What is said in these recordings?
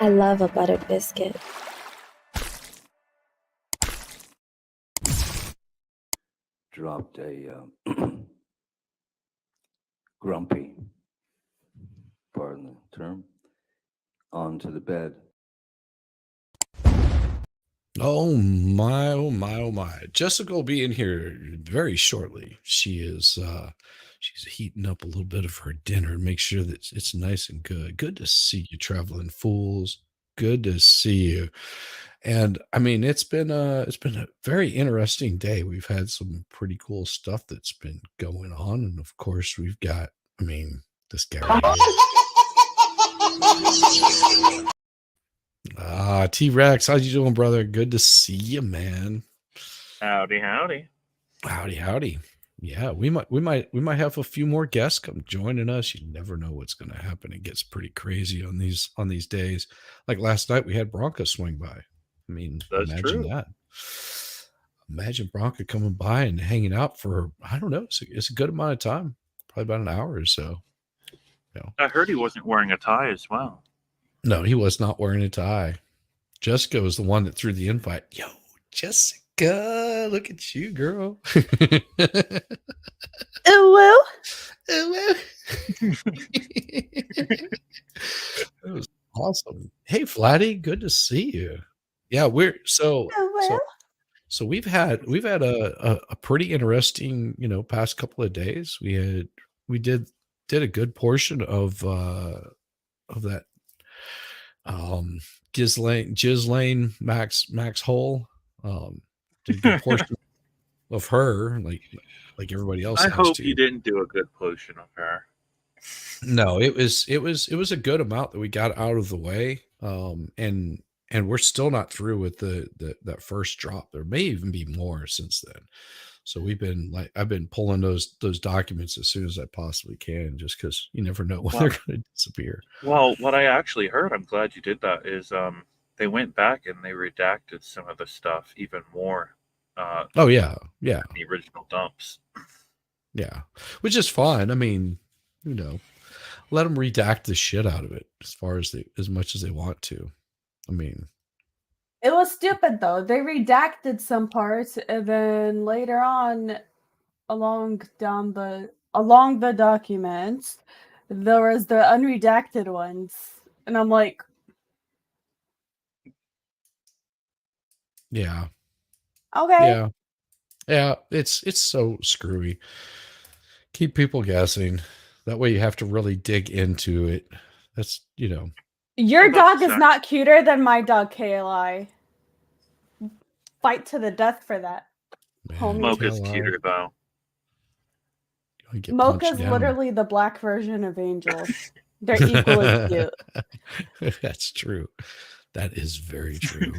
I love a buttered biscuit. Dropped a grumpy, pardon the term, onto the bed. Oh my, oh my, oh my. Jessica will be in here very shortly. She's heating up a little bit of her dinner, make sure that it's nice and good. Good to see you, traveling fools. Good to see you. And I mean, it's been a very interesting day. We've had some pretty cool stuff that's been going on. And of course, we've got, I mean, this guy right here. T-Rex, how you doing, brother? Good to see you, man. Howdy, howdy. Howdy, howdy. Yeah, we might have a few more guests come joining us. You never know what's going to happen. It gets pretty crazy on these days. Like last night, we had Bronca swing by. I mean, That's imagine true. that. Imagine Bronca coming by and hanging out for, I don't know, it's a good amount of time, probably about an hour or so. You know. I heard he wasn't wearing a tie as well. No, he was not wearing a tie. Jessica was the one that threw the invite. Yo, Jessica, look at you, girl. Oh, That was awesome. Hey, Flatty, good to see you. Yeah, so we've had a pretty interesting, past couple of days. We did a good portion of that Ghislaine Max Hole. Did a good portion of her, like everybody else. I hope to. you didn't do a good portion of her. No, it was a good amount that we got out of the way. And we're still not through with that first drop. There may even be more since then. So I've been pulling those documents as soon as I possibly can, just because you never know when they're going to disappear. Well, what I actually heard, I'm glad you did that, is they went back and they redacted some of the stuff even more. Oh yeah. The original dumps. Yeah, which is fine. I mean, let them redact the shit out of it as much as they want to. I mean, it was stupid though. They redacted some parts, and then later on, along the documents, there was the unredacted ones, and I'm like, yeah, okay, yeah. It's so screwy. Keep people guessing. That way, you have to really dig into it. That's Your dog is not cuter than my dog, KLI. Fight to the death for that. Mocha's cuter, though. Mocha's literally the black version of Angel. They're equally cute. That's true. That is very true.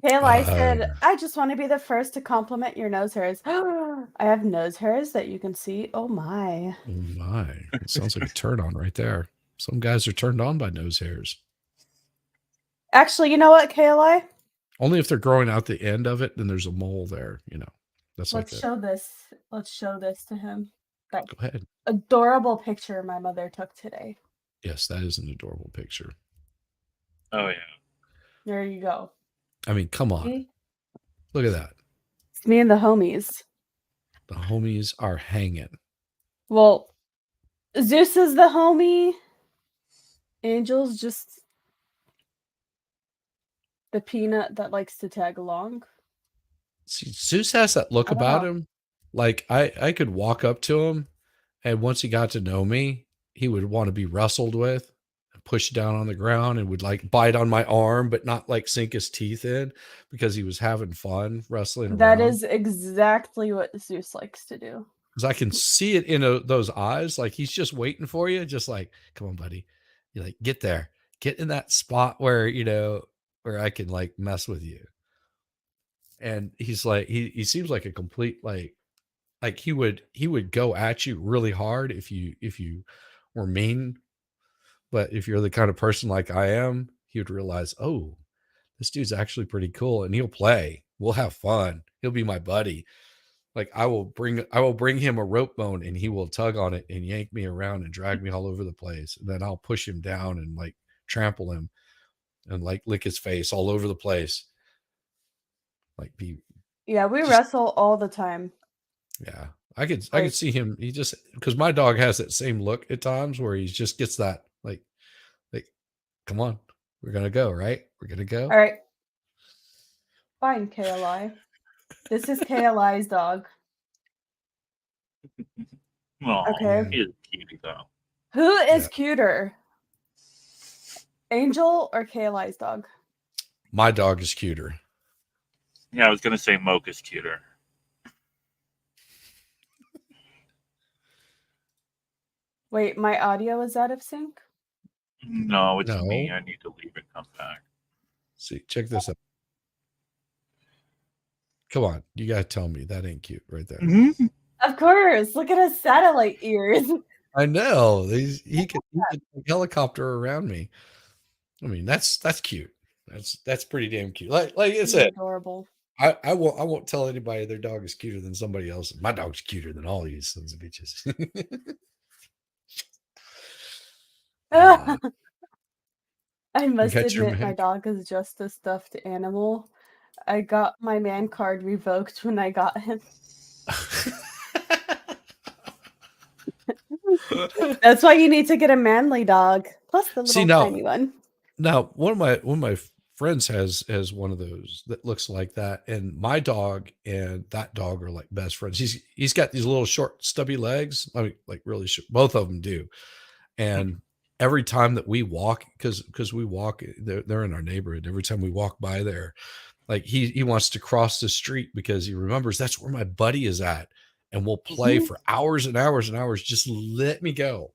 KLI said, I just want to be the first to compliment your nose hairs. I have nose hairs that you can see. Oh my. Oh my. It sounds like a turn on right there. Some guys are turned on by nose hairs. Actually, you know what, KLI? Only if they're growing out the end of it, then there's a mole there, That's Let's show this. Let's show this to him. That Go ahead. Adorable picture my mother took today. Yes, that is an adorable picture. Oh yeah. There you go. I mean, come on. See? Look at that. It's me and the homies. The homies are hanging. Well, Zeus is the homie. Angel's just the peanut that likes to tag along. See, Zeus has that look about him. Like I could walk up to him, and once he got to know me, he would want to be wrestled with, and pushed down on the ground, and would like bite on my arm, but not like sink his teeth in because he was having fun wrestling that around. Is exactly what Zeus likes to do. Because I can see it in those eyes, like he's just waiting for you, just like, come on, buddy, you like get there, get in that spot where where I can like mess with you. And he's like, he seems like a complete like he would go at you really hard if you were mean, but if you're the kind of person like I am, he would realize, oh, this dude's actually pretty cool, and he'll play. We'll have fun. He'll be my buddy. Like I will bring him a rope bone, and he will tug on it and yank me around and drag me all over the place, and then I'll push him down and like trample him and like lick his face all over the place. Like Yeah, we Just- wrestle all the time. yeah. I could Like- see him. He just, because my dog has that same look at times where he just gets that like, come on, we're gonna go, right? We're gonna go. All right. Fine, KLI. This is KLI's dog. Oh, Okay. he is a cutie though. Who is Yeah. cuter? Angel or KLI's dog? My dog is cuter. Yeah, I was gonna say Mocha's cuter. Wait, my audio is out of sync? No, it's No. me. I need to leave and come back. See, check this out. Come on, you gotta tell me that ain't cute right there. Of course. Look at his satellite ears. I know. He could helicopter around me. I mean, that's cute. That's pretty damn cute. Like I He's said, adorable. I won't tell anybody their dog is cuter than somebody else. My dog's cuter than all you sons of bitches. Uh, I must got your admit, my man- dog is just a stuffed animal. I got my man card revoked when I got him. That's why you need to get a manly dog. Plus the little See, now- tiny one. Now, one of my friends has one of those that looks like that, and my dog and that dog are like best friends. He's got these little short stubby legs. I mean, like really short. Both of them do. And every time that we walk, because we walk, they're in our neighborhood. Every time we walk by there, like he wants to cross the street because he remembers that's where my buddy is at, and we'll play for hours and hours and hours. Just let me go.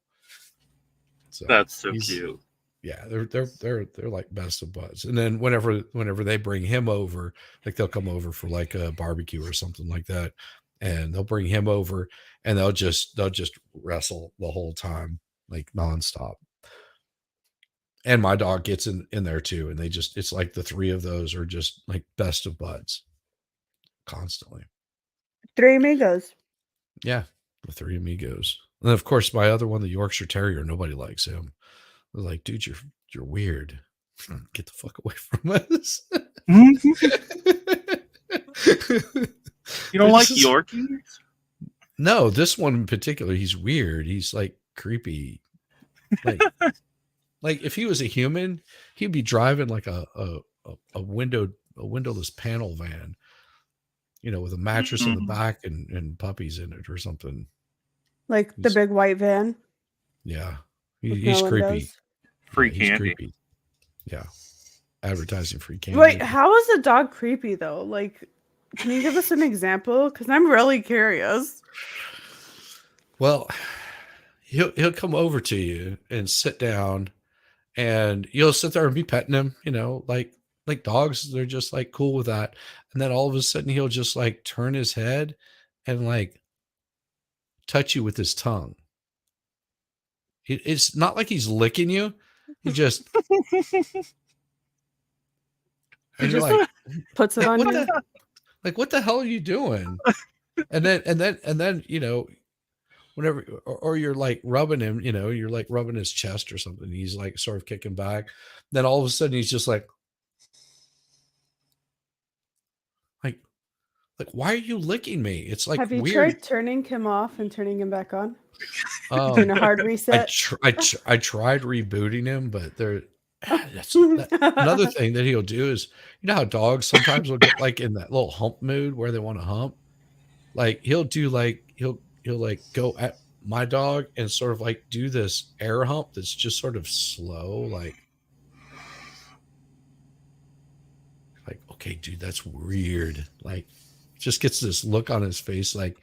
So That's so he's- cute. Yeah, they're like best of buds. And then whenever they bring him over, like they'll come over for like a barbecue or something like that, and they'll bring him over and they'll just wrestle the whole time, like nonstop. And my dog gets in there too, and it's like the three of those are just like best of buds constantly. Three amigos. Yeah, the three amigos. And of course, my other one, the Yorkshire Terrier, nobody likes him. I was like, dude, you're weird. Get the fuck away from us. You don't like This is- Yorkies? No, this one in particular, he's weird. He's like creepy. Like if he was a human, he'd be driving like a windowless panel van, with a mattress in the back and puppies in it or something. Like the He's- big white van. Yeah. with He's no creepy. windows. Free Yeah, he's candy. creepy. Yeah. Advertising free candy. Wait, how is the dog creepy though? Like, can you give us an example? Because I'm really curious. Well, he'll come over to you and sit down, and you'll sit there and be petting him, like dogs, they're just like cool with that. And then all of a sudden he'll just like turn his head and like touch you with his tongue. It's not like he's licking you. He just and you're like, Puts it on what you. what the hell are you doing? And then whenever or you're like rubbing him, you're like rubbing his chest or something. He's like sort of kicking back. Then all of a sudden he's just like why are you licking me? It's like Have you weird. tried turning him off and turning him back on? Um, Doing a hard I reset? tried rebooting him, but another thing that he'll do is, how dogs sometimes will get like in that little hump mood where they want to hump. Like he'll do like he'll like go at my dog and sort of like do this air hump that's just sort of slow, like okay, dude, that's weird. Like just gets this look on his face, like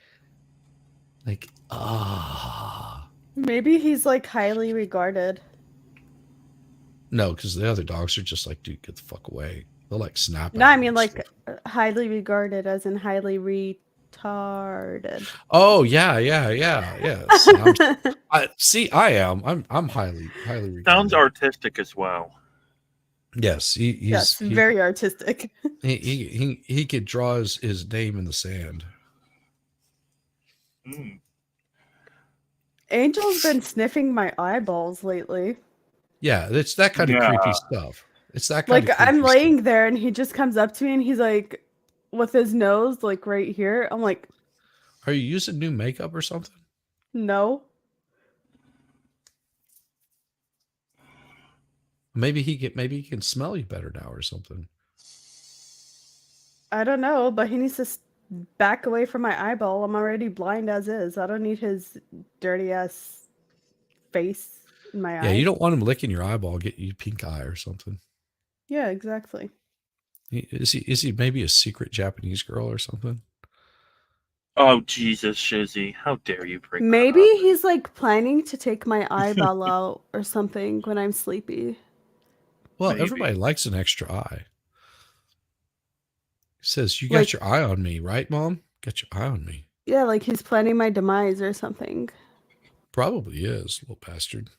Maybe he's like highly regarded. no, because the other dogs are just like, dude, get the fuck away. They'll like snap. No, at I him mean and like stuff. highly regarded as in highly retarded. Oh yeah. Yes. I am. I'm highly regarded. Sounds artistic as well. Yes, Yes, very artistic. he could draw his name in the sand. Mm. Angel's been sniffing my eyeballs lately. Yeah, it's that kind of Yeah. creepy stuff. It's that kind Like of I'm creepy laying stuff. there and he just comes up to me and he's like, with his nose like right here. I'm like, Are you using new makeup or something? no. Maybe he can smell you better now or something. I don't know, but he needs to back away from my eyeball. I'm already blind as is. I don't need his dirty ass face in my Yeah, eye. you don't want him licking your eyeball, get you pink eye or something. Yeah, exactly. Is he maybe a secret Japanese girl or something? Oh Jesus, Shizzy! How dare you bring Maybe that up? he's like planning to take my eyeball out or something when I'm sleepy. Well, Maybe. everybody likes an extra eye. He says, "You got Like- your eye on me, right, Mom? Got your eye on me." Yeah, like he's planning my demise or something. Probably is, little bastard.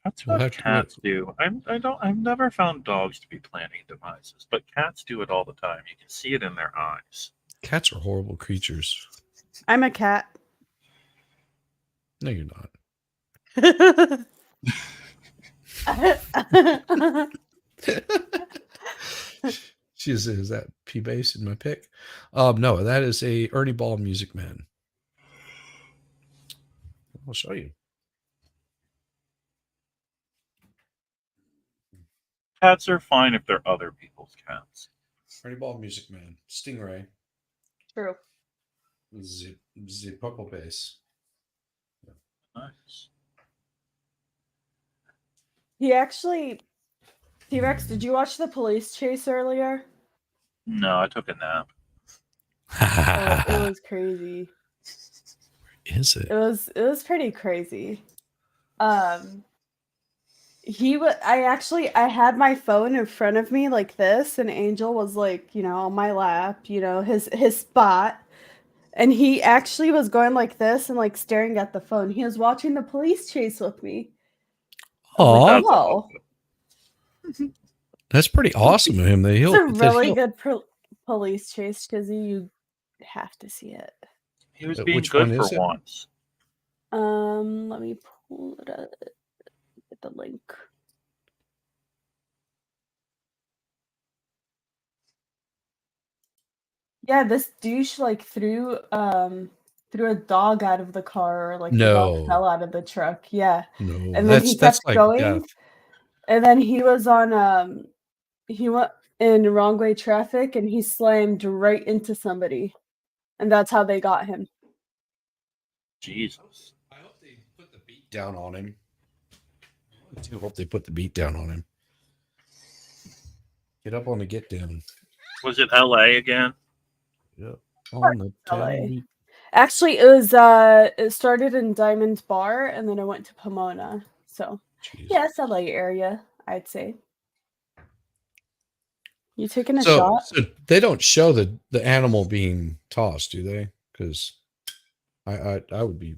That's We'll what have to cats do. I've never found dogs to be planning demises, but cats do it all the time. You can see it in their eyes. Cats are horrible creatures. I'm a cat. No, you're not. Is that P bass in my pick? No, that is a Ernie Ball Music Man. I'll show you. Cats are fine if they're other people's cats. Ernie Ball Music Man. Stingray. True. The purple bass. Nice. He actually, T-Rex, did you watch the police chase earlier? No, I took a nap. Oh, it was crazy. Is it? It was pretty crazy. I had my phone in front of me like this, and Angel was like, on my lap, his spot. And he actually was going like this and like staring at the phone. He was watching the police chase with me. Oh, Like, That's whoa. that's pretty awesome of him. It's a really good police chase, because you have to see it. He was being Which good one for is it? once. Let me pull it up. Get the link. Yeah, this douche like threw a dog out of the car, or like the dog No. fell out of the truck. Yeah. No, And then he that's kept like going. death. And then he was on he went in wrong way traffic and he slammed right into somebody. And that's how they got him. Jesus. I hope they put the beat down on him. I do hope they put the beat down on him. Get up on the get down. Was it LA again? Yep. On the LA. town. Actually, it started in Diamond Bar and then it went to Pomona. So Jeez. yeah, it's LA area, I'd say. You taking a shot? So they don't show the animal being tossed, do they? Because I would be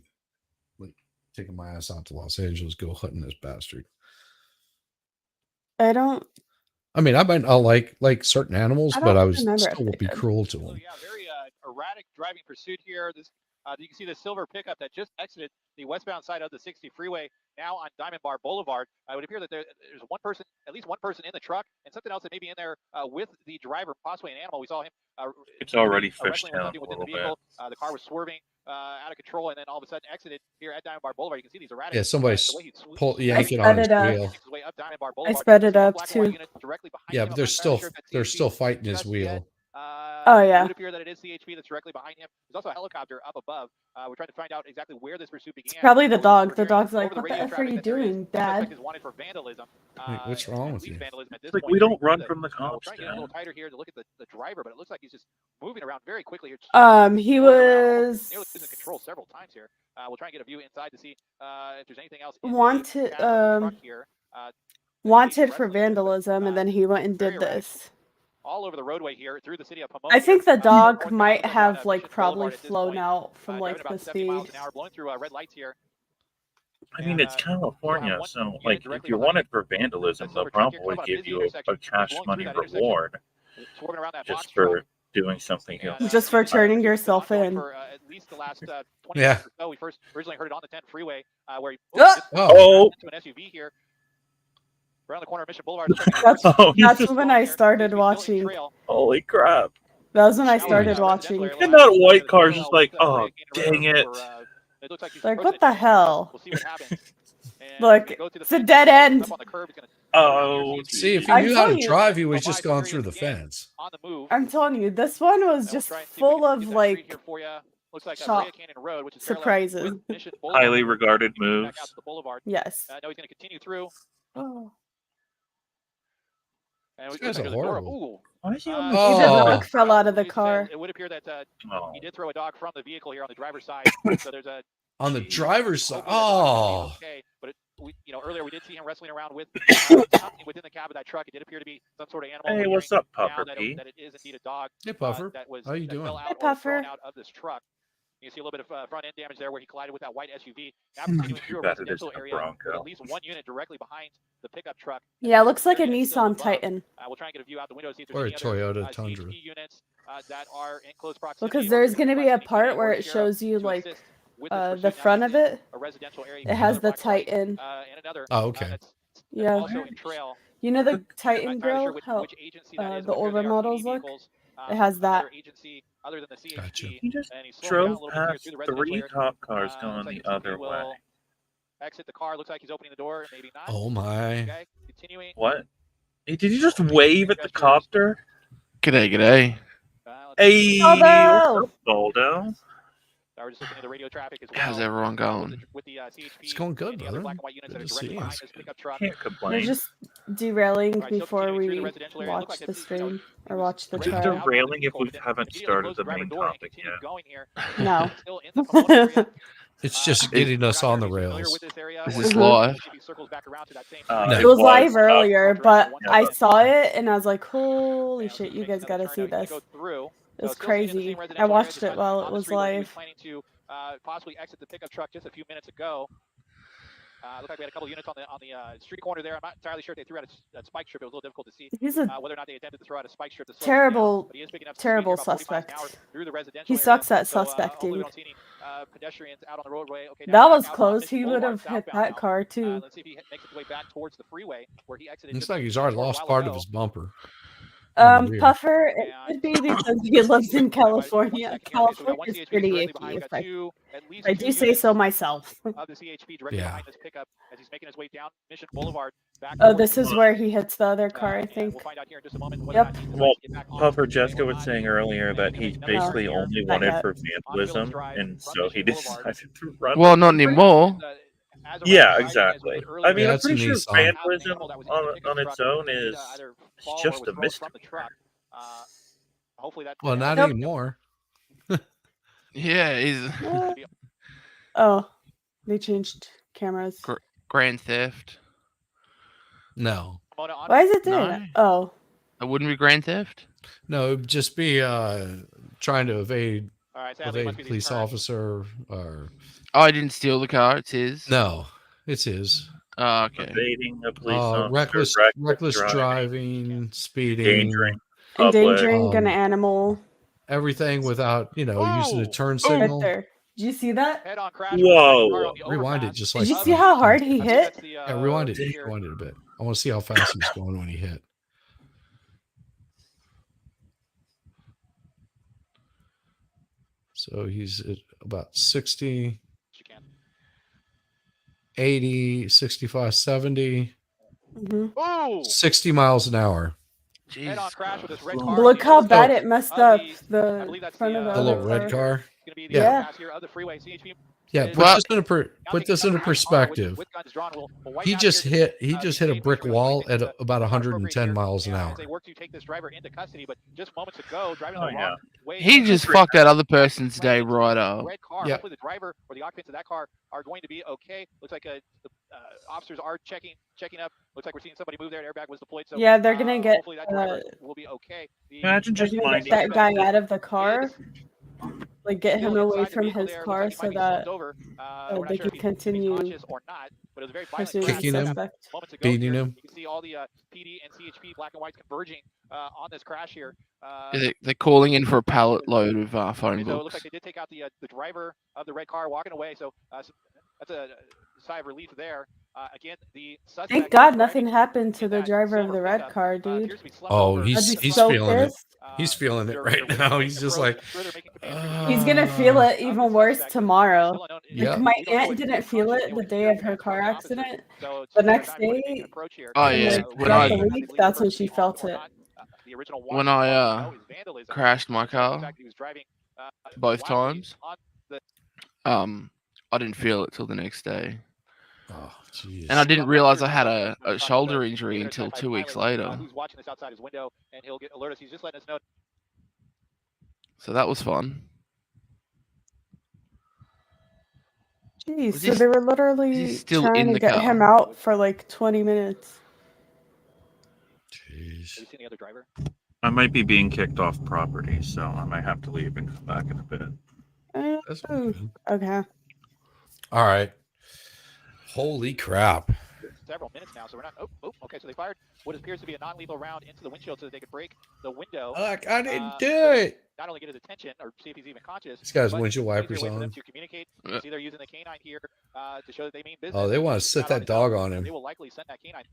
like taking my ass out to Los Angeles, go hunting this bastard. I mean, I might not like certain animals, I but don't I was remember if still they would be did. cruel to So them. yeah, very erratic driving pursuit here. This you can see the silver pickup that just exited the westbound side of the 60 freeway, now on Diamond Bar Boulevard. It would appear that there's at least one person in the truck, and something else that may be in there with the driver, possibly an animal. We saw him. It's already wrestling with fishtailed something a within the little vehicle. The car was swerving out of control, and then all of a sudden exited here at Diamond Bar Boulevard. You can see these erratic. Yeah, somebody the way he yank it I on his sped it up. wheel. his way up Diamond Bar I Boulevard. sped it Small up black and white too. unit directly behind Yeah, him. but I'm they're not entirely still sure if that's they're CHP still fighting his just wheel. yet. Oh, yeah. It would appear that it is CHP that's directly behind him. There's also a helicopter up above. We're trying to find out exactly where this pursuit began. It's probably the We're dog. The hearing dog's over like, the what the radio F are traffic you that there is doing, a suspect Dad? is wanted for vandalism. Wait, what's wrong with you? Vandalism at this Like, point. we don't run That, from the we'll cops, try and get a little Dad. tighter here to look at the driver, but it looks like he's just moving around very quickly. Here, He swerving around, was nearly losing control several times here. We'll try and get a view inside to see if there's anything else. wanted Truck here. wanted for wrestling with, vandalism, and then he went and very did erratic. this. All over the roadway here through the city of Pomona. I think the here, dog northbound might going have down, like Mission probably Boulevard at this flown point, out from driving like about the 70 miles speed. an hour, blowing through red lights here. I mean, it's We'll California, have one so unit like if directly you're behind wanted for vandalism, that they'll silver truck here, probably coming up give busy you intersection, a cash blowing money through that intersection, reward swerving around that just box truck. for doing something. And, Just for it's turning been yourself ongoing in. for at least the last 20 Yeah. minutes or so. We first originally heard it on the 10 freeway where he Ah! just Oh. Oh, into an SUV here. around the corner of Mission Boulevard. That's Oh, he's that's just when I Here, started seems to be built-in watching. trail. holy crap. That was when I Now we're started in, watching. residential area. And that We'll white have car's to just like, with, oh, Hurricane dang it. for, it looks like he's Like, approaching what the the junction, so hell? We'll see what happens. And Look, we're gonna go to the it's a fence, dead up end. on the curb, he's gonna Oh, See, if he I'm knew how to telling you- drive, he would go have just by gone some through years the of the game. fence. on the move. I'm telling you, this one was And we'll just try and see if we full can of get that like street here for ya. Looks like shot Brea Canyon Road, which is surprises. parallel with Mission Boulevard. highly regarded Back out moves. to the boulevard. Yes. Now he's going to continue through. Oh. And These we guys are the door. horrible. Ooh. Why is he on Uh, the Oh. The Oh. dog fell out of the It says- car. It would appear that Oh. he did throw a dog from the vehicle here on the driver's side. So there's a On the driver's side. hopefully the dog will be Oh. okay. But earlier we did see him wrestling around with something within the cab of that truck. It did appear to be some sort of animal. Hey, We're what's hearing up, Puffer now P? that it is indeed a dog. Hey, Puffer. That was How you that doing? fell out Hi, or was thrown Puffer. out of this truck. You can see a little bit of front end damage there where he collided with that white SUV. Now continuing through a Bet it residential isn't a area with Bronco. at least one unit directly behind the pickup truck. Yeah, it looks like a Area still Nissan above. Titan. We'll try and get a view out the window, see if Or a there's any other Toyota Tundra. CHP units that are in close proximity. Because or there's if going to we be a request any part PD where or it sheriff shows you to like assist with this pursuit. the Now front this of is it. a residential area. It has the black and white, Titan. and another Oh, okay. that's Yeah. also in trail. You know the I'm not Titan entirely sure grill? How which agency that is, the but here older they are, models PD look? vehicles, It has from another that. agency other than the CHP. Gotcha. He just And he's slowing down a drove little bit here past through the residential 3 area. cop cars Looks going like the the other CP way. will exit the car. Looks like he's opening the door. Maybe not. Oh my. Okay, continuing. What? Hey, did you just wave at the copter? G'day, g'day. Let's see. Hey, Although- what's up, Baldo? We're just looking at the radio traffic as well. How's everyone going? With the CHP. It's going good, and the other brother. black and white units Good that to are directly see you. behind this pickup truck. Can't They're complain. just derailing Alright, still before continuing through the we residential area. It looked watch like the it, stream or watch the ready to trial. get out of the Derailing if vehicle, we but then haven't immediately started closed the driver main door and topic continued yet. going here. No. Still in the Pomona area. It's just getting us on the rails. Is this live? No. It was live earlier, Direct but one I way. saw it and I was like, holy And shit, you makes guys another gotta turn. see Now he's this. gonna go through. It was So still staying in the crazy. same I residential area, watched just it on- while on it the was street where he live. planning to possibly exit the pickup truck just a few minutes ago. Looked like we had a couple of units on the street corner there. I'm not entirely sure if they threw out a spike strip. It was a little difficult to see He's a whether or not they attempted to throw out a spike strip. To slow him terrible, down, but he is picking up some speed terrible here, about 45 miles an suspect. hour through the residential He area. sucks at So, hopefully we suspecting. don't see any pedestrians out on the roadway. Okay, now That back was out on close. Mission He would Boulevard have hit southbound that now. car too. Let's see if he makes his way back towards the freeway where he exited. Looks just like a he's already short lost while part ago. of his bumper. on Oh, the rear. Puffer, it And- could be because he lives in California. One second here. Okay, so we got one California's CHP pretty directly icky, behind. We if got two, at least I two do say units so myself. of the CHP directly Yeah. behind this pickup as he's making his way down Mission Boulevard. Back Oh, towards this the is road. where he hits the other car, I And think. we'll find out here in just a moment whether Yep. or not he decides Well, to get back on Puffer the freeway Jessica or was not. saying earlier that he basically No, only not wanted yet. for vandalism, and so he decided to run. Well, not anymore. Yeah, exactly. I mean, Yeah, I'm it's a pretty sure Nissan. vandalism on its own is just a misdemeanor. Hopefully that. Well, not Nope. anymore. Yeah, he's Oh, they changed cameras. grand theft. No. Why is it doing No. that? Oh, It wouldn't be grand theft. No, it'd just be trying to evade All right, sadly, it must be police his turn. officer or Oh, I didn't steal the car. It's his. no, it's his. Oh, okay. Evading a police officer, reckless driving, speeding, endangering public. endangering an Um, animal. everything without using a Whoa! turn Right signal. there. Did you see that? Head-on crash. Whoa. Rewind it just like Did you that. see how hard he hit? Yeah, rewind it. Rewind it a bit. I want to see how fast he was going when he hit. So he's at about 60, 80, 65, 70, Mhm. Oh! 60 miles an hour. Jesus Head-on crash with this red Christ. car. Look how Oh. bad it messed Of up I believe the that's front of the The other little red car. Gonna be the Yeah. pass here of the freeway. CHP Yeah, is put Well- this into put this into perspective. with guns drawn will wipe He out just here. hit a brick wall at about 110 here, miles an and hour. As they work to take this driver into custody, but just moments ago, driving Oh, on the yeah. wrong way. He just fucked that other person's day right up. Red car. Yeah. Hopefully, the driver or the occupants of that car are going to be okay. Looks like the officers are checking up. Looks like we're seeing somebody move there. An airbag was deployed. So Yeah, they're gonna get, hopefully that driver will be okay. The- Imagine just They're gonna minding get that guy suspect out of the car, is like get him still away inside the from vehicle his there. Looks car like he so might be that slumped over. We're not they sure can if he's continue conscious or not, but it was a very violent pursuing crash. the Kicking him. suspect. Moments ago Beating here. him. You can see all the PD and CHP black and whites converging on this crash here. They're calling in for a pallet load of phone So it looks books. like they did take out the driver of the red car walking away. So that's a sigh of relief there. Again, the suspect Thank is God driving nothing happened to in the that driver of silver the red pickup, car, dude. appears to be slumped Oh, over. I'd he's be he's so feeling it. pissed. He's feeling it They're right waiting now. to He's just approach. like, I'm sure they're making command He's gonna feel it of even the worse suspect, but tomorrow. still unknown. Yeah. Like my We don't know aunt if didn't they're feel conscious, it they the would day hear of her command car from the officer. accident. So it's The just a matter of next time before they make day, an approach here. Oh, and yeah. like When throughout I- the They week, believe that's the when person she to be felt armed or it. not. The original When warrant I, we know is vandalism. crashed my The car fact that he was driving both wildly times, on the I didn't feel it till the next day. oh, jeez. And I didn't Well, realize I here's had one a talking shoulder to injury David until Certified 2 weeks pilot, later. who's watching this outside his window, and he'll alert us. He's just letting us know. So that was fun. Jeez, Was so he- they were Is literally he still trying in to the get him car? out for like 20 minutes. Jeez. Have you seen the other driver? I might be being kicked off property, so I might have to leave and come back in a bit. That's Oh, good. okay. All right. Holy crap. Several minutes now, so we're not. Oh, okay. So they fired what appears to be a non-lethal round into the windshield so that they could break the window. Look, I didn't do so it. Not only get his attention or see if he's even conscious. This guy's but windshield it's an wipers easier way for them on. to communicate. Yeah. See, they're using the canine here to show that they mean business. Oh, they want to He's sit not that his dog own, on so him. They will likely send that canine.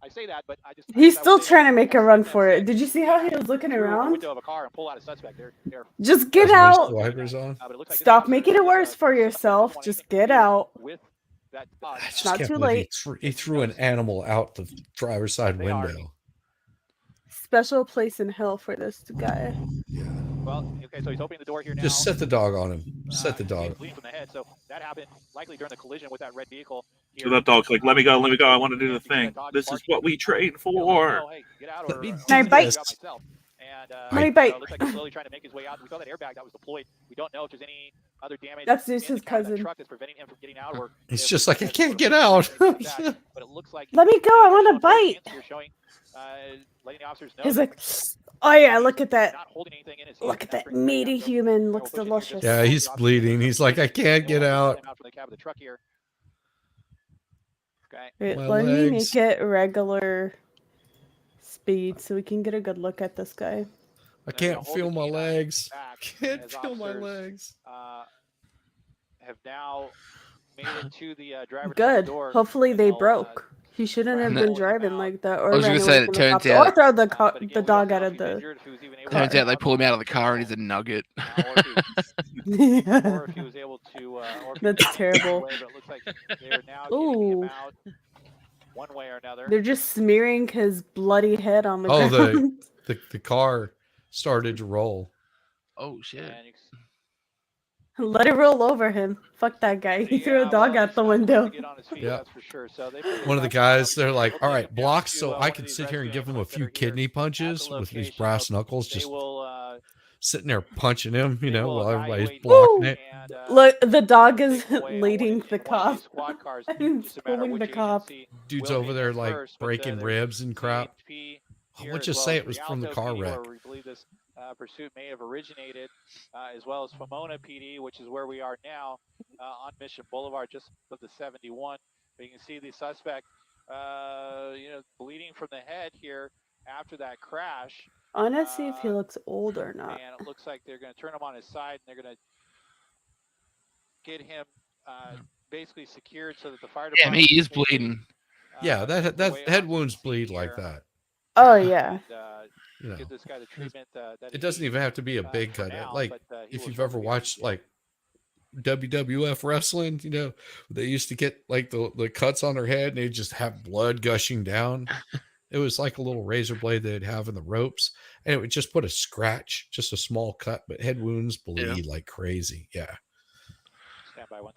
I say that, but I just. He's I still would say trying to that make a almost run that for it. said, Did you see how he was looking through the around? window of a car and pull out a suspect. They're Just get Has out. windshield wipers on. but it looks like this Stop officer making it is, worse for doesn't yourself. want Just anything to get do out. with that dog. I just Not can't too believe late. he threw an animal out the driver's side They are. window. Special place in hell for this guy. Yeah. Well, okay, so he's opening the door here now. Just set the dog on him. Set the He's dog. bleeding from the head, so that happened likely during the collision with that red vehicle. Here. So that dog's like, let me go, I want to do the Because thing. that dog This is barking, what we train you know, for. no, hey, get out, Let or me or do Can I bite? this. myself. And Let me so bite. it looks like he's slowly trying to make his way out. We saw that airbag that was deployed. We don't know if there's any other damage. That's in just the his cab of that cousin. truck that's preventing him from getting out, or He's if just like, I there's can't sort get of out. anything like that. But it looks like Let me go. I want to bite. You're showing, letting the officers know He's that like, oh yeah, look at that. not holding anything in his Look hand, at not that bringing anything meaty out. So human. we'll Looks push in here delicious. just Yeah, to he's help the bleeding. officers. He's like, I can't They get will let out. him out from the cab of the truck here. Okay. Wait, My let me legs. make it regular speed so we can get a good look at this guy. I They're gonna can't hold feel the my canine legs. back Can't as feel my officers, legs. Have now made it to the driver's side Good. door. Hopefully and they they'll, broke. He shouldn't have try been to pull him driving out. like that, I or was ran gonna away say, from it the turns cops, or out- throw the but again, the we don't dog know out if of he's the. injured, if he was even able Turns to out they pull him out of the get car and out, he's a nugget. or if he was able to. Or if he That's was terrible. away, but it looks like they are now getting him Ooh. out one way or another. They're just smearing his bloody head on the Oh, ground. the car started to roll. Oh shit! And you Let it roll over him. Fuck that guy. He threw a yeah, dog well, out he's the not quick to window. get on his feet, Yeah. that's for sure. So they put One of the back on guys, they're like, hopefully all they right, can blocks get so to, I one can of these sit here and rescue give him a ambulance that few are here kidney at punches the with these location. brass So knuckles, they just will sitting there punching him, you they know, will while everybody's evaluate blocking it. and, Look, the dog is take him away on leading one the in one of cop. these squad cars. He's Just a matter of pulling the which cop. agency Dude's will over take there him like first, but, breaking there's ribs and crap. CHP I here, would as just well say as it was from the Rialto car PD, wreck. where we believe this pursuit may have originated, as well as Pomona PD, which is where we are now on Mission Boulevard, just of the 71. But you can see the suspect, bleeding from the head here after that crash. I want to see if he looks old or not. And it looks like they're going to turn him on his side, and they're going to get him basically secured so that the fire Damn, department. he is can safely, bleeding. Yeah, make their that way head onto wounds the bleed scene like here that. Oh yeah. and, You know, give this guy the treatment that it doesn't even have to be a for big cut. now, Like but, he if will you've shortly ever be watched amputated. like WWF wrestling, you know, they used to get like the cuts on their head and they just have blood gushing down. It was like a little razor blade they'd have in the ropes, and it would just put a scratch, just a small cut, but head wounds bleed like crazy. Yeah. Stand by one.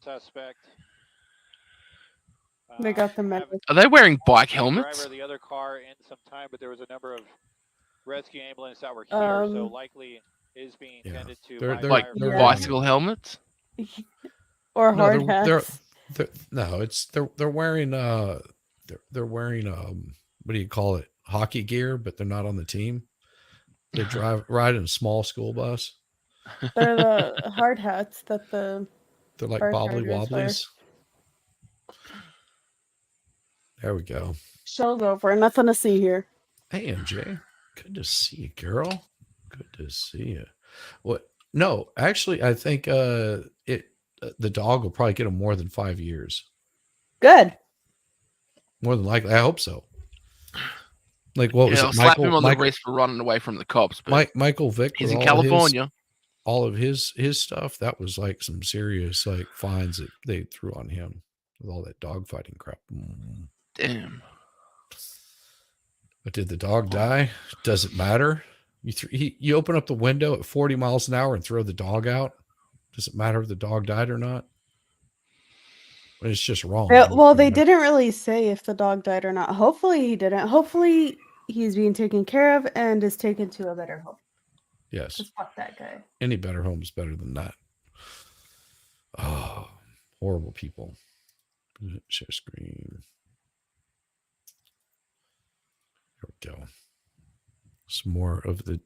Suspect. They got the haven't medic. Are they wearing bike seen the driver helmets? of the other car in some time, but there was a number of rescue ambulance that were here, so likely is being Yeah. tended to They're- by they're- Like they're- bicycle helmets? Or No, hard they're- hats. they're wearing they're wearing what do you call it, hockey gear, but they're not on the team. They ride in a small school bus. They're the hard hats that the They're like Firefighters bobbly wear. wobblies. There we go. show's over. Nothing to see here. Hey MJ, good to see you, girl. Good to see you. What? No, actually, I think the dog will probably get him more than 5 years. Good. More than likely. I hope so. Like, what was I'll it? slap him on the Michael, wrist for running away from the cops. But Michael Vick, he's with in California. all of his stuff, that was like some serious like fines that they threw on him with all that dog fighting crap. Damn. But did the dog die? Does it matter? You open up the window at 40 miles an hour and throw the dog out. Does it matter if the dog died or not? It's just wrong. Well, they didn't really say if the dog died or not. Hopefully he didn't. Hopefully he's being taken care of and is taken to a better home. Yes. Just fuck that guy. Any better home is better than that. Oh, horrible people. Share screen. Here we go. Some more of the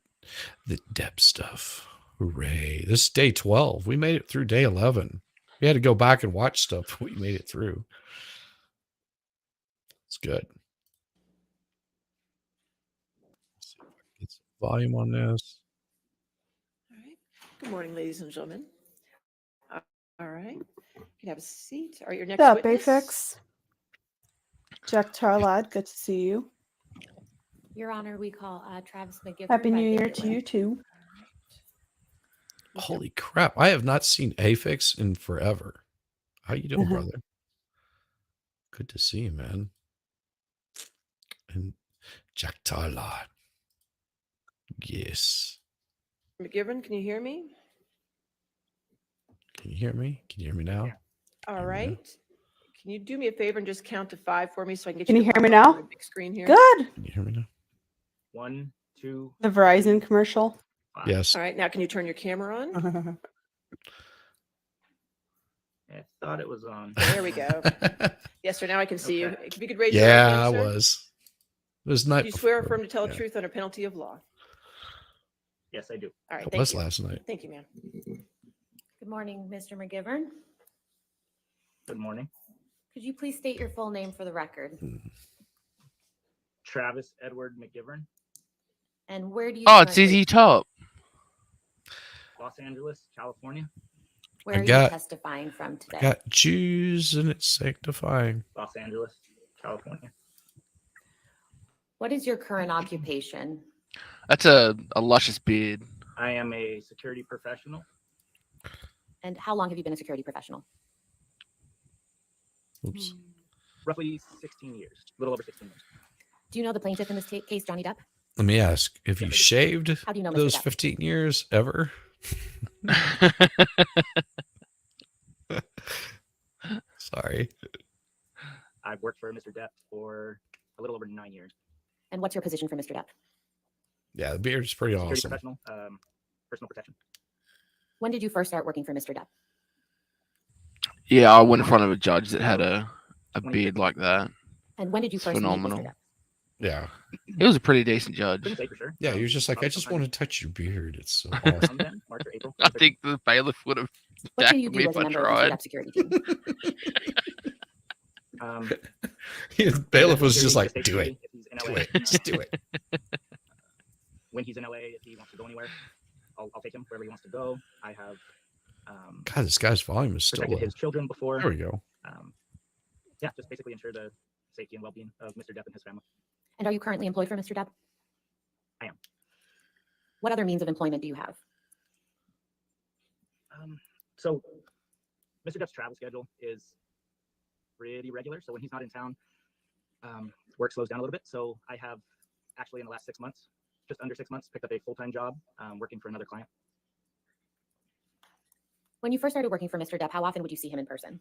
Depp stuff. Hooray. This is day 12. We made it through day 11. We had to go back and watch stuff, but we made it through. It's good. Let's see if I can get some volume on this. All right. Good morning, ladies and gentlemen. All right. You can have a seat. Are your next What's up, witness? Bayfix? Jack Tarlad, good to see you. Your Honor, we call Travis McGifford. Happy by New Year video to link. you too. Holy crap. I have not seen Afix in forever. How you doing, Uh-huh. brother? Good to see you, man. And Jack Tarlad. Yes. McGivern, can you hear me? Can you hear me? Can you hear me now? All Yeah. right. Can you do me a favor and just count to 5 for me so I can get Can you you to hear me pop up on now? my big screen here? Good. Can you hear me now? 1, 2. The Verizon commercial. 5. Yes. All right. Now, can you turn your camera on? I thought it was on. There we go. Yes, sir. Now I can see you. Okay. If you could raise your right Yeah, I hand, sir. was. It was night Do you swear or before. affirm to tell the Yeah. truth under penalty of law? Yes, I do. All right. It Thank was you. last night. Thank you, ma'am. Good morning, Mr. McGivern. Good morning. Could you please state your full name for the record? Travis Edward McGivern, And where do you Oh, it's currently- ZZ Top. Los Angeles, California. where I are you got- testifying from today? Got Jews and it's sanctifying. Los Angeles, California. What is your current occupation? That's a luscious beard. I am a security professional. And how long have you been a security professional? Oops. Roughly 16 years. A little over 16 years. Do you know the plaintiff in this case, Johnny Depp? Let me ask, have you shaved How do you know Mr. those Depp? 15 years ever? Sorry. I've worked for Mr. Depp for a little over 9 years. And what's your position for Mr. Depp? Yeah, the beard's pretty Security awesome. professional, personal protection. When did you first start working for Mr. Depp? Yeah, I went in front of a judge that had a beard like that. And when did you It's first phenomenal. meet Mr. Depp? Yeah. He was a pretty decent judge. Couldn't say for sure. Yeah, he was just like, I just want to touch your beard. It's so awesome. Then, March or April. I think the bailiff would have What do you tackled me do if as a I member of Mr. tried. Depp's security team? His bailiff was just like, security do it. if he's in Do LA. it. Just do it. When he's in LA, if he wants to go anywhere, I'll take him wherever he wants to go. I have God, this guy's volume is still protected low. his children before. There we go. Yeah, just basically ensure the safety and well-being of Mr. Depp and his family. And are you currently employed for Mr. Depp? I am. What other means of employment do you have? So Mr. Depp's travel schedule is pretty regular. So when he's not in town, work slows down a little bit. So I have actually in the last 6 months, just under 6 months, picked up a full-time job working for another client. When you first started working for Mr. Depp, how often would you see him in person?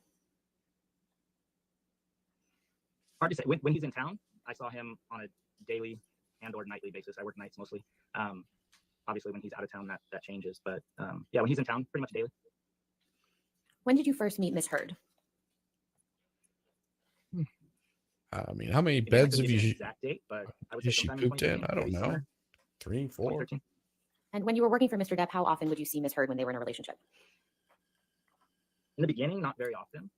Hard to say. When he's in town, I saw him on a daily and or nightly basis. I work nights mostly. Obviously, when he's out of town, that changes. But yeah, when he's in town, pretty much daily. When did you first meet Miss Heard? I mean, how many Maybe I beds couldn't have give you an exact date, but I would say has she sometime in pooped in? 2013, I don't maybe know. summer, 3, 4? 2013. And when you were working for Mr. Depp, how often would you see Miss Heard when they were in a relationship? In the beginning, not very often.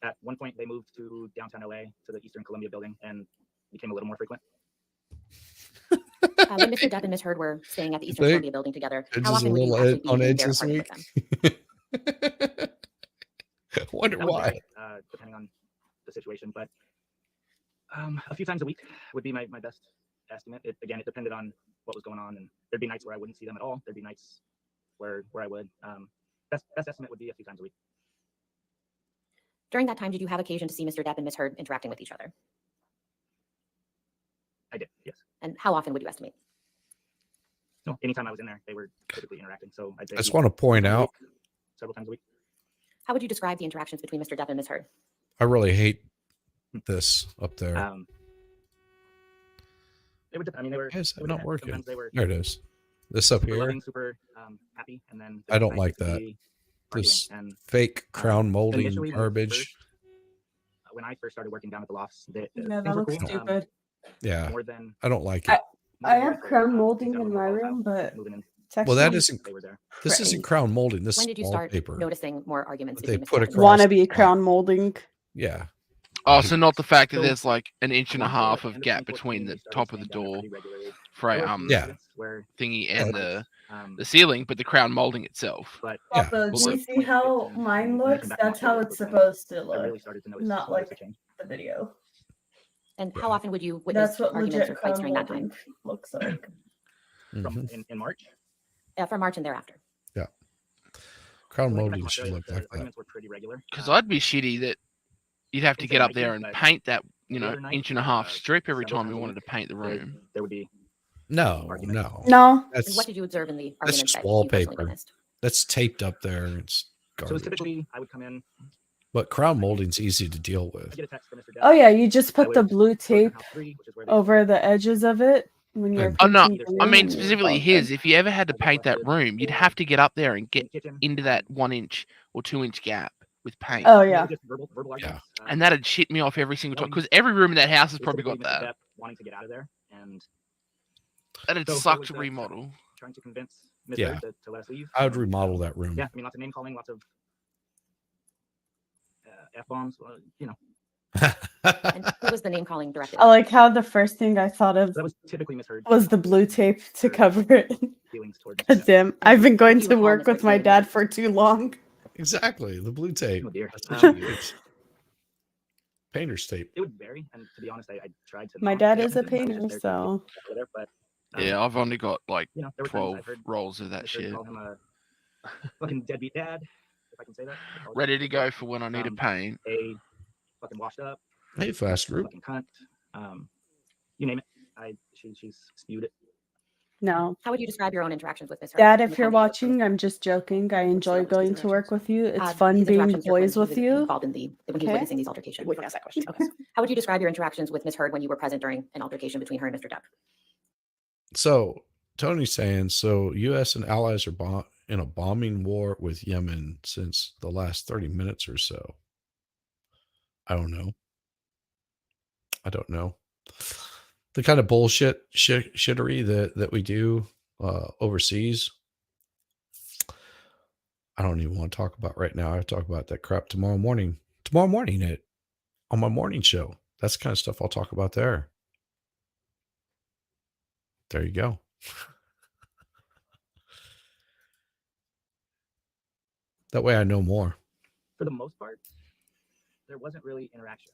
At one point, they moved to downtown LA to the Eastern Columbia building and became a little more frequent. When Mr. Depp and Miss Heard were staying at the Eastern They- Columbia building together, They're how just a often would you little actually be on in edge their this apartment week. with them? Wonder That would why. vary, depending on the situation, but a few times a week would be my best estimate. It depended on what was going on, and there'd be nights where I wouldn't see them at all. There'd be nights where I would. Best estimate would be a few times a week. During that time, did you have occasion to see Mr. Depp and Ms. Heard interacting with each other? I did, yes. And how often would you estimate? No, anytime I was in there, they were typically interacting. So I'd say I just want to point out, several times a week. How would you describe the interactions between Mr. Depp and Ms. Heard? I really hate this up there. It would. I mean, they were. Why is it that would not depend. working? Sometimes they were There it is. This up super here. loving, super happy, and then I don't nights like would that. be arguing. This And fake crown molding initially when garbage. when I first started working down at the lofts, Yeah, things that were looks cool. stupid. Yeah, More than I don't like it. I have crown molding in my room, but moving in. it's Well, that actually isn't. They were there. This isn't crown molding. This When is did you start wallpaper. noticing more arguments But they between put Mr. Depp and Ms. Heard? across. wannabe crown molding. Yeah. Oh, so not the fact that So, there's like an inch and a once they, half like, of end gap 2014, between the we started top of the staying down there door pretty regularly. for a There were a few Yeah. incidents where, thingy Yeah. and um, the ceiling, but the crown molding itself. but Yeah. Also, do Also- you see how 2015, mine when I came looks? back from That's how Australia it's was when supposed to I look. really started to notice Not notice like a change. the video. And how often would you witness That's what arguments legit or fights crown during that time? molding looks like. From Mhm. in March. From March and thereafter. Crown When I came back molding from should Australia, look the like that. arguments were pretty regular. Because I'd be shitty that you'd have to It's get a up there nightmare, and but paint that, the other night, inch and a half strip every several time you times a wanted to week, paint the room. there would be No, argument. no. No, And That's what did you observe in the that's arguments just that you personally wallpaper. witnessed? That's taped up there. It's So it's garbage. typically I would come in, But crown molding's easy to deal I with. get a text from Mr. Depp. oh yeah, you just I put the would blue go to tape house 3, which is where they over the edges of it when you're And- Oh no, painting the I room mean and you're specifically all his. good. If you ever had to I get paint that busted room, you'd or have to get up there and in get the kitchen. into that 1 inch or 2 inch gap with paint. Oh And they yeah. were just verbal arguments. And that'd shit me off every single time. knowing Because every room in that house has probably specifically got Mr. that. Depp wanting to get out of there and That'd so suck was to the remodel. trying to convince Ms. Yeah. Heard to let us leave. I would And, remodel that room. Yeah, I mean lots of name calling, lots of f bombs. You know, And who was the name calling directed? I like how the first thing I thought of so that was typically Ms. Heard. was the blue tape to cover it. Feelings towards God Mr. Depp. damn, I've been going Do you to recall work Ms. with Heard my saying dad that? for too long. Exactly. The blue tape. Oh dear. That's what you use. It Painter's tape. would vary, and to be honest, I tried to. My not dad get is a into it. I was painter, just there to so get there, but, Yeah, I've only got like you know, there were times 12 I've heard rolls of that Ms. Heard shit. call him a fucking deadbeat dad, if I can say that. I apologize. Ready to go for when I need a Um, paint. A fucking washed up, Hey, fast group. fucking cunt. You name it. She's spewed it. no. How would you describe your own interactions with Ms. Heard? Dad, in the if you're time that you worked with her? watching, I'm just joking. I enjoy these going to work interactions? with you. It's These fun being interactions are when boys he with was you. involved in when he was Okay. witnessing these altercations. We can ask that question. Okay. How would you describe your interactions with Ms. Heard when you were present during an altercation between her and Mr. Depp? So Tony's saying, so U.S. and allies are in a bombing war with Yemen since the last 30 minutes or so. I don't know. The kind of bullshit shittery that we do overseas. I don't even want to talk about right now. I talk about that crap tomorrow morning. On my morning show. That's the kind of stuff I'll talk about there. There you go. That way I know more. For the most part, there wasn't really interaction.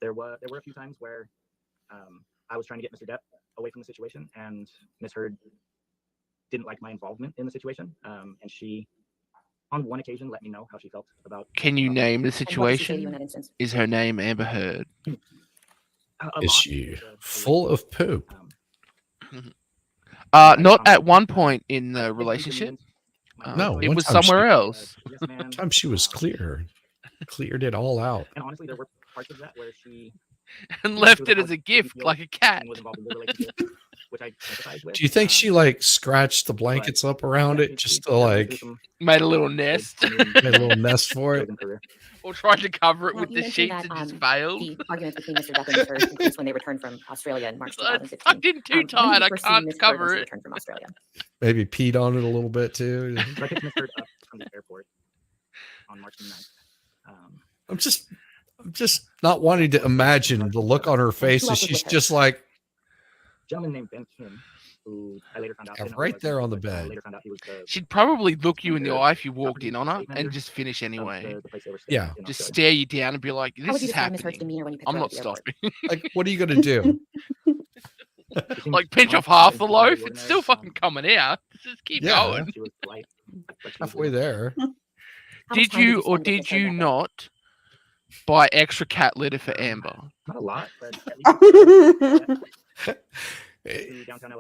There were a few times where I was trying to get Mr. Depp away from the situation, and Ms. Heard didn't like my involvement in the situation, and she, on one occasion, let me know how she felt about. Can you name the And what did she say to you in situation? that instance? Is her name Amber Heard? A Is lot. she It was a full of poop? Not at one point in the relationship. No, It one was time somewhere she- else. Yes, man. One time she was clear. Cleared it all out. And honestly, there were parts of that where she And she left was it about as a to gift, feel like a cat. and was involved in the relationship, which I sympathize with. Do you think she like scratched the blankets up around yeah, it just she to definitely like threw some Made a little good nest. genuine made a little nest for it? chosen career. Or tried to cover it Now, with you the mentioned sheets that, and just failed. The arguments between Mr. Depp and Ms. Heard increased when they returned from Australia in March I'm 2015. fucking too When did tired. you I first see can't Ms. Heard cover when she it. returned from Australia? Maybe peed on it a little bit too. So I picked Ms. Heard up from the airport on March 9th. I'm just not wanting to imagine the look on her face as she's just like, Gentleman named Ben Kim who I later found out. Yeah, I didn't know who right it was there on the initially, but I bed. later found out he was the She'd probably look you in the the eye if you walked property in on her estate and manager just finish of anyway. the place they were staying Yeah. in Just Australia. stare you down and be like, How would "This you is describe Ms. Heard's happening. demeanor when you picked I'm her up not at the airport? stopping." Like, what are you gonna do? She seemed Like pinch calm, off half very- the very loaf. It's ordinary. still fucking coming out. Just keep Yeah. going. She was polite, but she was, Halfway there. How much Did time you or spend with did Ms. Heard you that day? not buy extra cat litter for Amber? not a lot, but at least to downtown LA.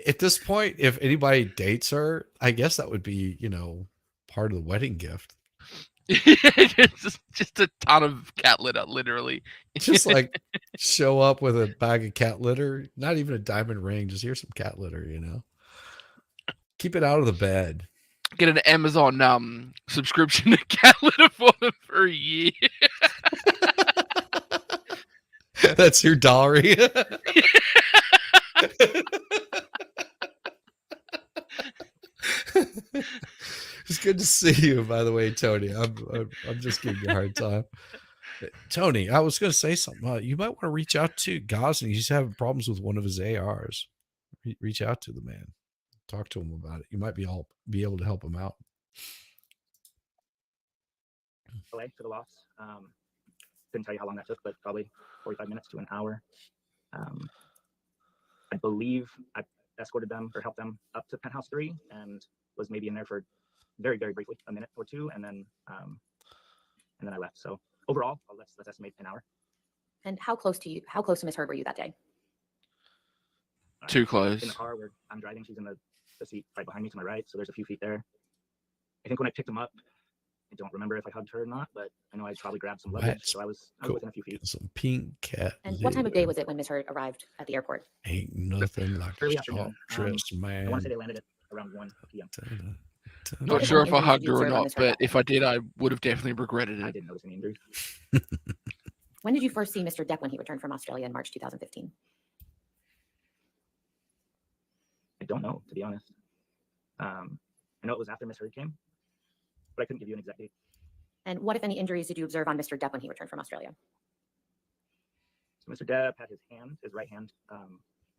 At this point, if anybody dates her, I guess that would be, part of the wedding gift. just a ton of cat litter, literally. Just like show up with a bag of cat litter, not even a diamond ring, just here's some cat litter, Keep it out of the bed. Get an Amazon subscription to cat litter for them for a year. That's your dowry. It's good to see you, by the way, Tony. I'm just giving you a hard time. Tony, I was going to say something. You might want to reach out to Gosling. He's having problems with one of his ARs. Reach out to the man. Talk to him about it. You might be able to help him out. LA to the lofts. Couldn't tell you how long that took, but probably 45 minutes to an hour. I believe I escorted them or helped them up to Penthouse 3 and was maybe in there for very, very briefly, a minute or two, and then I left. So overall, let's estimate an hour. And how close to Ms. Heard were you that day? Too close. In the car where I'm driving, she's in the seat right behind me to my right, so there's a few feet there. I think when I picked them up, I don't remember if I hugged her or not, but I know I probably grabbed some luggage, so I was within a few feet. Some pink cat. And what time of day was it when Ms. Heard arrived at the airport? Ain't nothing like Early a afternoon. short dress, I man. want to say they landed at around 1 p.m. Not if sure any if I injuries hugged did you her or observe on not, Ms. Heard but that day? if I did, I would have definitely regretted I it. didn't notice any injuries. When did you first see Mr. Depp when he returned from Australia in March 2015? I don't know, to be honest. I know it was after Miss Heard came, but I couldn't give you an exact date. And what, if any, injuries did you observe on Mr. Depp when he returned from Australia? So Mr. Depp had his right hand,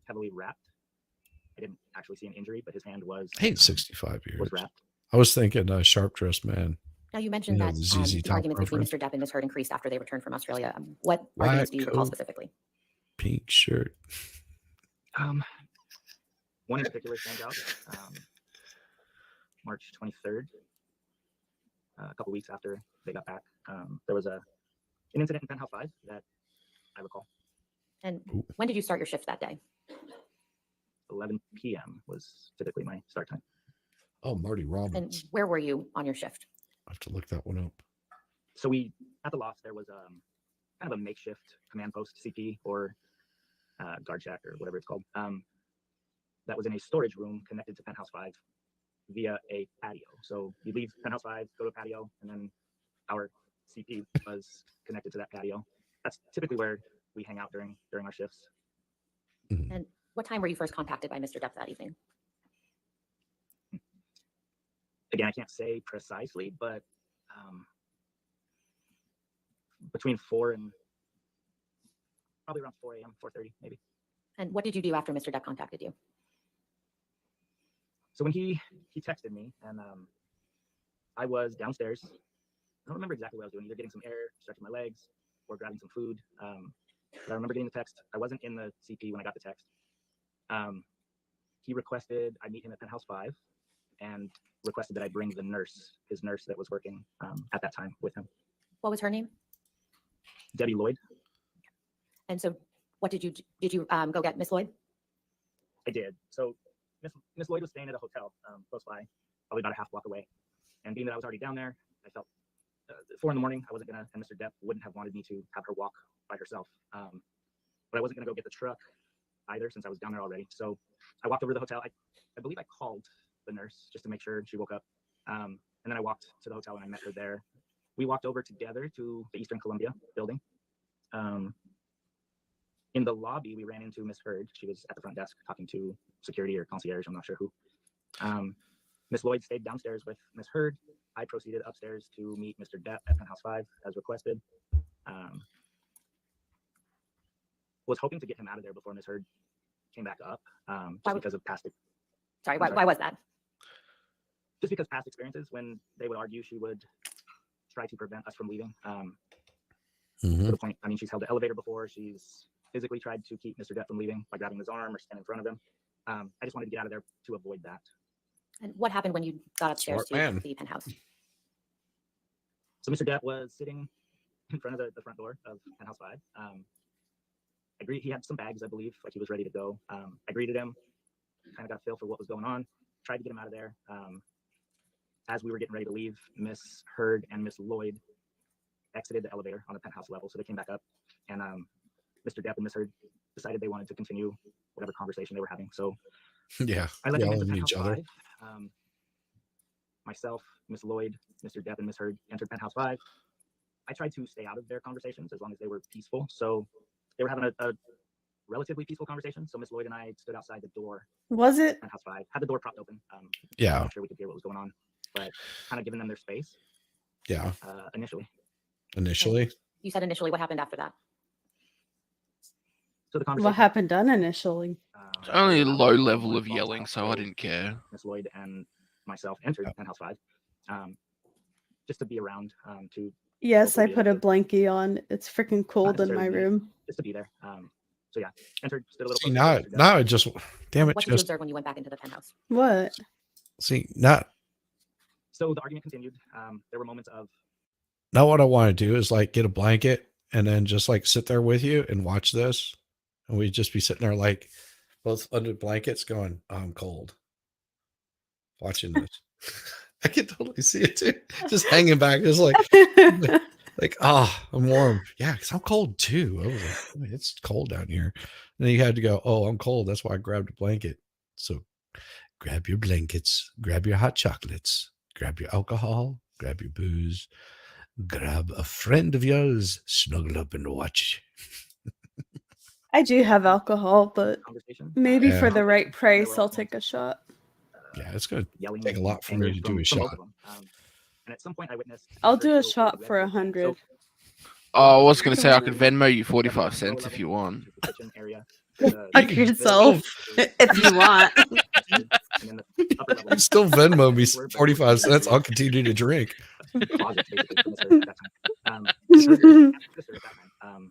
heavily wrapped. I didn't actually see an injury, but his hand was Ain't 65 years. was wrapped. I was thinking sharp dressed man. Now, you mentioned You know, that the ZZ the Top arguments between reference. Mr. Depp and Ms. Heard increased after they returned from Australia. What White arguments do you recall coat. specifically? Pink shirt. One in particular stands out. March 23rd, a couple weeks after they got back, there was an incident in Penthouse 5 that I recall. And when did you start your shift that day? 11 p.m. was typically my start time. Oh, Marty And Robbins. where were you on your shift? I have to look that one up. So at the loft, there was kind of a makeshift command post, CP, or guard shack, or whatever it's called. That was in a storage room connected to Penthouse 5 via a patio. So you leave Penthouse 5, go to a patio, and then our CP was connected to that patio. That's typically where we hang out during our shifts. And what time were you first contacted by Mr. Depp that evening? Again, I can't say precisely, but between 4 and probably around 4 a.m., 4:30 maybe. And what did you do after Mr. Depp contacted you? So when he texted me, and I was downstairs. I don't remember exactly what I was doing, either getting some air, stretching my legs, or grabbing some food. But I remember getting the text. I wasn't in the CP when I got the text. He requested I meet him at Penthouse 5 and requested that I bring his nurse that was working at that time with him. What was her name? Debbie Lloyd. And so what did you go get Miss Lloyd? I did. So Miss Lloyd was staying at a hotel close by, probably about a half block away. And being that I was already down there, I felt 4 in the morning, I wasn't gonna, and Mr. Depp wouldn't have wanted me to have her walk by herself. But I wasn't gonna go get the truck either, since I was down there already. So I walked over to the hotel. I believe I called the nurse just to make sure she woke up. And then I walked to the hotel and I met her there. We walked over together to the Eastern Columbia building. In the lobby, we ran into Miss Heard. She was at the front desk talking to security or concierge, I'm not sure who. Miss Lloyd stayed downstairs with Miss Heard. I proceeded upstairs to meet Mr. Depp at Penthouse 5 as requested. Was hoping to get him out of there before Miss Heard came back up Why just would- because of past. Sorry, I'm why, sorry. why was that? Just because past experiences, when they would argue, she would try to prevent us from leaving. To the point, I mean, she's held the elevator before. She's physically tried to keep Mr. Depp from leaving by grabbing his arm or standing in front of him. I just wanted to get out of there to avoid that. And what happened when you got upstairs Smart to man. the penthouse? So Mr. Depp was sitting in front of the front door of Penthouse 5. I greeted, he had some bags, I believe, like he was ready to go. I greeted him, kind of got a feel for what was going on, tried to get him out of there. As we were getting ready to leave, Miss Heard and Miss Lloyd exited the elevator on the penthouse level, so they came back up, and Mr. Depp and Miss Heard decided they wanted to continue whatever conversation they were having. So Yeah, I let them yelling into at Penthouse each other. 5. Myself, Miss Lloyd, Mr. Depp, and Miss Heard entered Penthouse 5. I tried to stay out of their conversations as long as they were peaceful. So they were having a relatively peaceful conversation. So Miss Lloyd and I stood outside the door. Was it? Penthouse 5 had the door propped open. Yeah. I'm sure we could hear what was going on, but kind of giving them their space. Yeah. Initially. Initially. You said initially. What happened after that? So the conversation. What happened done initially? It's only a low level of yelling, so I didn't care. Miss Lloyd and myself entered Penthouse 5, just to be around. To Yes, I hopefully be put a able to- blankie on. It's freaking cold in my necessarily be- room. just to be there. So yeah, entered, stood a little. See, closer to Mr. Depp. now it just, damn it, What did you just observe when you went back into the penthouse? What? see, not So the argument continued. There were moments of what I want to do is like get a blanket and then just like sit there with you and watch this, and we'd just be sitting there like both under blankets, going, oh, "I'm cold," watching this. I can totally see it too, just hanging back, just like, I'm warm. Yeah, because I'm cold too. I was like, "Oh, it's cold down here." And then you had to go, "Oh, I'm cold. That's why I grabbed a blanket." So grab your blankets, grab your hot chocolates, grab your alcohol, grab your booze, grab a friend of yours, snuggle up and watch. I do have alcohol, but conversation. maybe Yeah. for the right There price, were I'll also take a shot. Yeah, it's gonna yelling take a lot for anger me to do a from both shot. of them. And at some point, I witnessed. I'll her do a throw shot red for bull can. 100. Oh, I was going to say I could Venmo you 45 So, cents if you want. the kitchen area. There's a- Fuck yourself if you want. And then the upper level- You still Venmo me Word, but 45 cents. I'll continue to drink. closet, basically, for Miss Heard at that time. Miss Heard and sister at that time,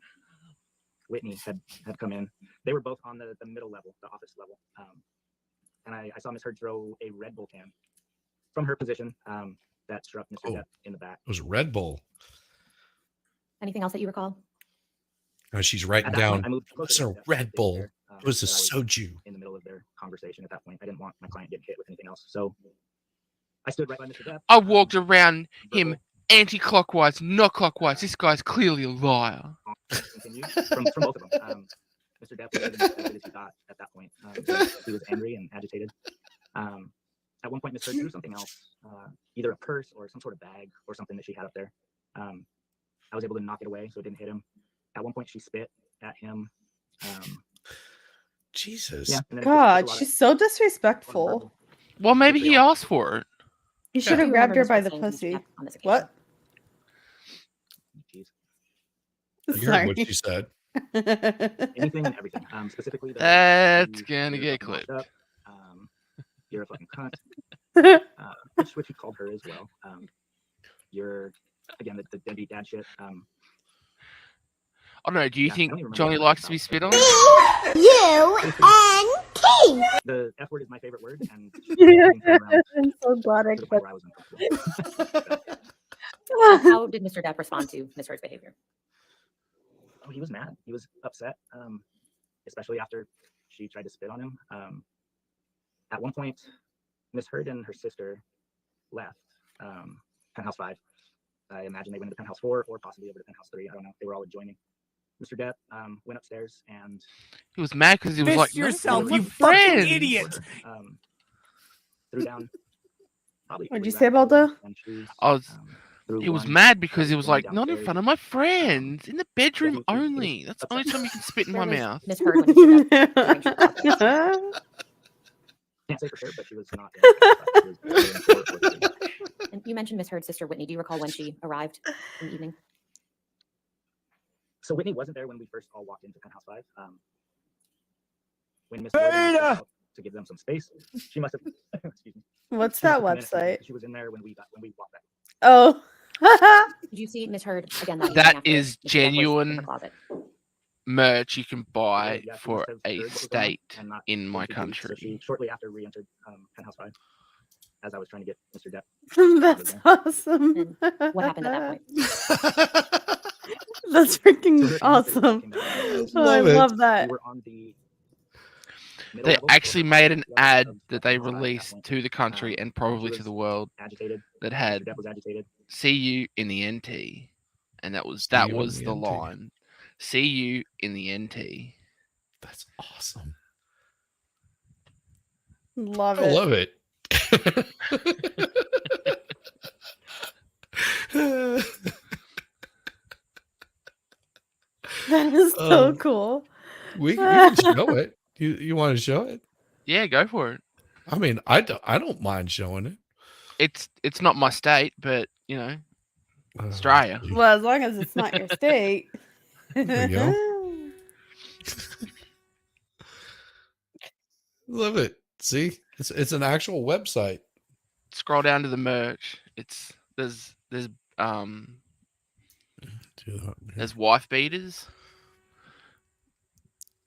Whitney had come in. They were both on the middle level, the office level. And I saw Miss Heard throw a Red Bull can from her position that struck Mr. Oh. Depp in the back. It was Red Bull. Anything else that you recall? Oh, she's writing At that point, down. I moved What's closer a to Depp, Red making Bull? sure, It was a that I soju. in the middle of their conversation at that point. I didn't want my client getting hit with anything else. So I stood right by Mr. Depp. I walked around him verbal anti-clockwise, not clockwise. This guy's clearly a liar. continued from both of them. Mr. Depp was getting as good as he got at that point. He was angry and agitated. At one point, Miss Heard threw something else, either a purse or some sort of bag or something that she had up there. I was able to knock it away so it didn't hit him. At one point, she spit at him. Jesus. Yeah, and then God, just she's so a lot of disrespectful. verbal. Well, maybe he asked for it. You should Do have you grabbed remember her by Miss the Heard saying to Mr. pussy. Depp on this occasion? What? Jeez. You heard what she said. Anything and everything. Specifically, That's you- gonna you're get fucking washed clipped. up. You're a fucking cunt. Which he called her as well. You're again the deadbeat dad shit. I don't know. Do you Yeah, I think don't even remember Johnny what likes it's to be about. spit on? The F word is my favorite word, and I'm so glad I to the point quit. where I was uncomfortable. How did Mr. Depp respond to Miss Heard's behavior? Oh, he was mad. He was upset, especially after she tried to spit on him. At one point, Miss Heard and her sister left Penthouse 5. I imagine they went into Penthouse 4 or possibly over to Penthouse 3. I don't know. They were all adjoining. Mr. Depp went upstairs and He was mad because he was Fist like, yourself, "No, you you fucking friends." idiot. threw down. Probably What'd you 3 say, rounds of Baldo? and shoes, I was. threw He was one, mad because he tried was going like, "Not in downstairs. front of my friends, in the bedroom he was only. That's the only upset. time you can spit in Where my was mouth." Miss Heard when Mr. Depp during Shart's outfit? Can't say for sure, but she was not. She was either in 4 or 3. And you mentioned Miss Heard's sister Whitney. Do you recall when she arrived in the evening? So Whitney wasn't there when we first all walked into Penthouse 5. when Miss Williams was out to give them some space, she must have. Excuse me. What's She must that have committed something. website? She was in there when we walked back. Oh. Did you see Miss Heard again that evening That after is Mr. Depp was in her genuine closet? merch you can buy Yeah, she for must have a heard what was going on state and not in my been too deep. So she country. shortly after re-entered Penthouse 5, as I was trying to get Mr. Depp. That's awesome. And what happened at that point? That's So freaking her awesome. came back. Oh, I Love it. love We that. were on the middle They level, actually so made an level ad of that they Penthouse 5 at that released point. to the country and probably She to was the world agitated. that Mr. had Depp was agitated. "See you in the NT," and that was See you in the the NT. line. "See you in the NT." That's awesome. Love I it. love it. That is so Um, cool. we can show it. You want to show it? Yeah, go for it. I mean, I don't mind showing it. It's not my state, but you know, Uh, Australia. Well, as long as it's not your state. There you go. Love it. See, it's an actual website. Scroll down to the merch. There's wife beaters.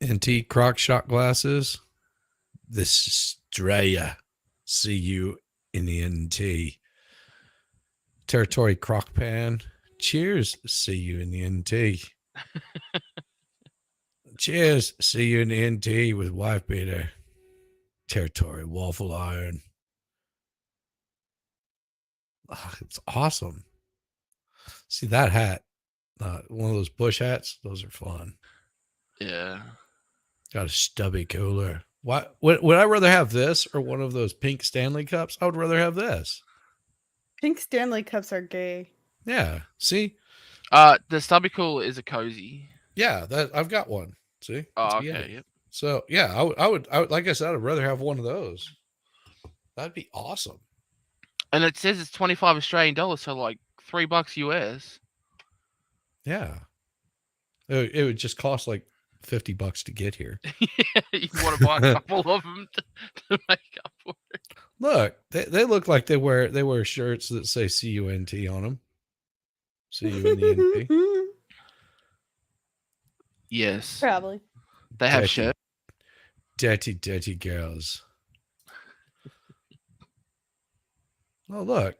NT crock shot glasses. This is Australia. See you in the NT. Territory crock pan. Cheers. See you in the NT. Cheers. See you in the NT with wife beater. Territory waffle iron. Oh, it's awesome. See that hat? One of those bush hats. Those are fun. Yeah. Got a stubby cooler. What would I rather have this or one of those pink Stanley cups? I would rather have this. Pink Stanley cups are gay. Yeah. See? The stubby cooler is a cozy. Yeah, that I've got one. See? Oh, It's okay. Yeti. Yep. So yeah, I would like I said, I'd rather have one of those. That'd be awesome. And it says it's 25 Australian dollars, so like $3 US. Yeah. It would just cost like $50 to get here. You want to buy a couple of them to make up for it. Look, they look like they wear shirts that say CUNT on them. See you in the NT. Yes. Probably. They have Dirty. shirts. Dirty girls. Oh, look.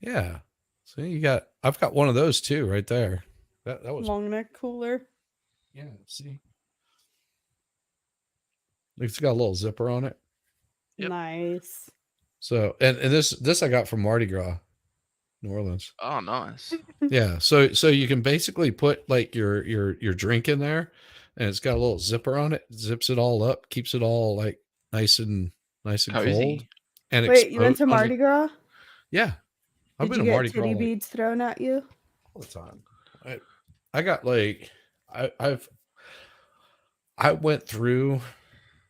Yeah. See, I've got one of those too right there. That was Long neck cooler. yeah, see. It's got a little zipper on it. Yep. Nice. So and this I got from Mardi Gras, New Orleans. Oh, nice. Yeah. So you can basically put like your drink in there and it's got a little zipper on it, zips it all up, keeps it all like nice and Cozy. cold. And Wait, you went to exposed- Mardi Gras? Yeah. I've Did been you to Mardi get Gras titty like, beads thrown at you? all the time. I got like I went through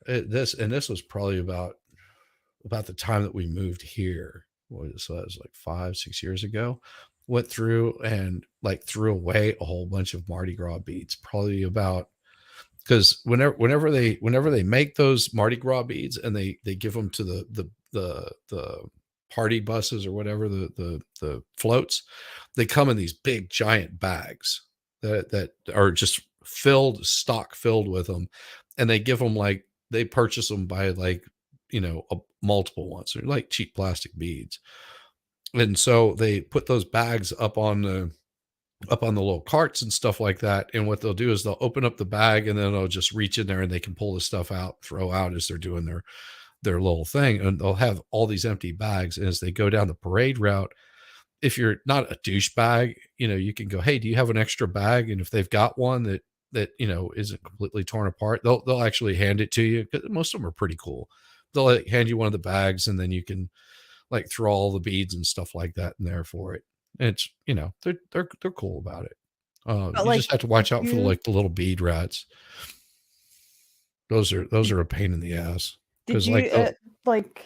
this, and this was probably about the time that we moved here. So that was like 5-6 years ago. Went through and like threw away a whole bunch of Mardi Gras beads. Probably about because whenever they make those Mardi Gras beads and they give them to the party buses or whatever, the floats, they come in these big giant bags that are just stock filled with them, and they give them like they purchase them by like multiple ones. They're like cheap plastic beads, and so they put those bags up on the little carts and stuff like that. And what they'll do is they'll open up the bag and then they'll just reach in there and they can pull the stuff out, throw out as they're doing their little thing, and they'll have all these empty bags. And as they go down the parade route, if you're not a douchebag, you can go, hey, do you have an extra bag? And if they've got one that isn't completely torn apart, they'll actually hand it to you, because most of them are pretty cool. They'll like hand you one of the bags and then you can like throw all the beads and stuff like that in there for it. And it's they're cool about it. You just have to watch out for the little bead rats. Those are a pain in the ass. Did you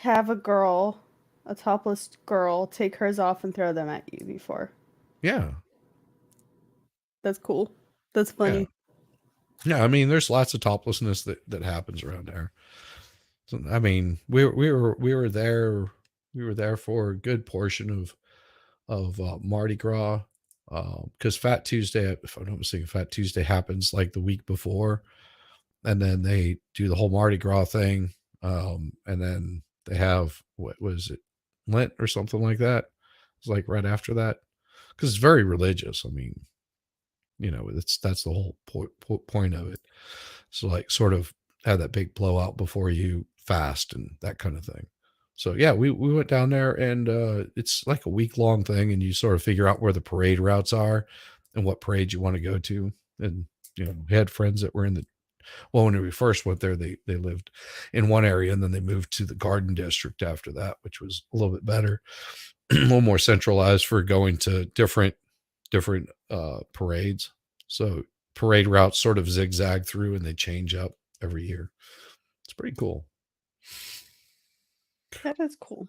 have a topless girl, take hers off and throw them at you before? Yeah. That's cool. That's funny. Yeah, I mean, there's lots of toplessness that happens around there. So, I mean, we were there for a good portion of Mardi Gras, because Fat Tuesday, if I'm not mistaken, Fat Tuesday happens like the week before, and then they do the whole Mardi Gras thing, and then they have, what was it, Lent or something like that. It's like right after that, because it's very religious. I mean, that's the whole point of it. So like sort of have that big blowout before you fast and that kind of thing. So yeah, we went down there, and it's like a week-long thing, and you sort of figure out where the parade routes are and what parade you want to go to. And we had friends that were in when we first went there, they lived in one area, and then they moved to the Garden District after that, which was a little bit better, a little more centralized for going to different parades. So parade routes sort of zigzag through, and they change up every year. It's pretty cool. That is cool.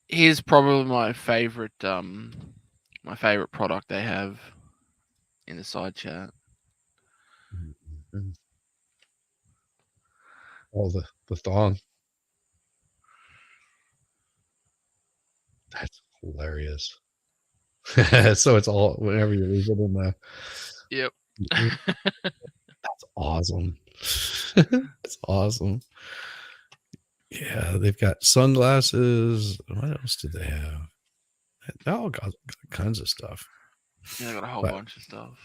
Here's probably my favorite product they have in the side chat. All the thong. That's hilarious. So it's all whenever you leave it in the. Yep. That's awesome. That's awesome. Yeah, they've got sunglasses. What else did they have? They all got kinds of stuff. Yeah, they got a whole bunch of stuff.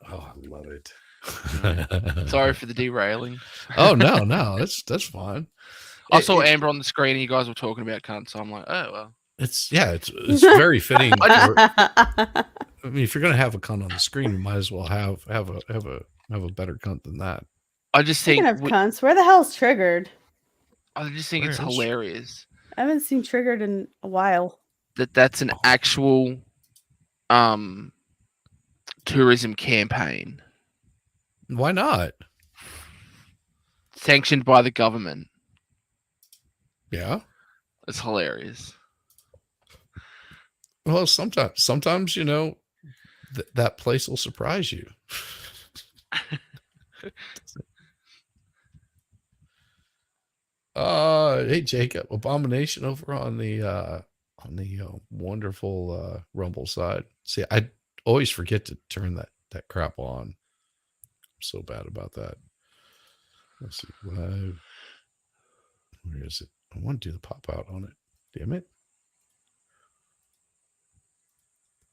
Oh, I love it. Sorry for the derailing. Oh no, that's fine. I saw Amber on the screen, and you guys were talking about cunt, so I'm like, oh well. It's very fitting. I mean, if you're gonna have a cunt on the screen, you might as well have a better cunt than that. I just think Speaking of cunts, where the hell's Triggered? I just think it's hilarious. I haven't seen Triggered in a while. That's an actual tourism campaign. Why not? Sanctioned by the government. Yeah. It's hilarious. Well, sometimes that place will surprise you. Hey Jacob, Abomination over on the wonderful Rumble side. See, I always forget to turn that crap on. I'm so bad about that. Let's see. Where is it? I want to do the pop out on it. Damn it.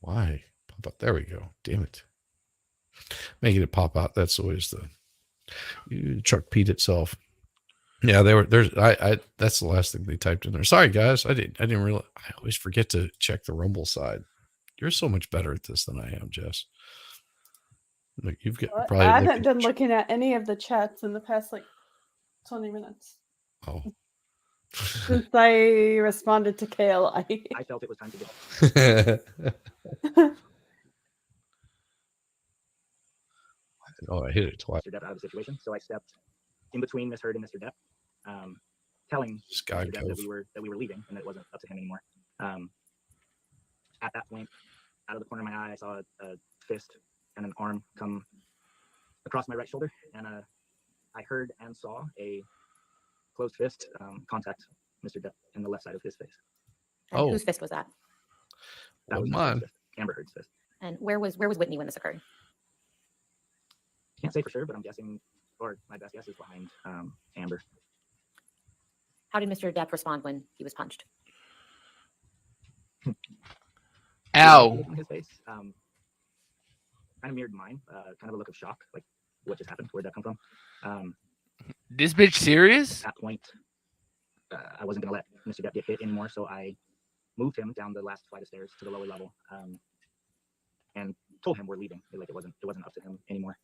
Why? Pop out. There we go. Damn it. Making it pop out. That's always the Chuck Pete itself. Yeah, that's the last thing they typed in there. Sorry guys. I didn't realize. I always forget to check the Rumble side. You're so much better at this than I am, Jess. Like you've got probably. I haven't been looking at any of the chats in the past 20 minutes. Oh. Since I responded to Kale, I felt it was time to go. Oh, I hit it twice. Mr. Depp out of the situation, so I stepped in between Miss Heard and Mr. Depp, telling Mr. Depp that we were leaving and that it wasn't up to him anymore. At that point, out of the corner of my eye, I saw a fist and an arm come across my right shoulder, and I heard and saw a closed fist contact Mr. Depp in the left side of his face. And whose fist was that? That was mine. Amber Heard's fist. And where was Whitney when this occurred? Can't say for sure, but I'm guessing, or my best guess is behind Amber. How did Mr. Depp respond when he was punched? Ow! In his face, kind of mirrored mine. Kind of a look of shock, like what just happened. Where'd that come from? This bitch serious? At that point, I wasn't gonna let Mr. Depp get hit anymore, so I moved him down the last flight of stairs to the lower level, and told him we're leaving. Like it wasn't up to him anymore,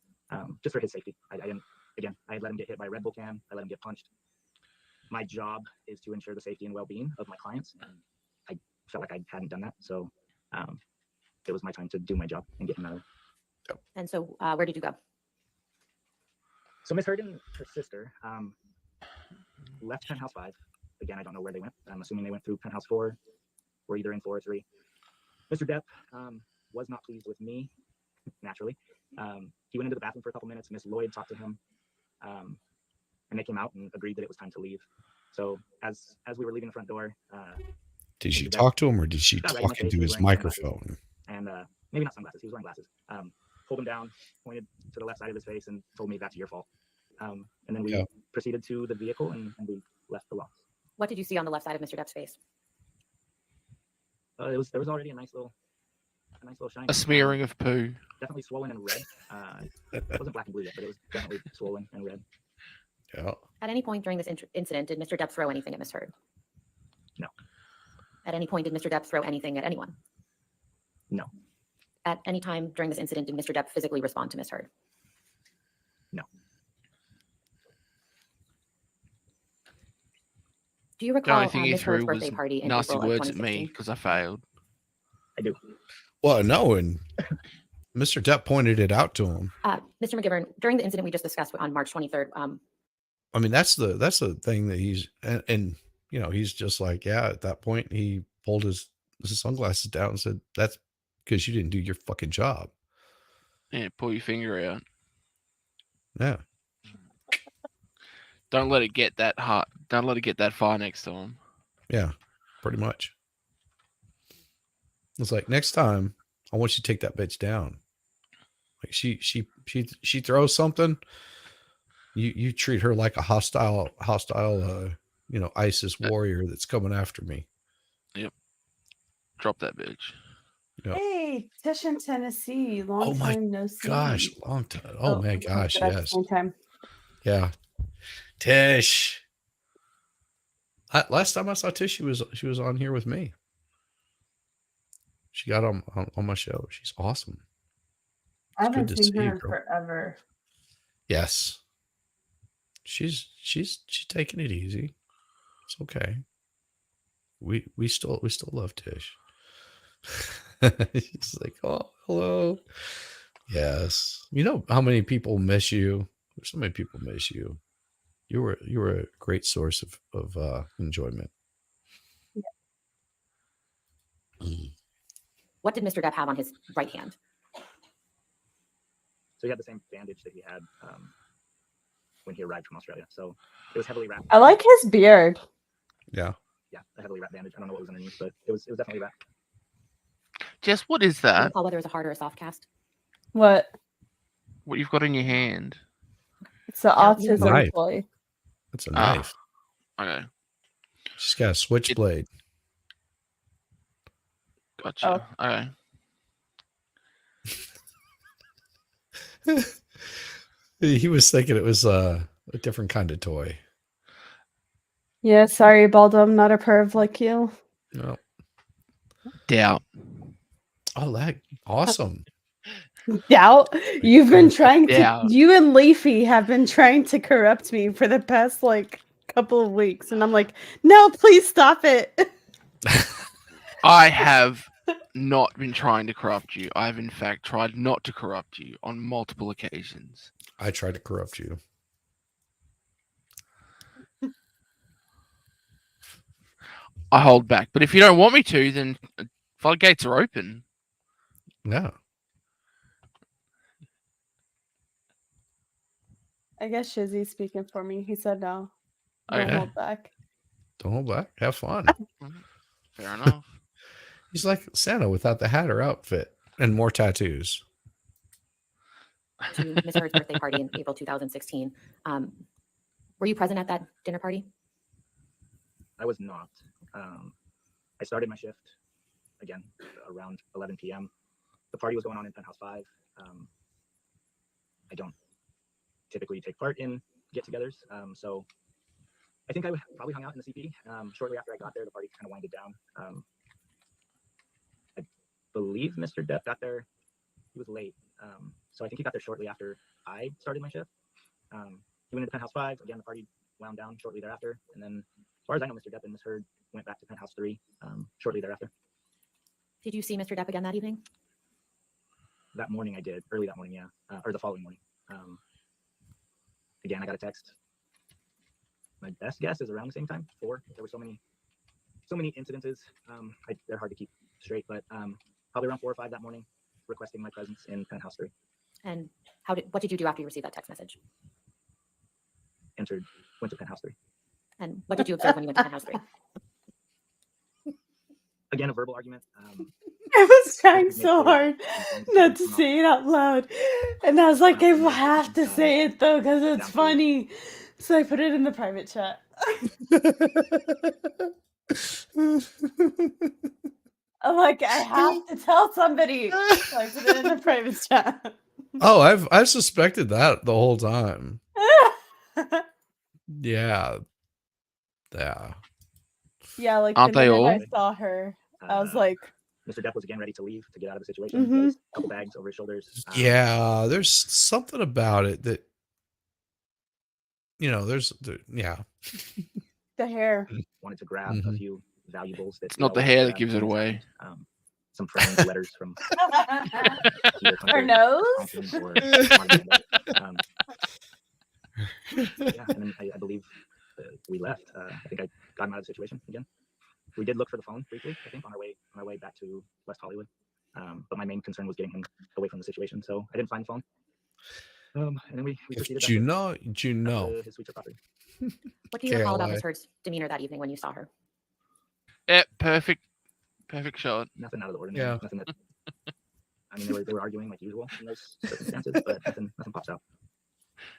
just for his safety. I didn't. Again, I let him get hit by a Red Bull can. I let him get punched. My job is to ensure the safety and well-being of my clients, and I felt like I hadn't done that, so it was my time to do my job and get him out of there. And so, where did you go? So Miss Heard and her sister left Penthouse 5. Again, I don't know where they went. I'm assuming they went through Penthouse 4. We're either in 4 or 3. Mr. Depp was not pleased with me naturally. He went into the bathroom for a couple minutes. Miss Lloyd talked to him, and they came out and agreed that it was time to leave. So as we were leaving the front door, Did she Mr. Depp talk to him, or did she got right in my talk face. into He was his wearing sunglasses. microphone? And maybe not sunglasses. He was wearing glasses. Pulled him down, pointed to the left side of his face, and told me, "That's your fault." And then we Yeah. proceeded to the vehicle, and we left the loft. What did you see on the left side of Mr. Depp's face? There was already a nice little shine. A smearing of poo. Definitely swollen and red. It wasn't black and blue yet, but it was definitely swollen and red. Yeah. At any point during this incident, did Mr. Depp throw anything at Miss Heard? No. At any point, did Mr. Depp throw anything at anyone? No. At any time during this incident, did Mr. Depp physically respond to Miss Heard? No. Do you The recall only thing he Miss Heard's threw was birthday party in nasty April of words at me 2016? because I failed. I do. Well, no, and Mr. Depp pointed it out to him. Mr. McGivern, during the incident we just discussed on March 23rd, I mean, that's the thing that he's and you know, he's just like, yeah, at that point he pulled his sunglasses down and said, "That's because you didn't do your fucking job." Yeah, pull your finger out. Yeah. Don't let it get that hot. Don't let it get that far next to him. Yeah, pretty much. It's like, next time I want you to take that bitch down. Like she throws something, you treat her like a hostile you know, ISIS warrior that's coming after me. Yep. Drop that bitch. Yep. Hey, Tish in Tennessee. Long Oh my time no see. gosh, long time. Oh my gosh, at the yes. same time. Yeah. Tish. Last time I saw Tish, she was on here with me. She got on my show. She's awesome. I It's good haven't to seen see you, her girl. forever. Yes. She's taking it easy. It's okay. We still love Tish. She's like, oh, hello. Yes. You know how many people miss you? So many people miss you. You were a great source of enjoyment. what did Mr. Depp have on his right hand? So he had the same bandage that he had when he arrived from Australia. So it was heavily wrapped. I like his beard. Yeah. Yeah, a heavily wrapped bandage. I don't know what was underneath, but it was definitely wrapped. Jess, what is Do you that? recall whether it was a hard or a soft cast? What? What you've got in your hand? It's the Yeah, autism knife. toy. It's a Ah. knife. Okay, She's got a switchblade. gotcha. Okay. He was thinking it was a different kind of toy. Yeah, sorry, Baldo. I'm not a perv like you. No. Doubt. Oh, that awesome. Doubt. You've been trying to. Doubt. You and Leafy have been trying to corrupt me for the past couple of weeks, and I'm like, no, please stop it. I have not been trying to corrupt you. I have, in fact, tried not to corrupt you on multiple occasions. I tried to corrupt you. I hold back. But if you don't want me to, then floodgates are open. Yeah. I guess Shizzy's speaking for me. He said no. Don't Okay. hold back. Don't hold back. Have fun. Fair enough. He's like Santa without the hat or outfit and more tattoos. To Miss Heard's birthday party in April 2016. Were you present at that dinner party? I was not. I started my shift again around 11 p.m. The party was going on in Penthouse 5. I don't typically take part in get-togethers, so I think I probably hung out in the CP. Shortly after I got there, the party kind of winded down. I believe Mr. Depp got there. He was late, so I think he got there shortly after I started my shift. He went into Penthouse 5. Again, the party wound down shortly thereafter, and then as far as I know, Mr. Depp and Miss Heard went back to Penthouse 3 shortly thereafter. Did you see Mr. Depp again that evening? That morning I did, early that morning, yeah, or the following morning. Again, I got a text. My best guess is around the same time, 4. There were so many incidences. They're hard to keep straight, but probably around 4 or 5 that morning. requesting my presence in penthouse 3. And what did you do after you received that text message? Went to penthouse 3. And what did you observe when you went to penthouse 3? Again, a verbal argument. I was trying so hard not to say it out loud. And I was like, I have to say it though, because it's funny. So I put it in the private chat. I'm like, I have to tell somebody. So I put it in the private chat. Oh, I've suspected that the whole time. Yeah. Yeah. Yeah, like Aren't the they minute all? I saw her, I was like, Mr. Depp was again ready to leave to get out of the situation. He has a couple bags over his shoulders. Yeah, there's something about it that, yeah. the hair. Wanted to grab a few valuables. It's not the hair that gives it away. Some framed letters from Her nose? Yeah, and then I believe we left. I think I got him out of the situation again. We did look for the phone briefly, I think, on our way back to West Hollywood. But my main concern was getting him away from the situation, so I didn't find the phone. And then we proceeded back to his suite of property. What do you recall about Ms. Heard's demeanor that evening when you saw her? Yeah, perfect shot. Nothing out of the ordinary. Yeah. Nothing that. I mean, they were arguing like usual in those circumstances, but nothing pops out.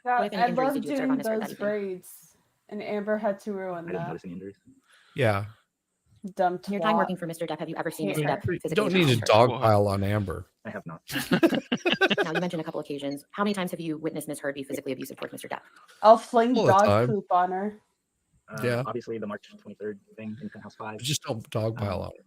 God, What, if any I injuries love did you observe doing on Ms. Heard that those evening? braids. And Amber had to ruin I didn't that. notice any injuries. Yeah. Dumb In your time twat. working for Mr. Depp, have you ever seen Hate Mr. her. Depp physically You don't need to abuse her? dogpile on Amber. I have not. Now, you mentioned a couple occasions. How many times have you witnessed Ms. Heard be physically abusive towards Mr. Depp? I'll fling All the dog time. poop on her. Yeah. Obviously, the March 23rd thing in Penthouse 5. Just don't dogpile on her.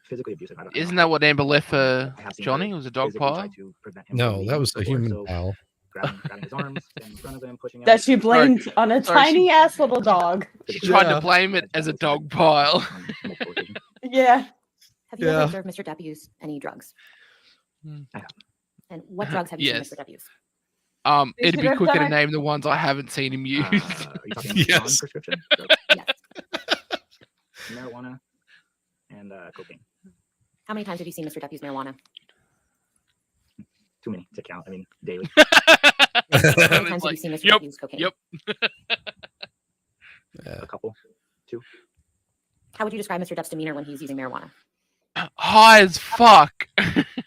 Physically abusive. I don't Isn't know. that what Amber left for I have seen Johnny? her It was a dog physically try pile? to prevent him from No, that leaving was a before, human so pal. grabbing his arms, standing in front of him, pushing him. That she blamed on a Sorry, tiny ass little dog. She tried Yeah. to blame it as a dog pile. On multiple occasions. Yeah. Have you ever Yeah. observed Mr. Depp use any drugs? I have. And what drugs have you Yes. seen Mr. Depp use? They It'd should be have quicker done to it- name the ones I haven't seen him use. Are you talking Yes. non-prescription? Yes. Marijuana and cocaine. How many times have you seen Mr. Depp use marijuana? Too many to count. I mean, daily. How many It's times have you like, seen Mr. yep, Depp use cocaine? yep. A couple. How would you describe Mr. Depp's demeanor when he's using marijuana? High as fuck.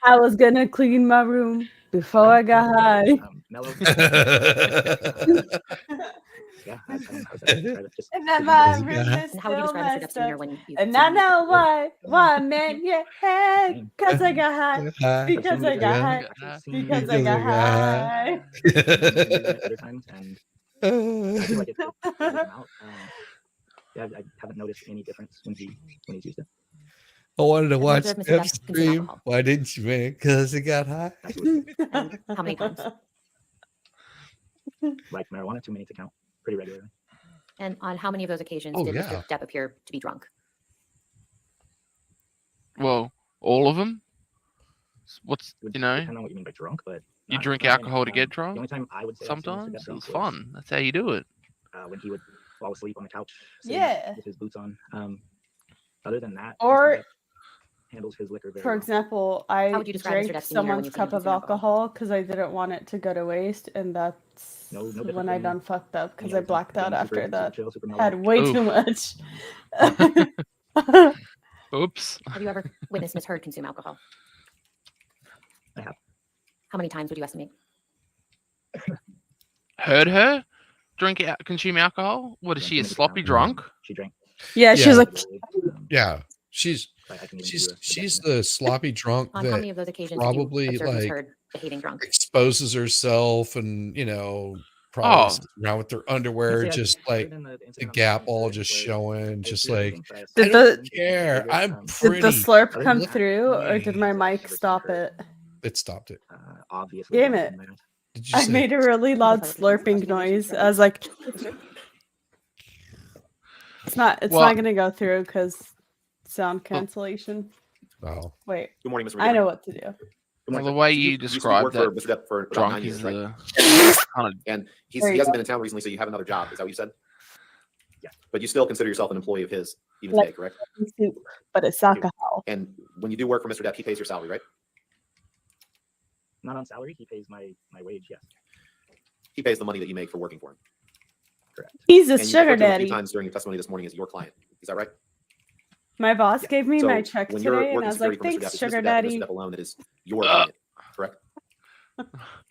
I was gonna clean my room before I got high. Mellow. Yeah, I was describe it. Just And then my room Yeah. is And how would you still describe Mr. Depp's messed demeanor up. when he's And I using know marijuana? why, man, yeah, hey, cause I got high, Hi. because I got high, because I got high. Other times, and I feel like it wears him out. Yeah, I haven't noticed any difference when he's used it. I wanted to Have you watch observed Mr. Depp Depp consume stream. alcohol? Why didn't you, man? Because he got high. Absolutely. And how many times? Like marijuana, too many to count. Pretty regularly. And on how many of those occasions Oh, did yeah. Mr. Depp appear to be drunk? Well, all of them. What's Would you know? depend on what you mean by drunk, but You not- drink not many. alcohol to get The drunk. only time I would say I've seen Mr. Sometimes Depp it's drunk was, fun. That's how you do it. when he would fall asleep on the couch, sitting Yeah. with his boots on. Other than that, Or- Mr. Depp handles his liquor very For well. example, How I would you describe Mr. drank Depp's demeanor when someone's you've seen him cup of consume alcohol? alcohol because I didn't want it to go to waste, and that's No different when I than done fucked up because any I other time. blacked out Being after super that. chill, super Had mellow. way Oof. too much. Oops. Have you ever witnessed Ms. Heard consume alcohol? I have. How many times would you estimate? Heard her consume alcohol? What is Yeah, she, a too many to sloppy count. drunk? She drank. Yeah, she was Yeah. like, Yeah. She's I can even she's give you a she's definite. the sloppy drunk On how many that of those occasions probably, did you observe Ms. like, Heard behaving drunk? exposes herself and probably Oh. sits around with their Can't underwear say I- just other like than the the incident on gap the all 23rd just where showing, I just did other like things, but I I Did don't the- care. I'm did the pretty. slurp Other come than that, through, or did my I've mic never seen stop her, it? It stopped it. Obviously. Damn drunk it. in that. Did you I say made a really loud That's slurping noise. I was like, it's not Well- gonna go through because sound cancellation. oh Wait, Good morning, Mr. I know McGivern. what to do. Good Well, morning, the sir. way So you used to described work that for Mr. Depp for about drunk 9 years, is right? kind of And There he you hasn't go. been in town recently, so you have another job. Is that what you said? Yeah. But you still consider yourself an employee of his, even Like today, correct? soup, but it's alcohol. And when you do work for Mr. Depp, he pays your salary, right? Not on salary. He pays my wage. Yes. He pays the money that you make for working for him. Correct. He's a And you sugar referred to him a daddy. few times during your testimony this morning as your client. Is that right? My boss Yeah. gave me So my check when you're today, and working I was security like, for Mr. "Thanks, Depp, it's sugar Mr. Depp and daddy." Mr. Depp alone that is your client, correct?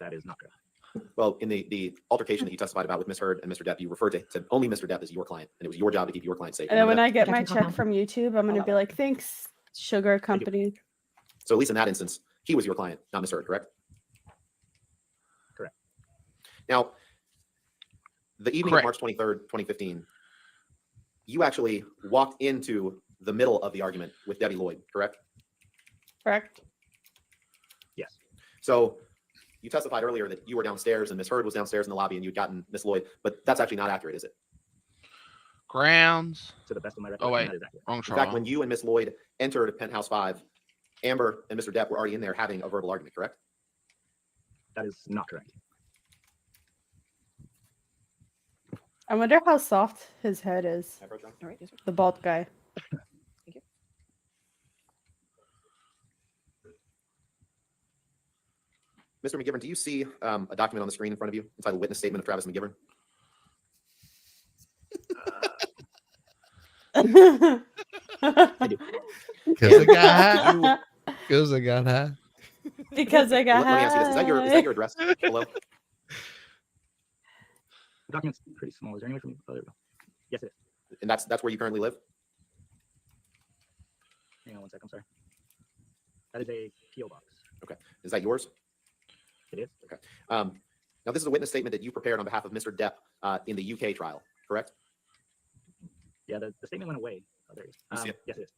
That is not correct. Well, in the altercation that you testified about with Ms. Heard and Mr. Depp, you referred to only Mr. Depp as your client, and it was your job to keep your client safe. And then when Remember I get my Objection, check from YouTube, I'm gonna be like, "Thanks, sugar company." that? So at least in that instance, he was your client, not Ms. Heard, correct? Correct. Now, the evening Correct. of March 23rd, 2015, you actually walked into the middle of the argument with Debbie Lloyd, correct? Correct. Yes. So you testified earlier that you were downstairs and Ms. Heard was downstairs in the lobby and you'd gotten Ms. Lloyd, but that's actually not accurate, is it? Grounds. To the best of my Oh recollection, wait, that is accurate. wrong In fact, trial. when you and Ms. Lloyd entered Penthouse 5, Amber and Mr. Depp were already in there having a verbal argument, correct? That is not correct. I wonder how soft his head is. Have her, John? All right, yes, sir. The bald guy. Thank you. Mr. McGivern, do you see a document on the screen in front of you entitled Witness Statement of Travis McGivern? Because I got high. Because I got high. Because I got Let me ask you this. Is that your address below? The document's pretty small. Is there any way for me? Oh, there we go. Yes, it is. And that's where you currently live? Hang on one sec. I'm sorry. That is a PO box. Okay. Is that yours? It is. Okay. Now, this is a witness statement that you prepared on behalf of Mr. Depp in the UK trial, correct? Yeah, the statement went away. Oh, there it is. You see it? Yes, it is.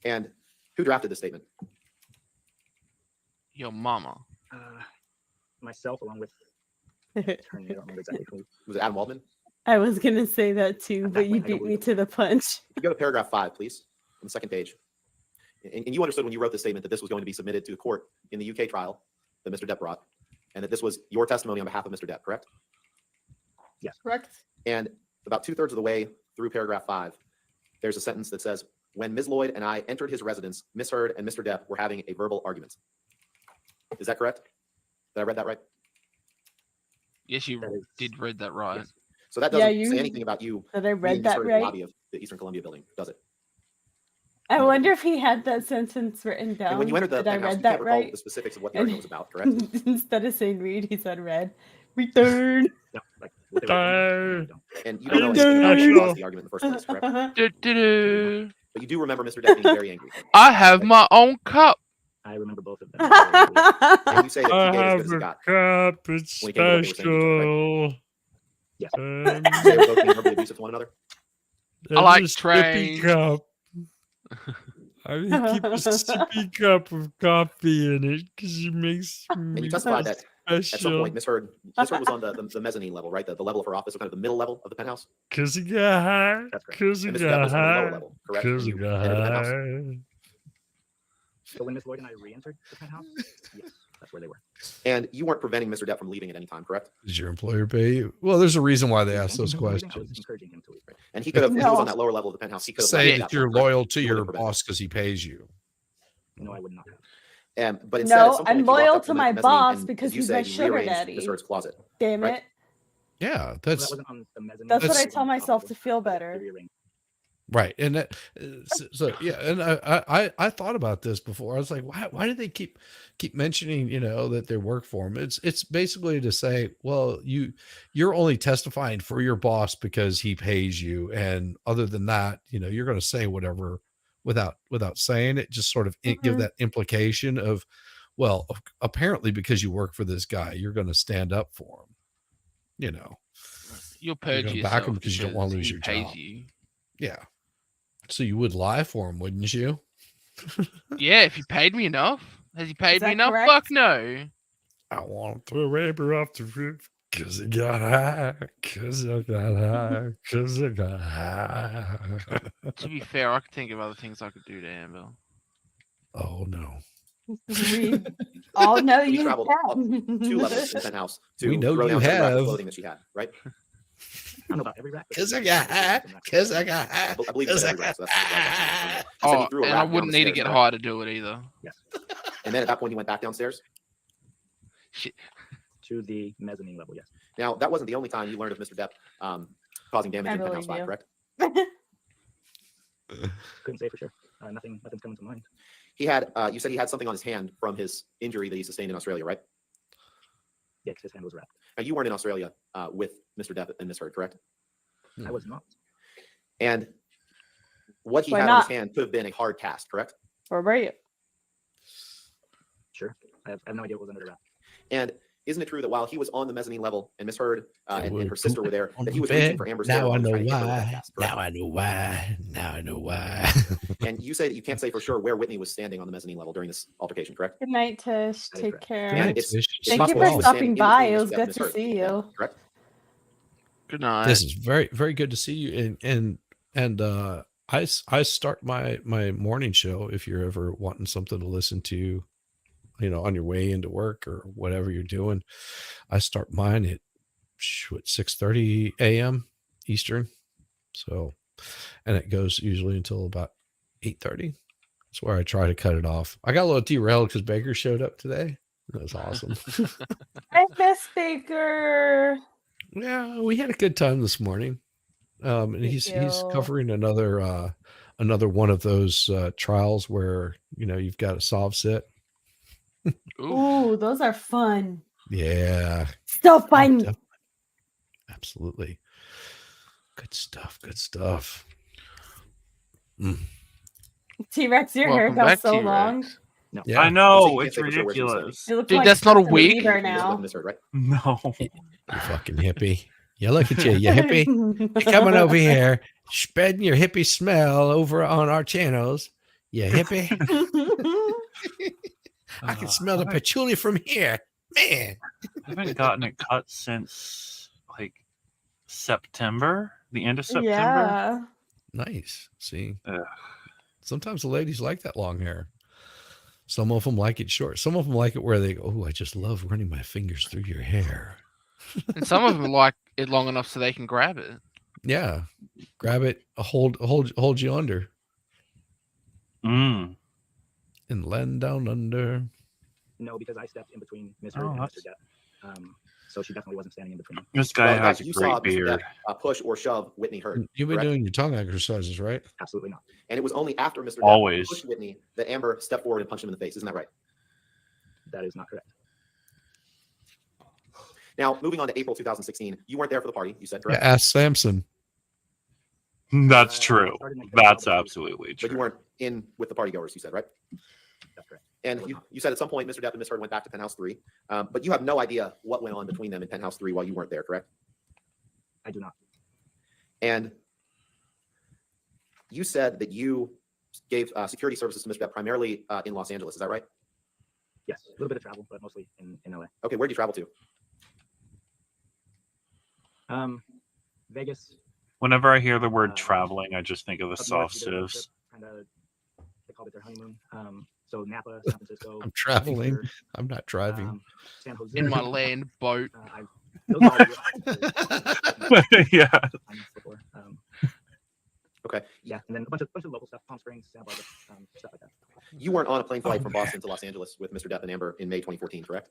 And who drafted this statement? Your mama. Myself, along with attorney. I don't remember exactly who. Was it Adam Waldman? I was gonna say that too, At but that you point, I don't beat me believe to the punch. You go to paragraph 5, please, on the second page. And you understood when you wrote this statement that this was going to be submitted to the court in the UK trial that Mr. Depp brought, and that this was your testimony on behalf of Mr. Depp, correct? Yes. Correct. And about 2/3 of the way through paragraph 5, there's a sentence that says, when Ms. Lloyd and I entered his residence, Ms. Heard and Mr. Depp were having a verbal argument. Is that correct? Did I read that right? Yes, you That is- did read that right. Yes. So that Yeah, doesn't you- say anything about you Did I being read Ms. that Heard in the right? lobby of the Eastern Columbia building, does it? I wonder if he had that sentence written down. And when you entered the Did I penthouse, read you that can't recall right? the specifics of what the And- argument was about, correct? Instead of saying read, he said read. Return. No, like what they were doing, And you don't know I'm anything about what done. caused the argument in the first place, correct? Do-do-do. But you do remember Mr. Depp being very angry. I have my own cup. I remember both of them. very vividly. And you say that he gave as good as he got. cup. It's When he came to what they were saying, Yes. You say they were both being verbally abusive to one another. I like trains. Cup. I keep a sippy cup of coffee in it because it makes And you me testified that at some special. point Ms. Heard was on the mezzanine level, right? The level of her office, kind of the middle level of the penthouse. Because I got high. That's correct. Because I And Mr. Depp got was on the lower high. level, correct? Because I When you got entered the penthouse. high. So when Miss Lloyd and I re-entered the penthouse, yes, that's where they were. And you weren't preventing Mr. Depp from leaving at any time, correct? Does your employer pay you? Well, there's a reason why they ask those I was questions. encouraging him to leave. And he could have, if he was No. on that lower level of the penthouse, he could have Say left that at you're point, correct? loyal to You your wouldn't prevent boss because he pays you. No, I would not have. But instead, at No, some point, I'm you walked loyal up to the my mezzanine boss and, because as you he's say, my you sugar rearranged daddy. Ms. Heard's closet. Damn Right. it. Yeah, Well, that's that wasn't on the mezzanine. That's what That's- I tell myself to feel better. Rearranged. right. And that, so yeah, and I thought about this before. I was like, why do they keep mentioning, that they work for him? It's basically to say, well, you're only testifying for your boss because he pays you, and other than that, you're going to say whatever without saying it. Just sort of give that implication of, well, apparently because you work for this guy, you're going to stand up for him. You'll You're purge gonna yourself back him because you don't wanna lose he your pays job. you. Yeah. So you would lie for him, wouldn't you? Yeah, if he paid me enough. Has he paid me that enough? correct? Fuck no. I want to throw Amber off the roof because I got high. Because I got high. Because I got high. To be fair, I could think of other things I could do to Amber. Oh no. We all know You you traveled up have. 2 levels in the penthouse to We know throw you down some graphic have. clothing that she had, right? don't know about every rack. but Cause I there's got high. some racks. Cause I got high. I believe it's Cause I every rack, got so that's why I was asking. He said he Oh, threw a and I rack down wouldn't the need to stairs, get right? high to do it either. Yes. And then at that point, he went back downstairs. Shit. To the mezzanine level, yes. Now, that wasn't the only time you learned of Mr. Depp causing damage I in Penthouse believe 5, you. correct? Couldn't say for sure. Nothing's coming to mind. He had, you said he had something on his hand from his injury that he sustained in Australia, right? Yes, his hand was wrapped. Now, you weren't in Australia with Mr. Depp and Miss Heard, correct? I was not. And what he Why had on not? his hand could have been a hard cast, correct? Where were you? Sure. I have no idea what was under the wrap. And isn't it true that while he was on the mezzanine level and Miss Heard and her was sister were there, on that he the was reaching bed. for Amber's Now hair I while he was know trying to get her with that why. cast, correct? Now I know why. Now I know why. And you say that you can't say for sure where Whitney was standing on the mezzanine level during this altercation, correct? Good night, Tish. That is Take correct. care. Good night, It's- Tish. it's Thank you possible for she was stopping standing in by. between It Mr. was Depp good and Miss to Heard, see you. correct? Good night. This is very good to see you. And I start my morning show if you're ever wanting something to listen to, on your way into work or whatever you're doing. I start mine at 6:30 a.m. Eastern. So, and it goes usually until about 8:30. That's where I try to cut it off. I got a little derailed because Baker showed up today. That was awesome. I miss Baker. Yeah, we had a good time this morning. And Me he's too. covering another one of those trials where you've got to solve sit. Ooh. Ooh, those are fun. Yeah, So fun. definitely. Absolutely. Good stuff. T-Rex, your hair Welcome goes back, so T-Rex. long. No. Yeah. I So know, you it's can't say for sure where she was ridiculous. You look Dude, like that's not a Justin wig. Bieber Miss Depp now. and Miss Heard, right? No. You fucking hippie. Yeah, look at you. You hippie. You're coming over here, spreading your hippie smell over on our channels. You hippie. I can smell the patchouli from here. Man. I haven't gotten it cut since like September, the end of September. Yeah. Nice. See, Ugh. sometimes the ladies like that long hair. Some of them like it short. Some of them like it where they go, oh, I just love running my fingers through your hair. And some of them like it long enough so they can grab it. Yeah. Grab it, hold you under Mm. and land down under. No, because I stepped in between Miss Oh, Heard and Mr. that's- Depp. So she definitely wasn't standing in between. This guy Well, has guys, a you saw great Mr. beard. Depp push or shove Whitney Heard, You've been correct? doing your tongue exercises, right? Absolutely not. And it was only after Mr. Depp Always. pushed Whitney that Amber stepped forward and punched him in the face. Isn't that right? That is not correct. Now, moving on to April 2016, you weren't there for the party, you said, Yeah, correct? ask Samson. That's I true. started my first That's job- absolutely But you true. weren't in with the partygoers, you said, right? That's correct. And you said at some point Mr. Depp and Miss Heard went back to Penthouse 3, but you have no idea what went on between them in Penthouse 3 while you weren't there, correct? I do not. And you said that you gave security services to Mr. Depp primarily in Los Angeles, is that right? Yes, a little bit of travel, but mostly in LA. Okay, where did you travel to? Vegas. Whenever I hear the word traveling, I just think of the up north, soft we did a sieves. trip, kinda, they called it their honeymoon. So Napa, San Francisco. I'm traveling. Vancouver, I'm not driving. San Jose. In my land boat. Those are all the Yeah. before. Okay. Yeah, and then a bunch of local stuff, Palm Springs, Santa Barbara, stuff like that. You weren't on a plane flight from Boston to Los Angeles with Mr. Depp and Amber in May 2014, correct?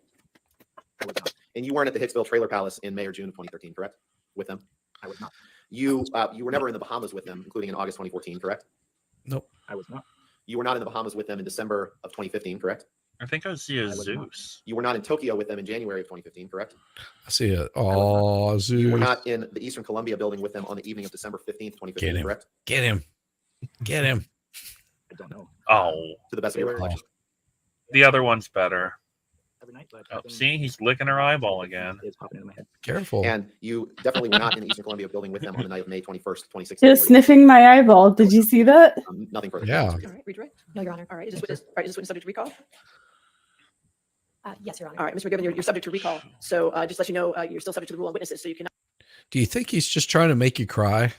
I was not. And you weren't at the Hicksville Trailer Palace in May or June of 2013, correct? With them? I was not. You were never in the Bahamas with them, including in August 2014, correct? Nope. I was not. You were not in the Bahamas with them in December of 2015, correct? I think I see a I was not. Zeus. You were not in Tokyo with them in January of 2015, correct? I see it. Oh, You were Zeus. not in the Eastern Columbia building with them on the evening of December 15th, 2015, Get him. correct? Get him. Get him. I don't know. Oh, To the best of They your were- recollection. the other one's better. Every night, but Oh, nothing see, he's licking her eyeball again. is popping into my head. Careful. And you definitely were not in the Eastern Columbia building with them on the night of May 21st, 2016. Just sniffing my eyeball. Did you see that? Nothing further. Yeah. All right, redirect. No, Your Honor. All right, is this witness, all right, is this witness subject to recall? Yes, Your Honor. All right, Mr. McGibbon, you're subject to recall. So just let you know, you're still subject to the rule on witnesses, so you cannot Do you think he's just trying to make you cry?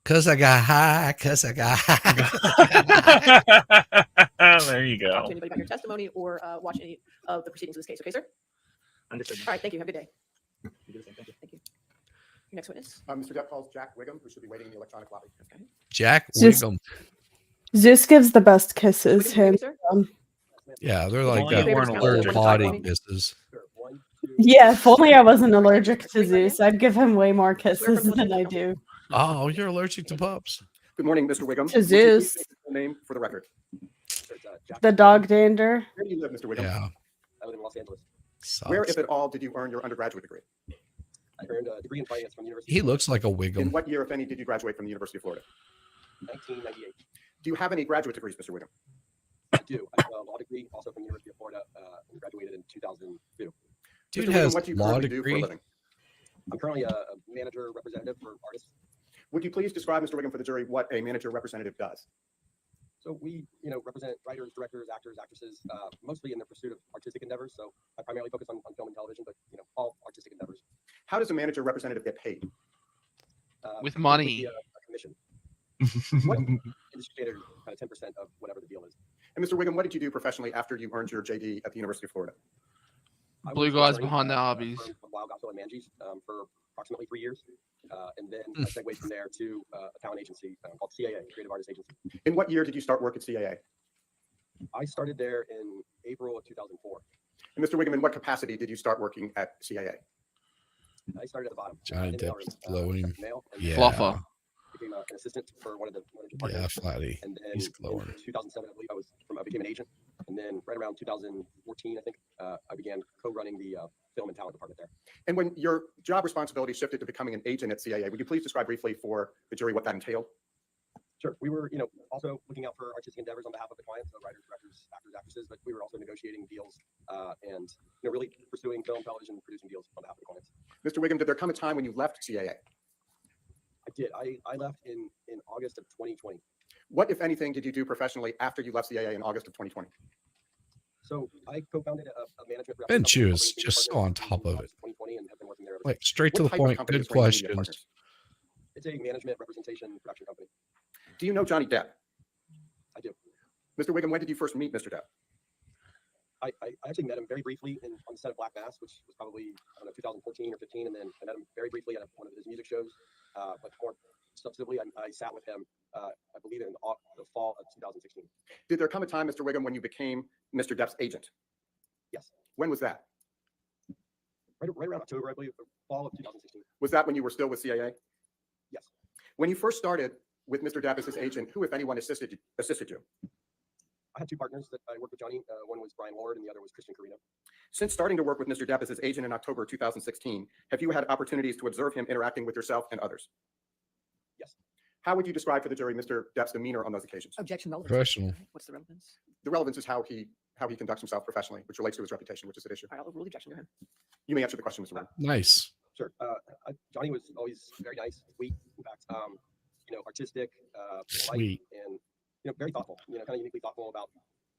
Cause I got high. Cause I got high. There you talk go. to anybody about your testimony or watch any of the proceedings of this case. Okay, sir? Understood. All right, thank you. Have a good day. You do the same. Thank you. Thank you. Next witness. Mr. Depp calls Jack Wiggum, who should be waiting in the electronic lobby. Okay. Jack Zeus- Wiggum. Zeus gives the best kisses. Wiggum, Him. sir? Yeah, they're If like only you weren't third allergic to body coffee. kisses. Yeah, if only I wasn't allergic to Zeus, I'd give him way more Swear kisses from than I listening to do. Oh, you're allergic to pups. Good morning, Mr. Wiggum. To Would you please Zeus. state your full name for the record. The dog dander. Where do you live, Mr. Wiggum? Yeah. I live in Los Angeles. Where, Sucks. if at all, did you earn your undergraduate degree? I earned a degree in finance from the University He of looks like a In Wiggum. what year, if any, did you graduate from the University of Florida? 1998. Do you have any graduate degrees, Mr. Wiggum? I do. I have a law degree, also from the University of Florida, and graduated in 2002. Dude Mr. Wiggum, has what do you law currently do for a degree. living? I'm currently a manager representative for artists. Would you please describe, Mr. Wiggum, for the jury, what a manager representative does? So we, represent writers, directors, actors, actresses, mostly in the pursuit of artistic endeavors. So I primarily focus on film and television, but all artistic endeavors. How does a manager representative get paid? With money. A commission. What industry standard, kind of 10% of whatever the deal is. And Mr. Wiggum, what did you do professionally after you earned your JD at the University of Florida? I Blue was guys attorney, behind the at hobbies. firm of Wow, Gossel and Manges for approximately 3 years. And then I segued from there to a talent agency called CAA, Creative Artists Agency. In what year did you start work at CAA? I started there in April of 2004. And Mr. Wiggum, in what capacity did you start working at CAA? I started at the bottom. Johnny in the Depp's hours, glowing. second male, and Yeah. then, Fluffer. became an assistant for one of the Yeah, partners. Flatty. And then He's in glowing. 2007, I believe I became an agent. And then right around 2014, I think, I began co-running the film and talent department there. And when your job responsibility shifted to becoming an agent at CAA, would you please describe briefly for the jury what that entailed? Sure. We were, also looking out for artistic endeavors on behalf of the clients, so writers, directors, actors, actresses, but we were also negotiating deals and, really pursuing film, television, producing deals on behalf of the clients. Mr. Wiggum, did there come a time when you left CAA? I did. I left in August of 2020. What, if anything, did you do professionally after you left CAA in August of 2020? So I co-founded a management. rep Ben company Chu called is Restream just so Partners on top in of August it. 2020 and have been working there ever Like since. straight to What the type of point. company Good is Restream Media questions. Partners? It's a management representation production company. Do you know Johnny Depp? I do. Mr. Wiggum, when did you first meet Mr. Depp? I actually met him very briefly on the set of Black Mass, which was probably, 2014 or 15. And then I met him very briefly at one of his music shows. But more substantively, I sat with him, I believe in the fall of 2016. Did there come a time, Mr. Wiggum, when you became Mr. Depp's agent? Yes. When was that? Right around October, I believe, fall of 2016. Was that when you were still with CAA? Yes. When you first started with Mr. Depp as his agent, who, if anyone, assisted you? I had two partners that I worked with Johnny. One was Brian Ward and the other was Christian Carino. Since starting to work with Mr. Depp as his agent in October 2016, have you had opportunities to observe him interacting with yourself and others? Yes. How would you describe for the jury Mr. Depp's demeanor on those occasions? Objection relevance. Professional. All right, what's the relevance? The relevance is how he conducts himself professionally, which relates to his reputation, which is at issue. All right, I'll rule the objection. Go ahead. You may answer the question, Mr. Wiggum. Nice. Sure. Johnny was always very nice, sweet, in fact, artistic, polite, Sweet. and very thoughtful. Kind of uniquely thoughtful about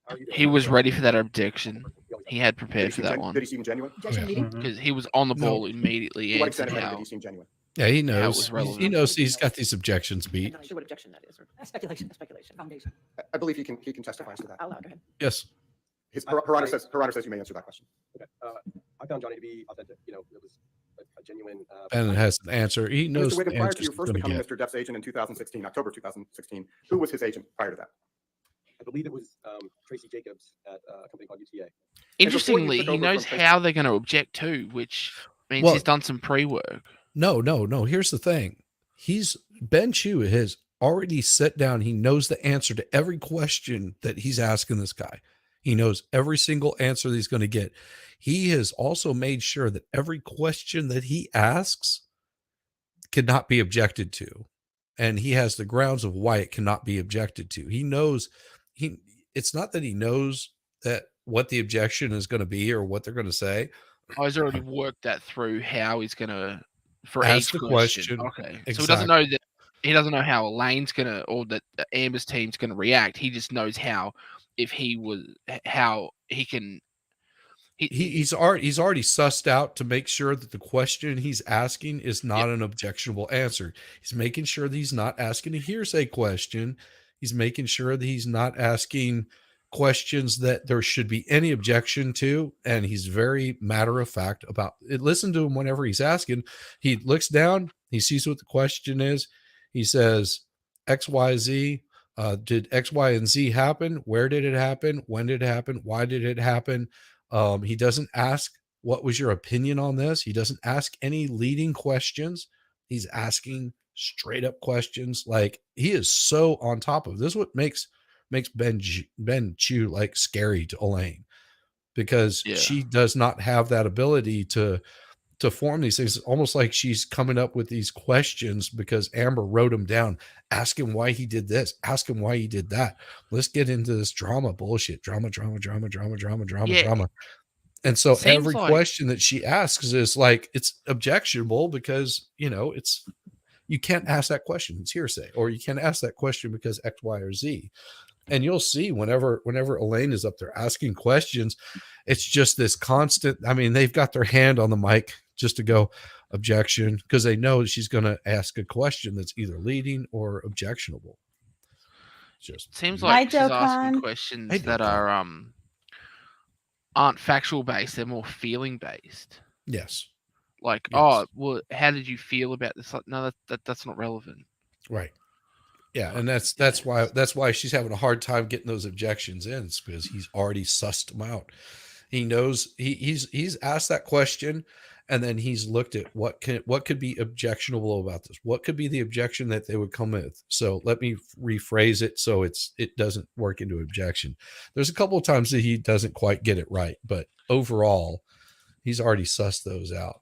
how are you doing. He was ready for that objection. He had prepared for that one Did he seem genuine? Objection yeah. meeting. because he was on the No. ball immediately. To what Answered extent, if any, did how he seem genuine? Yeah, he How it knows. was He relevant. knows he's got these objections I'm beat. not sure what objection that is. Speculation. Speculation. Foundation. I believe he can testify to that. Out loud. Go ahead. Yes. Her Honor says you may answer that question. Okay. I found Johnny to be authentic. It was a genuine. Ben has an answer. He knows Mr. the Wiggum, prior answers to your he's first gonna becoming get. Mr. Depp's agent in 2016, October 2016, who was his agent prior to that? I believe it was Tracy Jacobs at a company called UTA. Interestingly, took he over knows from how they're going to object too, which means Well- he's done some pre-work. No. Here's the thing. Ben Chu has already sat down. He knows the answer to every question that he's asking this guy. He knows every single answer that he's going to get. He has also made sure that every question that he asks cannot be objected to. And he has the grounds of why it cannot be objected to. He knows it's not that he knows that what the objection is going to be or what they're going to say. He's already worked that through how he's going to for Ask each the question. question. Okay, so he doesn't know that he doesn't know how Elaine's going to or that Amber's team's going to react. He just knows how if he was how he can. He's already sussed out to make sure that the question he's asking is not an objectionable answer. He's making sure that he's not asking a hearsay question. He's making sure that he's not asking questions that there should be any objection to. And he's very matter of fact about it. Listen to him whenever he's asking. He looks down, He sees what the question is. He says, X, Y, Z. Did X, Y, and Z happen? Where did it happen? When did it happen? Why did it happen? He doesn't ask, what was your opinion on this? He doesn't ask any leading questions. He's asking straight up questions. Like, he is so on top of this. What makes Ben Chew like scary to Elaine, because she does not have that ability to form these things. It's almost like she's coming up with these questions because Amber wrote them down. Ask him why he did this. Ask him why he did that. Let's get into this drama bullshit. Drama. And so every question that she asks is like, it's objectionable because, it's, you can't ask that question. It's hearsay. Or you can't ask that question because X, Y, or Z. And you'll see whenever Elaine is up there asking questions, it's just this constant. I mean, they've got their hand on the mic just to go objection, because they know she's going to ask a question that's either leading or objectionable. Just seems like she's asking questions that are aren't factual based. They're more feeling based. Yes. Like, oh, well, how did you feel about this? Like, no, that's not relevant. Right. Yeah, and that's why she's having a hard time getting those objections in, because he's already sussed them out. He knows he's asked that question, and then he's looked at what could be objectionable about this. What could be the objection that they would come with? So let me rephrase it so it doesn't work into objection. There's a couple of times that he doesn't quite get it right, but overall, he's already sussed those out.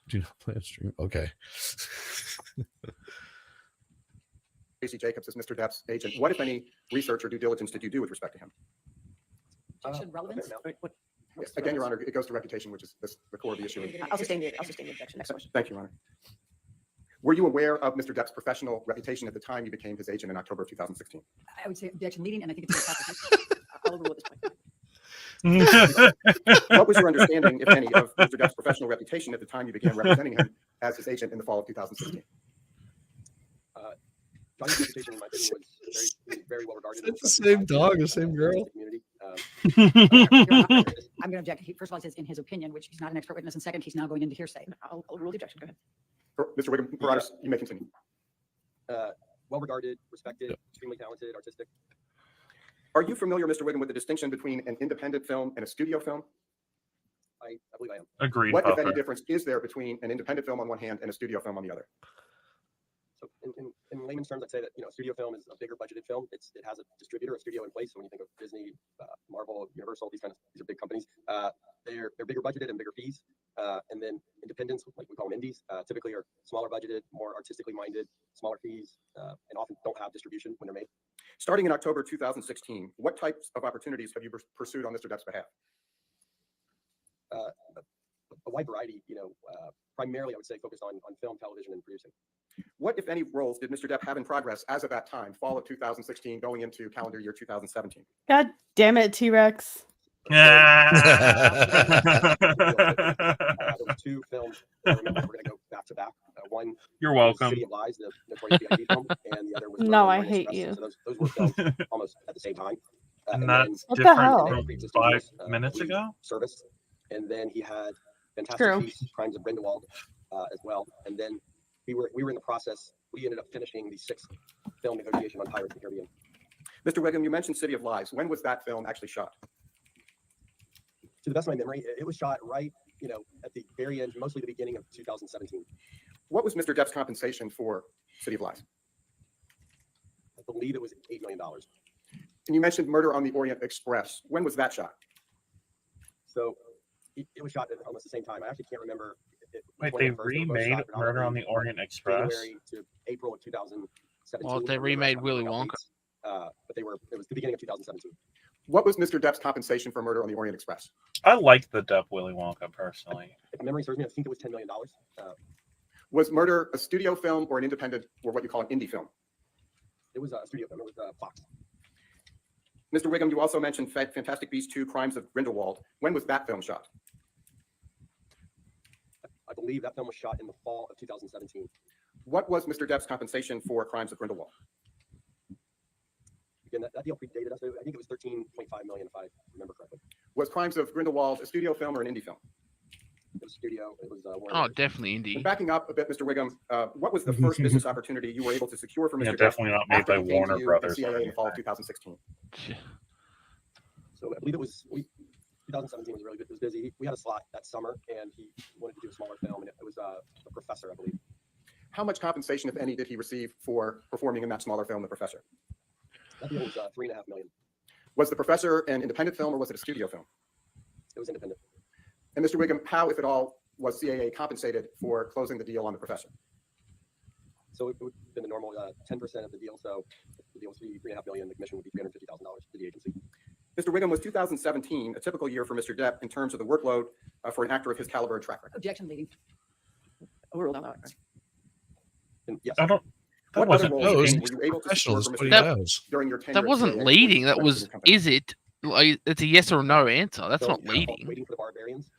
Do not play on stream. Okay. Casey Jacobs is Mr. Depp's agent. What, if any, research or due diligence did you do with respect to him? Relevance? Again, Your Honor, it goes to reputation, which is the core of the issue. I'll sustain the objection. Next question. Thank you, Your Honor. Were you aware of Mr. Depp's professional reputation at the time you became his agent in October of 2016? I would say objection leading, and I think it's I'll overrule at this point. What was your understanding, if any, of Mr. Depp's professional reputation at the time you began representing him as his agent in the fall of 2016? Johnny's reputation, in my opinion, was very well regarded. It's the same dog, the same girl. I'm going to object. First of all, it says in his opinion, which he's not an expert witness, and second, he's now going into hearsay. I'll rule the objection. Go ahead. Mr. Wiggum, Paratus, you may continue. Well regarded, respected, extremely talented, artistic. Are you familiar, Mr. Wiggum, with the distinction between an independent film and a studio film? I believe I am. Agreed. What, if any, difference is there between an independent film on one hand and a studio film on the other? So in layman's terms, I'd say that, studio film is a bigger budgeted film. It has a distributor, a studio in place. So when you think of Disney, Marvel, Universal, these are big companies. They're bigger budgeted and bigger fees. And then independents, like we call them indies, typically are smaller budgeted, more artistically minded, smaller fees, and often don't have distribution when they're made. Starting in October 2016, what types of opportunities have you pursued on Mr. Depp's behalf? A wide variety, primarily I would say focused on film, television, and producing. What, if any, roles did Mr. Depp have in progress as of that time, fall of 2016, going into calendar year 2017? God damn it, T-Rex. There were two films. I remember we're going to go back to back. One, You're welcome. City of Lies, the notorious VIP film, and the other was No, I hate you. So those were filmed almost at the same time. And that's what the different hell? from 5 minutes ago. Service, and then he had Fantastic True. Beasts, Crimes of Grindelwald, as well. And then we were in the process. We ended up finishing the 6th film negotiation on Pirates of the Caribbean. Mr. Wiggum, you mentioned City of Lies. When was that film actually shot? To the best of my memory, it was shot right, at the very end, mostly the beginning of 2017. What was Mr. Depp's compensation for City of Lies? I believe it was $8 million. And you mentioned Murder on the Orient Express. When was that shot? So it was shot at almost the same time. I actually can't remember. Wait, they remade Murder on the Orient Express? January to April of 2017. Well, they remade Willy Wonka. But it was the beginning of 2017. What was Mr. Depp's compensation for Murder on the Orient Express? I like the Depp Willy Wonka personally. If memory serves me, I think it was $10 million. Was Murder a studio film or an independent, or what you call an indie film? It was a studio film. It was Fox. Mr. Wiggum, you also mentioned Fantastic Beasts 2, Crimes of Grindelwald. When was that film shot? I believe that film was shot in the fall of 2017. What was Mr. Depp's compensation for Crimes of Grindelwald? Again, that deal predated us. I think it was $13.5 million, if I remember correctly. Was Crimes of Grindelwald a studio film or an indie film? It was studio. It was Warner Oh, Brothers. definitely And indie. backing up a bit, Mr. Wiggum, what was the first business opportunity you were able to secure for Mr. Yeah, Depp definitely not made after by he came to Warner you and Brothers. CAA in the fall of 2016? So I believe it was 2017 was really good. It was busy. We had a slot that summer, and he wanted to do a smaller film, and it was a Professor, I believe. How much compensation, if any, did he receive for performing in that smaller film, The Professor? That deal was $3.5 million. Was The Professor an independent film or was it a studio film? It was independent. And Mr. Wiggum, how, if at all, was CAA compensated for closing the deal on The Professor? So it would have been the normal 10% of the deal. So if the deal was $3.5 million, the commission would be $350,000 to the agency. Mr. Wiggum, was 2017 a typical year for Mr. Depp in terms of the workload for an actor of his caliber and track record? Objection, leading. Overruled on that. And yes. I don't. That What other wasn't. roles leading. were you able to Professional secure is for what Mr. he Depp does. during your tenure That at wasn't CAA leading. before That you was, left the company? is it? Like, it's a yes or no answer. That's So, not leading. Waiting for the Barbarians,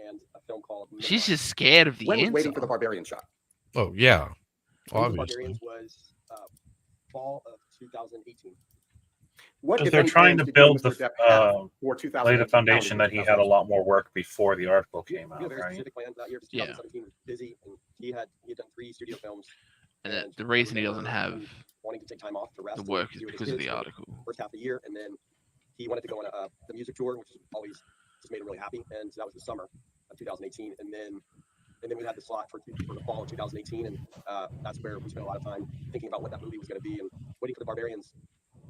and a film called. She's Minimum. just scared of the When was answer. Waiting for the Barbarian shot? Oh yeah, Waiting for the obviously. Barbarians was fall of 2018. What, Because if they're any, trying plans to did you and build Mr. the Depp have for lay 2018 the foundation that he had a lot more work before the article We came had a out, very right? specific plan that year. Because Yeah. 2017 was busy, and he had done 3 studio films. And And the reason he remember doesn't have him wanting to take time off to rest the and work is see what his because of kids the for article. first half of the year, and then he wanted to go on the music tour, which always just made him really happy. And so that was the summer of 2018, and then we had the slot for the fall of 2018, and that's where we spent a lot of time thinking about what that movie was going to be. And Waiting for the Barbarians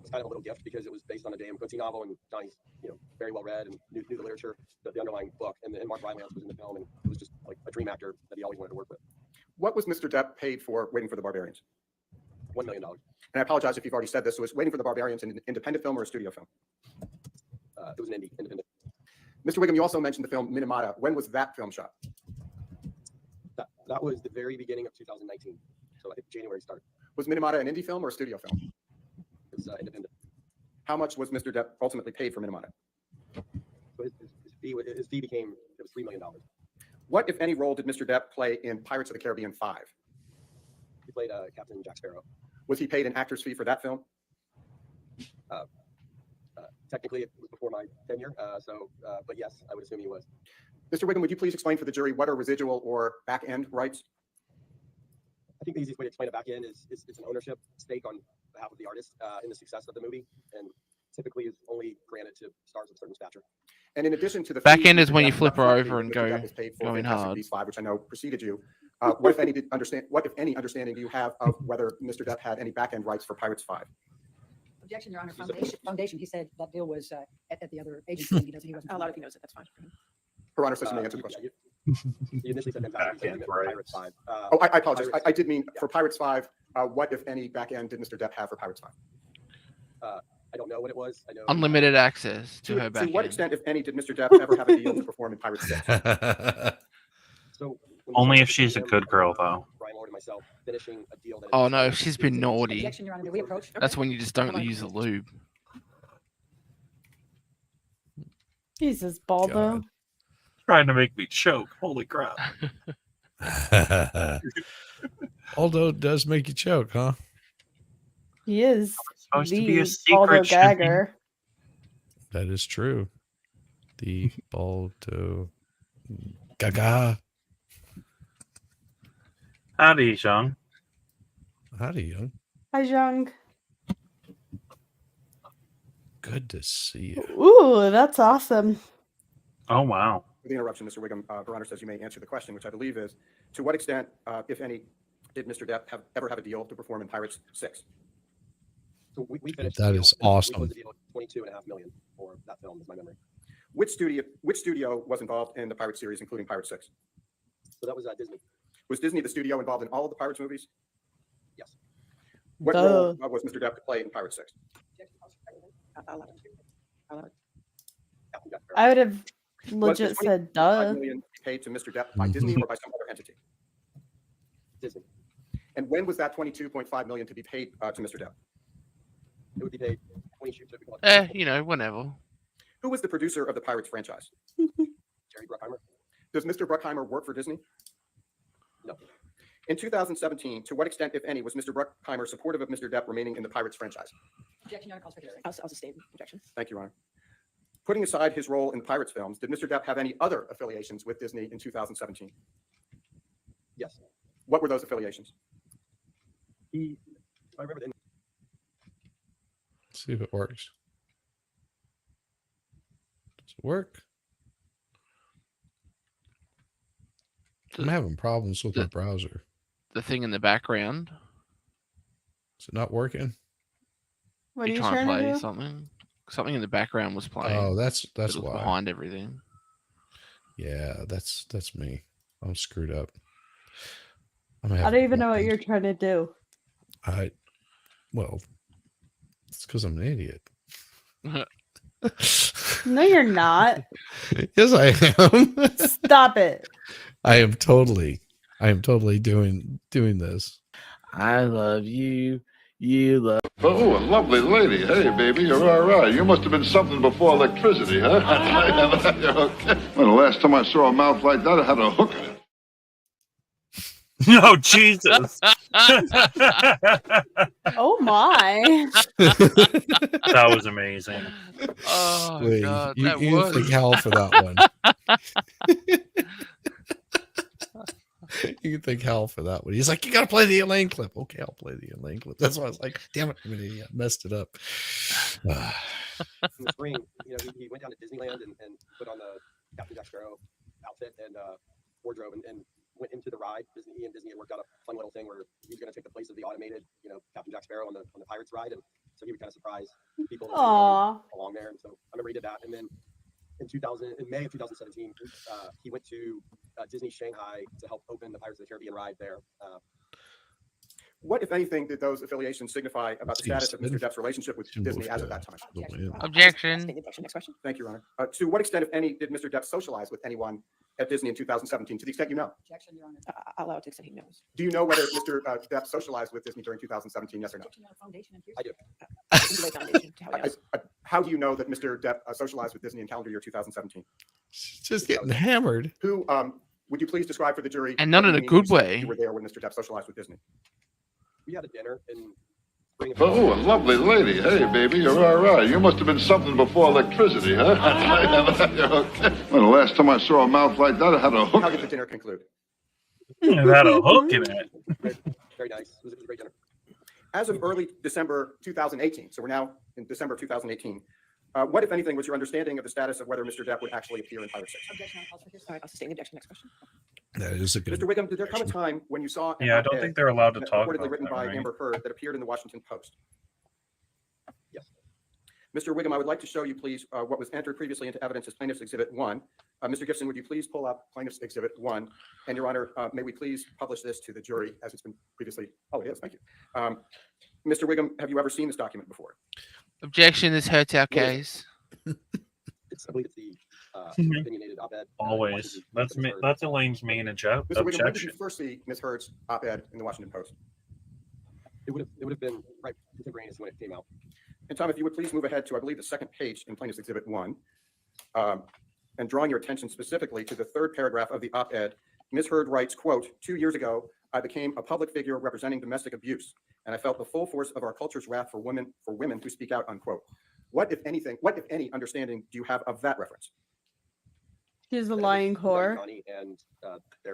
was kind of a little gift because it was based on a Dame Quincy novel, and Johnny's very well read and knew the literature, the underlying book, and Mark Rylance was in the film, and it was just like a dream actor that he always wanted to work with. What was Mr. Depp paid for Waiting for the Barbarians? $1 million. And I apologize if you've already said this. So was Waiting for the Barbarians an independent film or a studio film? It was an independent. Mr. Wiggum, you also mentioned the film Minamata. When was that film shot? That was the very beginning of 2019. So I think January start. Was Minamata an indie film or a studio film? It was independent. How much was Mr. Depp ultimately paid for Minamata? So his fee became, it was $3 million. What, if any, role did Mr. Depp play in Pirates of the Caribbean 5? He played Captain Jack Sparrow. Was he paid an actor's fee for that film? Technically, it was before my tenure, but yes, I would assume he was. Mr. Wiggum, would you please explain for the jury what are residual or back-end rights? I think the easiest way to explain it back in is it's an ownership stake on behalf of the artist in the success of the movie, and typically is only granted to stars of certain stature. And in addition to the Back fee end is Mr. when you Depp flip her upfront over fee and that go Mr. Depp is paid for going Fantastic hard. Beasts 5, which I know preceded you. What, if any, understanding do you have of whether Mr. Depp had any back-end rights for Pirates 5? Objection, Your Honor. Foundation. He said that deal was at the other agency. He wasn't. A lot of you knows it. That's fine. Her Honor says you may answer the question. He initially said Fantastic Beasts, Pirates 5. Oh, I apologize. I did mean for Pirates 5, what, if any, back-end did Mr. Depp have for Pirates 5? I don't know what it was. I know Unlimited access to her back To what end. extent, if any, did Mr. Depp ever have a deal to perform in Pirates 6? So Only if she's a good girl, though. Brian Lord and myself finishing a deal that Oh no, if she's been naughty. Objection, Your Honor. May we approach? That's when you just don't use the lube. Jesus, Baldo. God. Trying to make me choke. Holy crap. Aldo does make you choke, huh? He is Supposed to be a Baldo secret. Shipping. Gagger. That is true. The Baldo Gaga. Howdy, Sean. Howdy, young. Hi, Jung. Good to see you. Ooh, that's awesome. Oh, wow. With the interruption, Mr. Wiggum, Her Honor says you may answer the question, which I believe is, to what extent, if any, did Mr. Depp ever have a deal to perform in Pirates 6? So we finished. That the is deal. awesome. We closed the deal at $22.5 million for that film, is my memory. Which studio was involved in the Pirates series, including Pirates 6? So that was Disney. Was Disney the studio involved in all of the Pirates movies? Yes. What Duh. role was Mr. Depp to play in Pirates 6? I would have Was legit the said $25 duh. million paid to Mr. Depp by Disney or by some other entity? Disney. And when was that $22.5 million to be paid to Mr. Depp? It would be paid 20 years. You know, whenever. Who was the producer of the Pirates franchise? Jerry Bruckheimer. Does Mr. Bruckheimer work for Disney? No. In 2017, to what extent, if any, was Mr. Bruckheimer supportive of Mr. Depp remaining in the Pirates franchise? Objection, Your Honor. Calls for hearing. I'll sustain objection. Thank you, Your Honor. Putting aside his role in Pirates films, did Mr. Depp have any other affiliations with Disney in 2017? Yes. What were those affiliations? I remember Let's see if it works. Does it work? I'm having problems with my browser. The thing in the background. Is it not working? What are you trying to trying to play do? something? Something in the background was playing. Oh, that's It was why. behind everything. Yeah, that's me. I'm screwed up. I don't even know what you're trying to do. Well, it's because I'm an idiot. No, you're not. Yes, I am. Stop it. I am totally doing this. I love you. You love. Oh, a lovely lady. Hey, baby, you're all right. You must have been something before electricity, huh? Okay. Well, the last time I saw a mouth like that, it had a hook in it. No, Jesus. Oh my. That was amazing. Oh, Wait, God. you That can was. thank Hal for that one. You can thank Hal for that one. He's like, you got to play the Elaine clip. Okay, I'll play the Elaine clip. That's why I was like, damn it, I'm an idiot. Messed it up. in the spring, he went down to Disneyland and put on the Captain Jack Sparrow outfit and wardrobe and went into the ride. He and Disney had worked out a fun little thing where he was going to take the place of the automated, Captain Jack Sparrow on the Pirates ride, and so he would kind of surprise people that were along there. And so I remember he did that, and then in May of 2017, he went to Disney Shanghai to help open the Pirates of the Caribbean ride there. What, if anything, did those affiliations signify about the status of Mr. Depp's relationship with Disney as of that time? Objection. Next question. Thank you, Your Honor. To what extent, if any, did Mr. Depp socialize with anyone at Disney in 2017, to the extent you know? Objection, Your Honor. I'll allow it to the extent he knows. Do you know whether Mr. Depp socialized with Disney during 2017, yes or no? Objection, Your Honor. Foundation and I do. Foundation, how he knows. How do you know that Mr. Depp socialized with Disney in calendar year 2017? Just getting hammered. Who, would you please describe for the jury? And not in a good way. You were there when Mr. Depp socialized with Disney. We had a dinner in spring. Oh, a lovely lady. Hey, baby, you're all right. You must have been something before electricity, huh? Okay. Well, the last time I saw a mouth like that, it had a hook. How did the dinner conclude? It had a hook in it. Very nice. It was a great dinner. As of early December 2018, so we're now in December of 2018, what, if anything, was your understanding of the status of whether Mr. Depp would actually appear in Pirates 6? Objection, I'll sustain. All right, I'll sustain the objection. Next question. That is a good. Mr. Wiggum, did there come a time when you saw an Yeah, I don't op-ed think they're allowed to talk reportedly about written that, by right? Amber Heard that appeared in the Washington Post? Yes. Mr. Wiggum, I would like to show you, please, what was entered previously into evidence as Plaintiff's Exhibit 1. Mr. Gibson, would you please pull up Plaintiff's Exhibit 1? And, Your Honor, may we please publish this to the jury as it's been previously? Oh, it is. Thank you. Mr. Wiggum, have you ever seen this document before? Objection. This hurts our case. I believe it's the opinionated op-ed. Always. That's Elaine's main Mr. Wiggum, when did you objection. first see Ms. Heard's op-ed in the Washington Post? It would have been right contemporaneous when it came out. And Tom, if you would please move ahead to, I believe, the second page in Plaintiff's Exhibit 1, and drawing your attention specifically to the third paragraph of the op-ed, Ms. Heard writes, quote, 2 years ago, I became a public figure representing domestic abuse, and I felt the full force of our culture's wrath for women who speak out, unquote. What, if anything, what, if any, understanding do you have of that reference? She's a lying whore.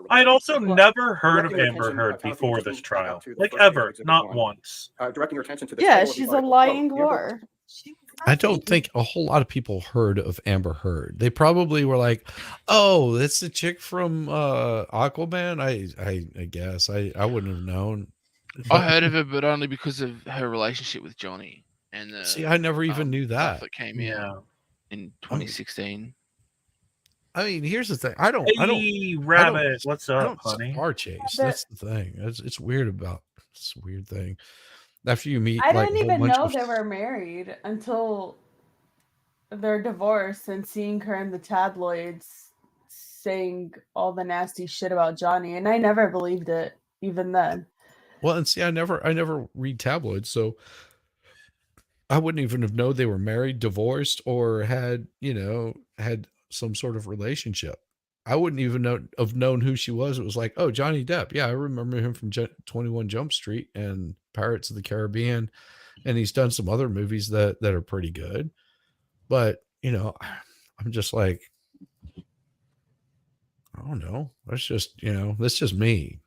I'd also never heard of Amber Heard before this trial. Like, ever. Not once. Directing your attention to the Yeah, title of the she's a article, lying quote, Amber whore. I don't think a whole lot of people heard of Amber Heard. They probably were like, "Oh, that's the chick from Aquaman." I guess I wouldn't have known. I heard of her, but only because of her relationship with Johnny. And the, See, I never even knew stuff that. came out in 2016. I mean, here's the thing. I don't. Rabbit, what's I up, don't honey? Star chase. But- That's the thing. It's weird about. It's a weird thing. After you meet, I like, didn't a whole even bunch know of- they were married until their divorce and seeing her in the tabloids saying all the nasty shit about Johnny, and I never believed it even then. Well, and see, I never read tabloids, so I wouldn't even have known they were married, divorced, or had some sort of relationship. I wouldn't even have known who she was. It was like, oh, Johnny Depp. Yeah, I remember him from 21 Jump Street and Pirates of the Caribbean, and he's done some other movies that are pretty good. But you know, I'm just like, I don't know. That's just, you know, that's just me.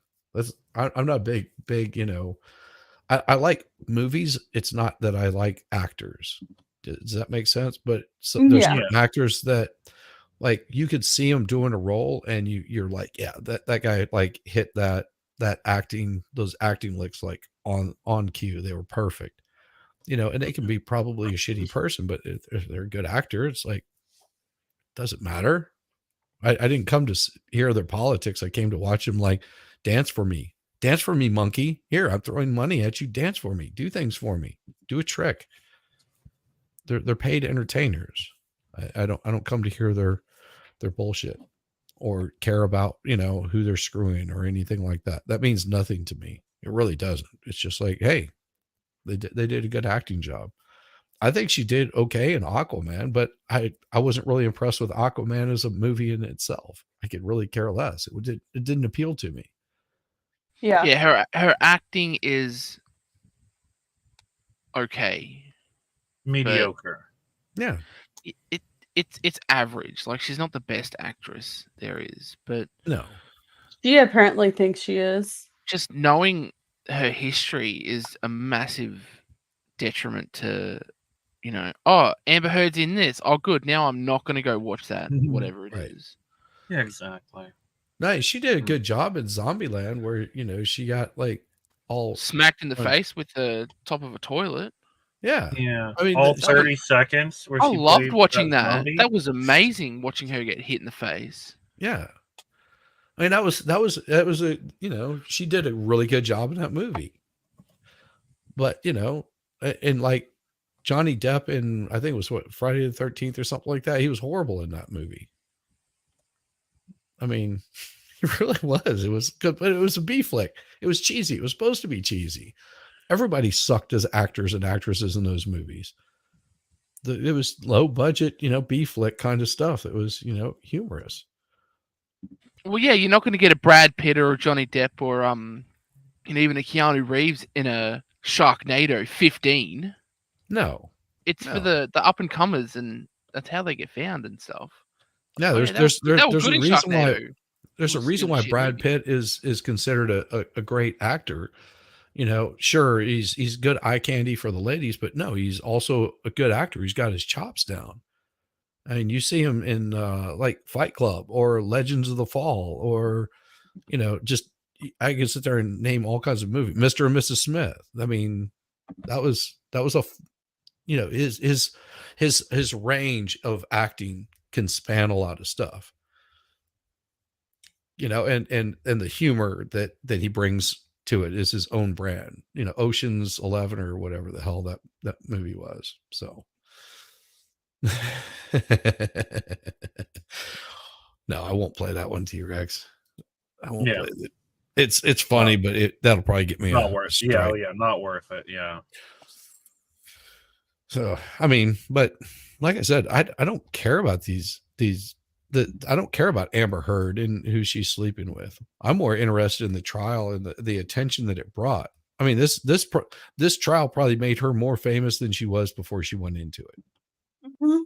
I'm not big, you know, I like movies. It's not that I like actors. Does that make sense? But there's Yeah. certain actors that like you could see them doing a role and you're like, yeah, that guy like hit that acting, those acting licks like on cue. They were perfect, you know, and they can be probably a shitty person, but if they're a good actor, it's like, doesn't matter. I didn't come to hear their politics. I came to watch them like dance for me, monkey. Here, I'm throwing money at you. Dance for me. Do things for me. Do a trick. They're paid entertainers. I don't come to hear their bullshit or care about, you know, who they're screwing or anything like that. That means nothing to me. It really doesn't. It's just like, hey, they did a good acting job. I think she did okay in Aquaman, but I wasn't really impressed with Aquaman as a movie in itself. I could really care less. It didn't appeal to me. Yeah. Yeah, her acting is okay. Mediocre. Yeah. It's average. Like, she's not the best actress there is, but no. She apparently thinks she is. Just knowing her history is a massive detriment to, you know, oh, Amber Heard's in this. Oh, good. Now I'm not going to go watch that, whatever it is. Yeah, exactly. Nice. She did a good job in Zombieland where, you know, she got like all smacked in the face with the top of a toilet. Yeah. Yeah. I mean, all 30 seconds. Where I she loved played watching that. zombie. That was amazing watching her get hit in the face. Yeah. I mean, that was a, you know, she did a really good job in that movie. But, you know, and like Johnny Depp in, I think it was what, Friday the 13th or something like that. He was horrible in that movie. I mean, it really was. It was good, but it was a B flick. It was cheesy. It was supposed to be cheesy. Everybody sucked as actors and actresses in those movies. It was low budget, you know, B flick kind of stuff. It was, you know, humorous. Well, yeah, you're not going to get a Brad Pitt or a Johnny Depp or you know, even a Keanu Reeves in a Sharknado 15. No, it's for the up and comers, and that's how they get found and stuff. Yeah, there's a reason why Brad Pitt is considered a great actor. You know, sure, he's good eye candy for the ladies, but no, he's also a good actor. He's got his chops down. I mean, you see him in like Fight Club or Legends of the Fall, or, you know, just I can sit there and name all kinds of movies. Mr. and Mrs. Smith. I mean, that was a, you know, his range of acting can span a lot of stuff. You know, and the humor that he brings to it is his own brand. You know, Ocean's 11 or whatever the hell that movie was. So no, I won't play that one, T-Rex. I won't play it. It's funny, but that'll probably get me not worth it. Yeah, not worth it. Yeah. So I mean, but like I said, I don't care about I don't care about Amber Heard and who she's sleeping with. I'm more interested in the trial and the attention that it brought. I mean, this trial probably made her more famous than she was before she went into it. Mm-hmm.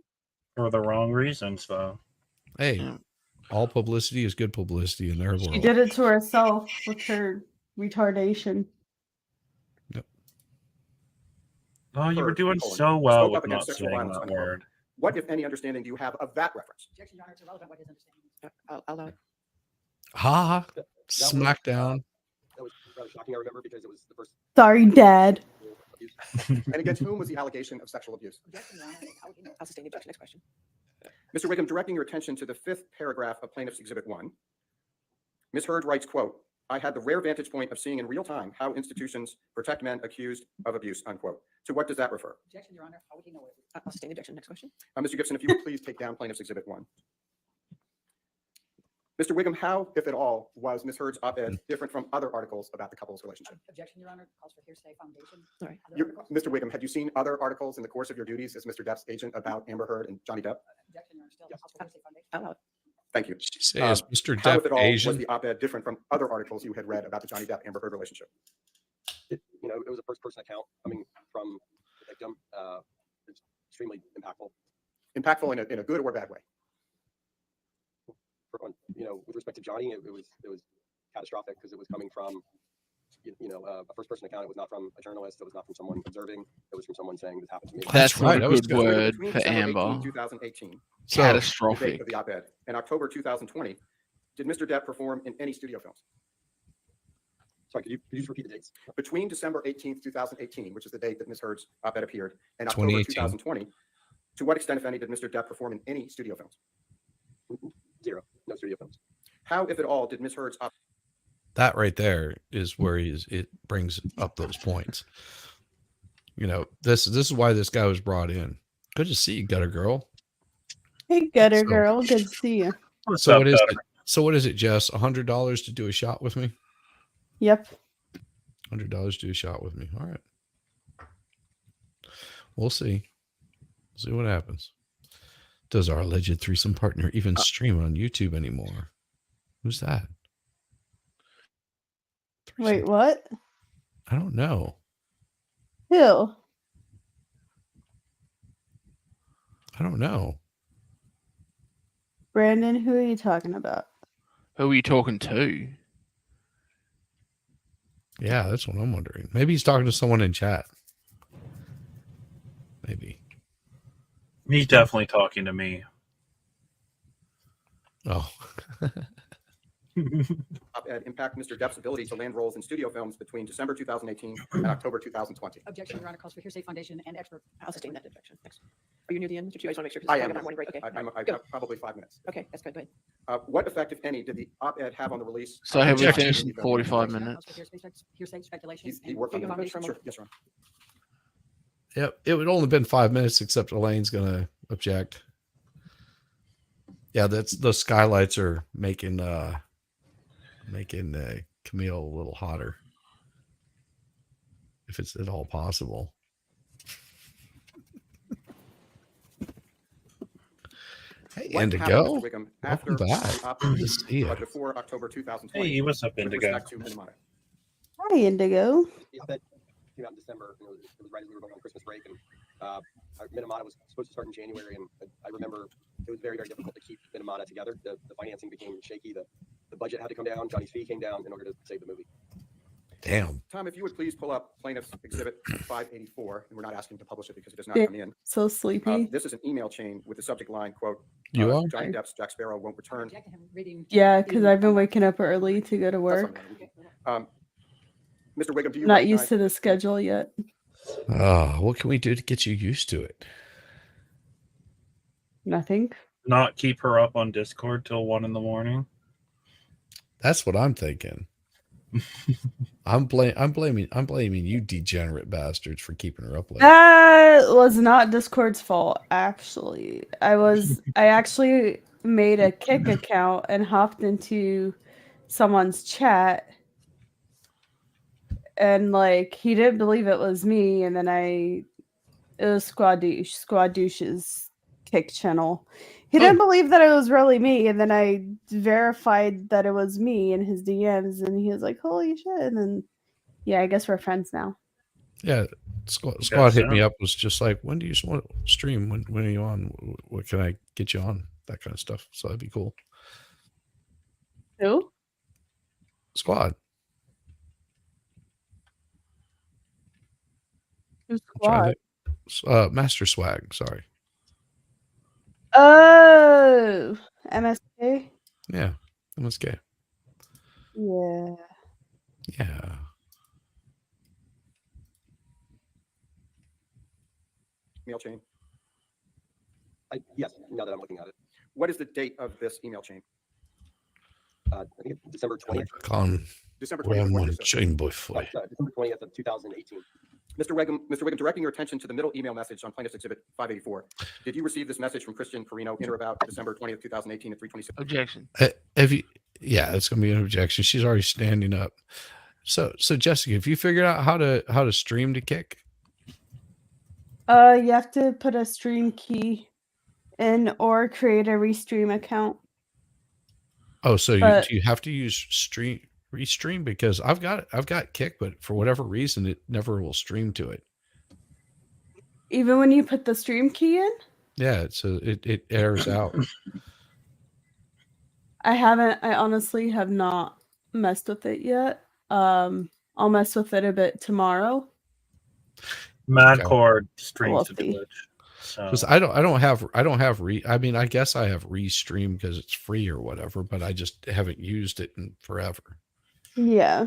For the wrong reasons, though. Hey, all publicity is good publicity in their world. She did it to herself with her retardation. Yep. Oh, you were doing so well with not saying that word. What, if any, understanding do you have of that reference? Objection, Your Honor, it's irrelevant what his understanding is. I'll allow it. Ha! Smackdown. That was rather shocking, I remember, because it was the first. Sorry, Dad. And against whom was the allegation of sexual abuse? Objection, Your Honor. I'll sustain the objection. Next question. Mr. Wiggum, directing your attention to the 5th paragraph of Plaintiff's Exhibit 1, Ms. Heard writes, quote, I had the rare vantage point of seeing in real time how institutions protect men accused of abuse, unquote. To what does that refer? Objection, Your Honor. How would he know it? I'll sustain the objection. Next question. Mr. Gibson, if you would please take down Plaintiff's Exhibit 1. Mr. Wiggum, how, if at all, was Ms. Heard's op-ed different from other articles about the couple's relationship? Objection, Your Honor. Calls for hearsay foundation. All right. Mr. Wiggum, had you seen other articles in the course of your duties as Mr. Depp's agent about Amber Heard and Johnny Depp? Objection, Your Honor. Still calls for hearsay foundation. I'll allow it. Thank you. Say is Mr. How, Depp if at all, Asian? was the op-ed different from other articles you had read about the Johnny Depp Amber Heard relationship? It was a first-person account coming from the victim. It's extremely impactful. Impactful in a good or bad way? You know, with respect to Johnny, it was catastrophic because it was coming from a first-person account. It was not from a journalist. It was not from someone observing. It was from someone saying this happened to me. That's not right. a good word Between for December Amber. 18, 2018, So- the date Catastrophic. of the op-ed, and October 2020, did Mr. Depp perform in any studio films? Sorry, could you just repeat the dates? Between December 18th, 2018, which is the date that Ms. Heard's op-ed appeared, and October 2018. 2020, to what extent, if any, did Mr. Depp perform in any studio films? Zero. No studio films. How, if at all, did Ms. Heard's op- That right there is where it brings up those points. You know, this is why this guy was brought in. Good to see you, Gutter Girl. Hey, Gutter So- Girl. Good to see you. So what is it? So what is it, Jess? $100 to do a shot with me? Yep. $100 to do a shot with me. All right. We'll see. See what happens. Does our alleged threesome partner even stream on YouTube anymore? Who's that? Wait, what? I don't know. Who? I don't know. Brandon, who are you talking about? Who are you talking to? Yeah, that's what I'm wondering. Maybe he's talking to someone in chat. Maybe. He's definitely talking to me. Oh. op-ed impact Mr. Depp's ability to land roles in studio films between December 2018 and October 2020? Objection, Your Honor, calls for hearsay foundation and expert. I'll sustain that objection. Next. Are you near the end? Mr. Chu, I just want to make sure. 'cause I it's am. about morning break. Okay. I Go. have probably 5 minutes. Okay, that's good. Go ahead. What effect, if any, did the op-ed have on the release? So have we of- finished in 45 Calls minutes? for hearsay speculation. He worked on Do you the want me to sure, yes, Ron. Yep. It would only been 5 minutes, except Elaine's gonna object. Yeah, that's the skylights are making Camille a little hotter. If it's at all possible. Hey, What Indigo. happened, Mr. Wiggum, Welcome after back. op- Good to see you. but before October 2020? Hey, what's up, with Indigo? respect to Minamata? Hi, Indigo. The op-ed came out in December. It was right as we were going on Christmas break, and Minamata was supposed to start in January, and I remember it was very, very difficult to keep Minamata together. The financing became shaky. The budget had to come down. Johnny's fee came down in order to save the movie. Damn. Tom, if you would please pull up Plaintiff's Exhibit 584, and we're not asking to publish it because it does not Yeah, come in. so sleepy. This is an email chain with the subject line, quote, You are? Johnny Depp's Jack Sparrow won't return. Yeah, because I've been waking up early to go to work. Mr. Wiggum, do you Not used recognize- to the schedule yet. Oh, what can we do to get you used to it? Nothing. Not keep her up on Discord till 1 a.m. That's what I'm thinking. I'm blaming you degenerate bastards for keeping her up late. That was not Discord's fault, actually. I actually made a Kick account and hopped into someone's chat, and like he didn't believe it was me, and then it was Squadouche's Kick channel. He didn't believe that it was really me, and then I verified that it was me in his DMs, and he was like, "Holy shit!" And then, yeah, I guess we're friends now. Yeah, squad hit me up, was just like, when do you want to stream? When are you on? What can I get you on? That kind of stuff. So that'd be cool. Who? Squad. Who's I'm trying Squad? to- Master Swag. Sorry. Oh, MSK. Yeah, MSK. Yeah. Yeah. Email chain? Yes, now that I'm looking at it. What is the date of this email chain? I think it's December 20th. Con. December Ram 20th. one chain boy December 20th of 2018. Mr. Wiggum, directing your attention to the middle email message on Plaintiff's Exhibit 584. Did you receive this message from Christian Carino in or about December 20th, 2018 at 3:26? Objection. Have you? Yeah, it's gonna be an objection. She's already standing up. So Jessica, have you figured out how to stream to Kick? You have to put a stream key in or create a Restream account. Oh, so But- do you have to use Restream? Because I've got Kick, but for whatever reason, it never will stream to it. Even when you put the stream key in? Yeah, it airs out. I honestly have not messed with it yet. I'll mess with it a bit tomorrow. Madcore We'll streams to see. Twitch. Because So I don't have I mean, I guess I have Restream because it's free or whatever, but I just haven't used it in forever. Yeah.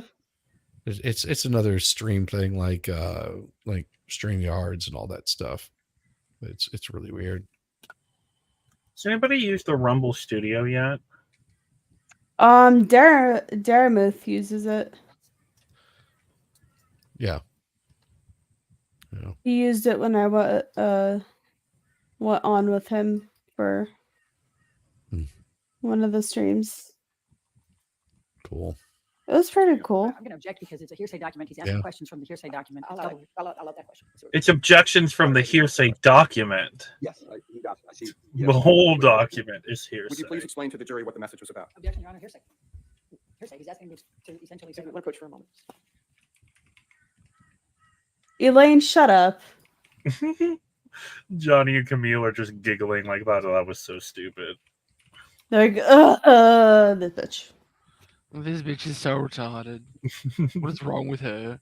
It's another stream thing like StreamYards and all that stuff. It's really weird. has anybody used the Rumble Studio yet? Daramuth uses it. Yeah. He used it when I went on with him for one of the streams. Cool. It was pretty cool. I'm going to object because it's a hearsay document. He's asking Yeah. questions from the hearsay document. I'll let that question. It's objections from the hearsay document. Yes, you got it. I see. The whole document is Would you hearsay. please explain to the jury what the message was about? Objection, Your Honor, hearsay. Hearsay. He's asking me to essentially say. Let me coach for a moment. Elaine, shut up. Johnny and Camille are just giggling like that. That was so stupid. They're like, this bitch. This bitch is so retarded. What is wrong with her?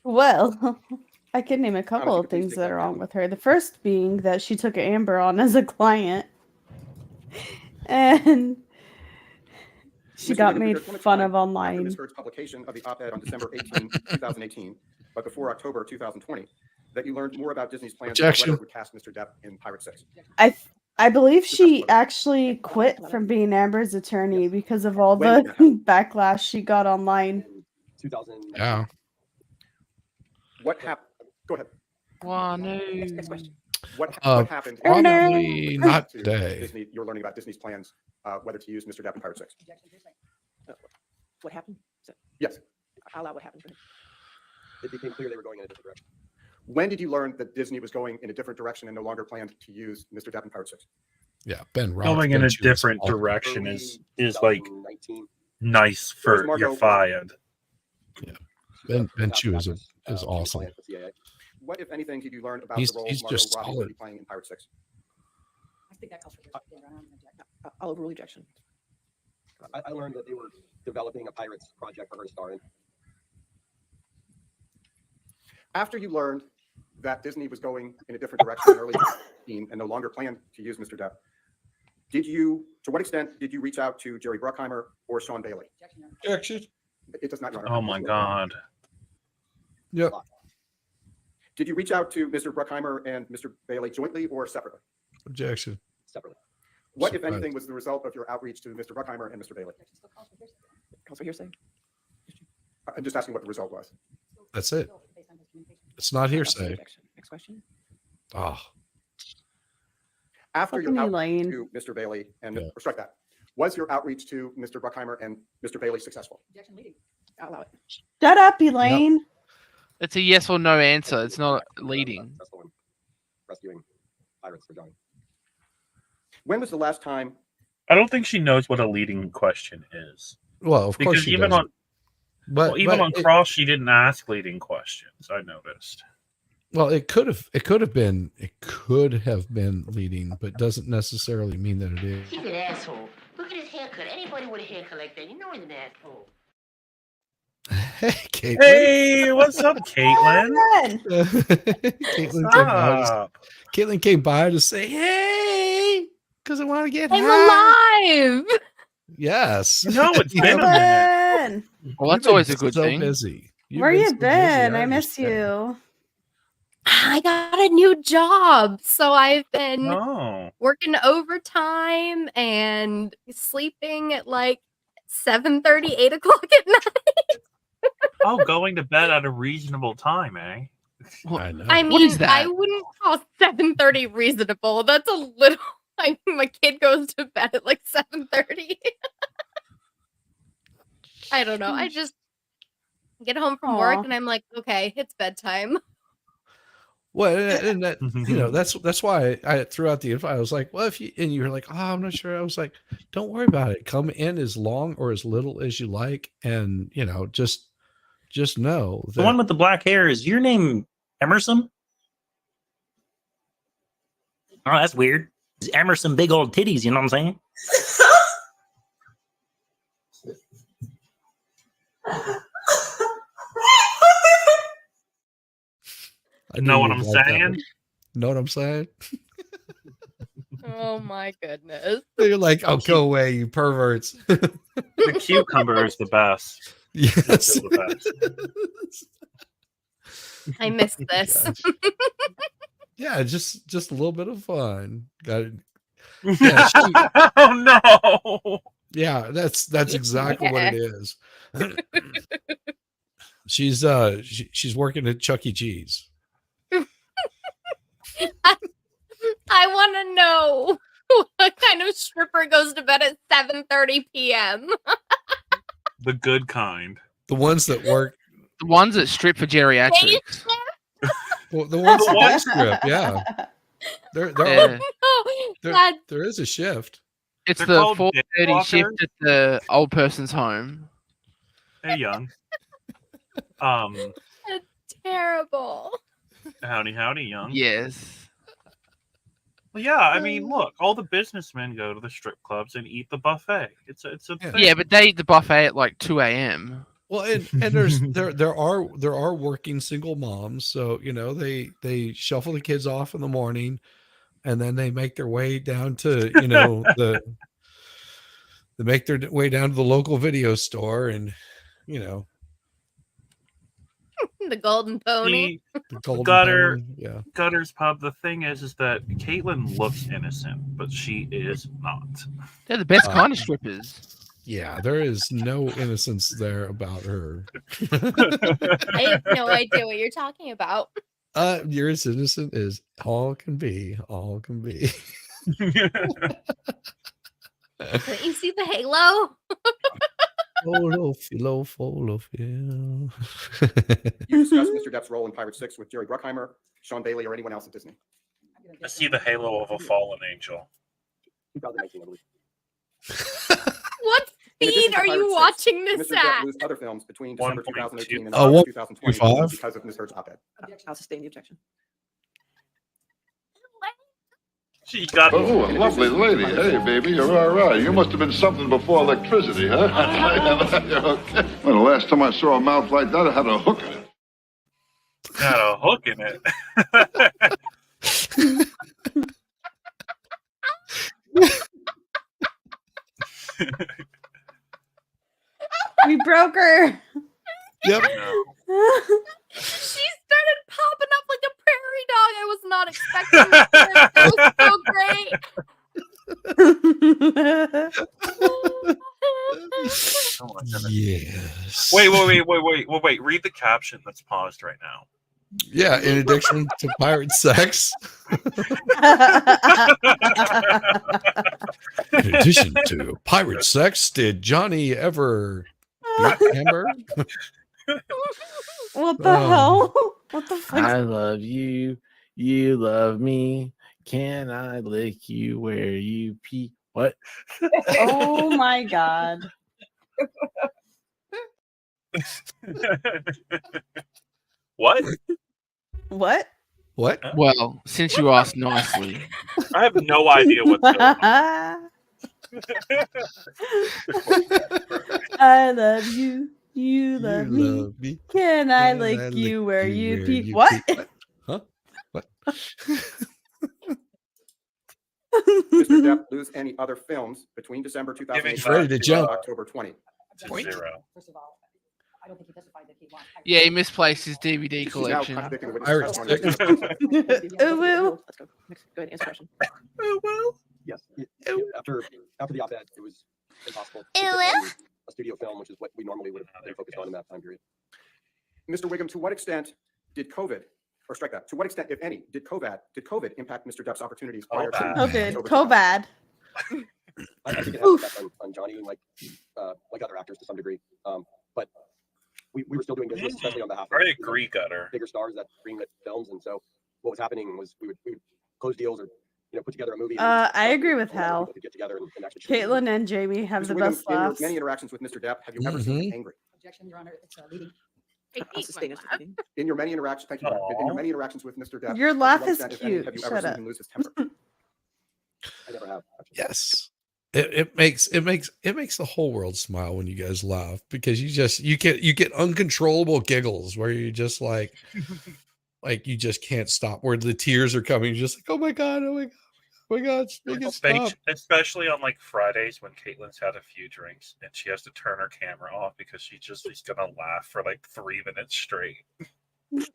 Well, I could name a couple of things that are wrong with her. The first being that she took Amber on as a client. And she got made fun of online. Ms. Heard's publication of the op-ed on December 18, 2018, but before October 2020, that you learned more about Disney's plans and whether it would cast Mr. Depp in Pirate 6. I believe she actually quit from being Amber's attorney because of all the backlash she got online. 2000. Yeah. What happened? Go ahead. Next question. What happened? Probably not to today. Disney, you're learning about Disney's plans, whether to use Mr. Depp in Pirate 6. What happened? Yes. I'll allow what happened. It became clear they were going in a different direction. When did you learn that Disney was going in a different direction and no longer planned to use Mr. Depp in Pirate 6? Yeah, Ben Roth. Going in a Ben Chu is different awful. direction is like 2019. nice for you're fired. Yeah, Ben Chu is awesome. What, if anything, did you learn about He's the role just Margot Robbie will solid. be playing in Pirate 6? I think that calls for hearsay, Your Honor. I'm gonna object. I'll overrule ejection. I learned that they were developing a Pirates project for her to star in. After you learned that Disney was going in a different direction in early 2018 and no longer planned to use Mr. Depp, to what extent did you reach out to Jerry Bruckheimer or Sean Bailey? Objection. It does not, Your Honor. Oh my god. Yep. Did you reach out to Mr. Bruckheimer and Mr. Bailey jointly or separately? Objection. Separately. What, if anything, was the result of your outreach to Mr. Bruckheimer and Mr. Bailey? Calls for hearsay. I'm just asking what the result was. That's it. It's not hearsay. Next question. Oh, After your Fucking outreach Elaine. to Mr. Bailey and or strike that, was your outreach to Mr. Bruckheimer and Mr. Bailey successful? Objection leading. I'll allow it. Shut up, Elaine. It's a yes or no answer. It's not leading. Rescuing pirates for Johnny. When was the last time? I don't think she knows what a leading question is. well, of course Because she even doesn't. on Cross, she didn't ask leading questions. I noticed. Well, it could have been leading, but doesn't necessarily mean that it is. He's an asshole. Look at his haircut. Anybody with a haircut like that, you know he's an asshole. Hey, Caitlin. Hey, what's up, Caitlin? Caitlin came by to say, "Hey," because I want to get I'm high. alive. Yes. No, it's been a minute. Well, that's You've been always a good so thing. busy. Where you so busy, been? I miss understand. you. I got a new job, so I've been Oh. working overtime and sleeping at like 7:30, 8 o'clock at night. Oh, going to bed at a reasonable time, eh? I know. I mean, I wouldn't call 7:30 reasonable. That's a little. I mean, my kid goes to bed at like 7:30. I don't know. I just get home from work Aw. and I'm like, okay, it's bedtime. Well, and that that's why I threw out the info. I was like, well, you were like, oh, I'm not sure. I was like, don't worry about it. Come in as long or as little as you like, and just just know The one with the black hair, is your name Emerson? Oh, that's weird. It's Emerson big old titties, you know what I'm saying? I Know what you'd I'm like that saying? one. Know what I'm saying? Oh my goodness. You're like, oh, go away, you perverts. The cucumber is the best. Yes. It's still the best. I missed this. Yeah, just a little bit of fun. Got it. Yeah, Oh no. yeah, that's exactly what it is. She's working at Chuck E. Cheese. I want to know what kind of stripper goes to bed at 7:30 p.m. The good kind. The ones that work. The ones that strip for geriatrics. Well, the ones that do strip, yeah. Yeah. There is a shift. It's They're the called 4:30 shift daywalkers. at the old person's home. Hey, young. That's terrible. Howdy, young. Yes. Well, yeah, I mean, look, all the businessmen go to the strip clubs and eat the buffet. It's a thing. Yeah, but they eat the buffet at like 2 a.m. Well, and there's there are working single moms, so you know they shuffle the kids off in the morning, and then they make their way down to they make their way down to the local video store, and The Golden Pony. the Golden Gutter, Pony, yeah. Gutter's Pub. The thing is that Caitlin looks innocent, but she is not. They're the best kind of strippers. Yeah, there is no innocence there about her. I have no idea what you're talking about. You're as innocent as all can be. All can be. Didn't you see the halo? Follow. You discussed Mr. Depp's role in Pirate 6 with Jerry Bruckheimer, Sean Bailey, or anyone else at Disney? I see the halo of a fallen angel. 2019, I believe. What In addition feed to are you Pirate 6, watching this Mr. Depp at? lose other films between December 2018 and 1.5? 2020 because of Ms. Heard's op-ed. I'll sustain the objection. She got Oh, a lovely lady. Hey, baby, you're all right. You must have been something before electricity, huh? You're okay. Well, the last time I saw a mouth like that, it had a hook in it. Got a hook in it. We broke her. Yep. She started popping up like a prairie dog. I was not expecting that. That was so great. Oh my goodness. Yes. Wait. Read the caption that's paused right now. Yeah, in addition to pirate sex. In addition to pirate sex, did Johnny ever beat Amber? What the hell? What the fuck? I love you. You love me. Can I lick you where you pee? What? Oh my god. What? What? What? Well, since you asked nicely. I have no idea what's going on. I love you. You love me. Can I lick you where you pee? What? Huh? What? Mr. Depp lose any other films between December 2018 ready to and jump. October 20? Zero. First of all, I don't think he testified that he watched. Yeah, he misplaced his DVD She's now collection. contradicting the Pirate witness's stick. testimony. Oh, well. Let's go. Next, go ahead, answer question. Yes. After the op-ed, it was impossible to Ew. get a studio film, which is what we normally would have been focused on in that time period. Mr. Wiggum, to what extent did COVID, or strike that, to what extent, if any, did COVID impact Mr. Depp's opportunities prior to COVID. October COVID. I think it had an effect on Johnny and like other actors to some degree. But we were still doing business, especially on behalf of I agree, Gutter. bigger stars that greenlit films. And so what was happening was we would close deals or put together a movie. I agree with Hal. Get together and actually shoot Caitlin and Jamie have Mr. the Wiggum, best in your laughs. many interactions with Mr. Depp, have you ever seen him angry? Objection, Your Honor. It's leading. I'll sustain it. In your many interactions, thank you. Ron. In your many interactions with Mr. Depp, Your to laugh what is extent, if any, cute. have you ever Shut seen up. him lose his temper? I never have. Yes. It makes the whole world smile when you guys laugh, because you get uncontrollable giggles where you just like you just can't stop, where the tears are coming. You're just like, oh my god, make it stop. Especially on like Fridays when Caitlin's had a few drinks and she has to turn her camera off because she's gonna laugh for like 3 minutes straight.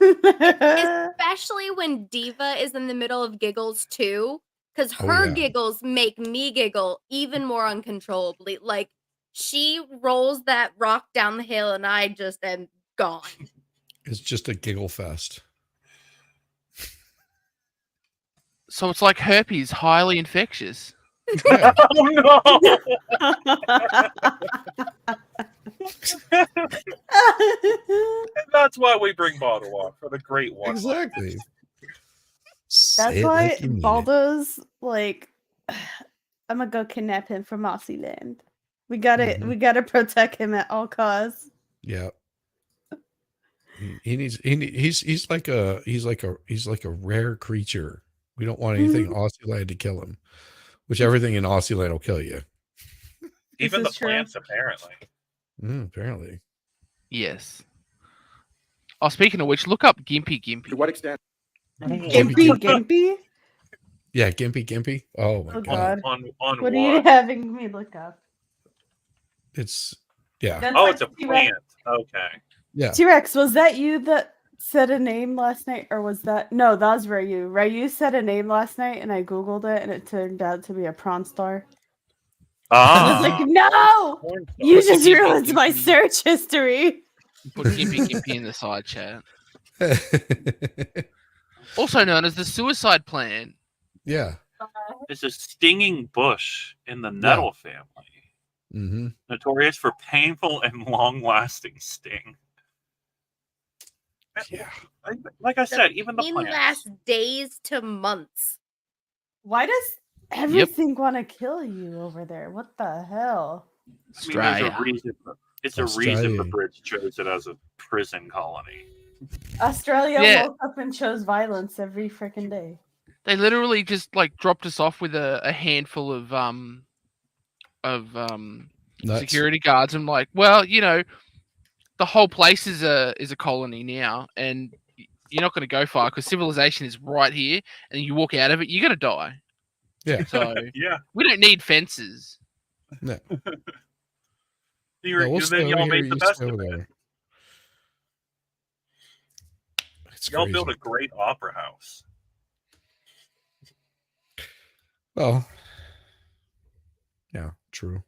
Especially when Diva is in the middle of giggles too, because her giggles make me giggle even more uncontrollably. Like, she rolls that rock down the hill and I just am gone. It's just a giggle fest. So it's like herpes, highly infectious. Oh no! And that's why we bring bottle water, for the great one. Exactly. That's why Baldo's like, I'm gonna go kidnap him from Aussie land. We gotta protect him at all costs. Yeah. He's like a rare creature. We don't want anything in Aussie land to kill him, which everything in Aussie land will kill you. Even the plants, apparently. Apparently. Yes. Oh, speaking of which, look up Gimpy. To what extent? Gimpy? Yeah, Gimpy. Oh my god. On what are you having me look up? It's yeah. That's Oh, like it's a T-Rex. plant. Okay. Yeah. T-Rex, was that you that said a name last night, or was that no? That was Rayu. Rayu said a name last night, and I googled it, and it turned out to be a prawn star. I was like, no, you just ruined my search history. Put Gimpy in the side chat. Also known as the suicide plant. Yeah. It's a stinging bush in the nettle family. Mm-hmm. Notorious for painful and long-lasting sting. Yeah. Like I said, even the It plants. lasts days to months. Why does everything want to kill you over there? What the hell? I mean, there's a reason. It's a reason the Brits chose it as a prison colony. Australia woke up and chose violence every freaking day. They literally just like dropped us off with a handful of Nuts. security guards. I'm like, well, you know, the whole place is a colony now, and you're not going to go far because civilization is right here, and you walk out of it, you're going to die. Yeah. So yeah, we don't need fences. No. Then y'all made the best of it. Y'all built a great opera house. Well, yeah, true.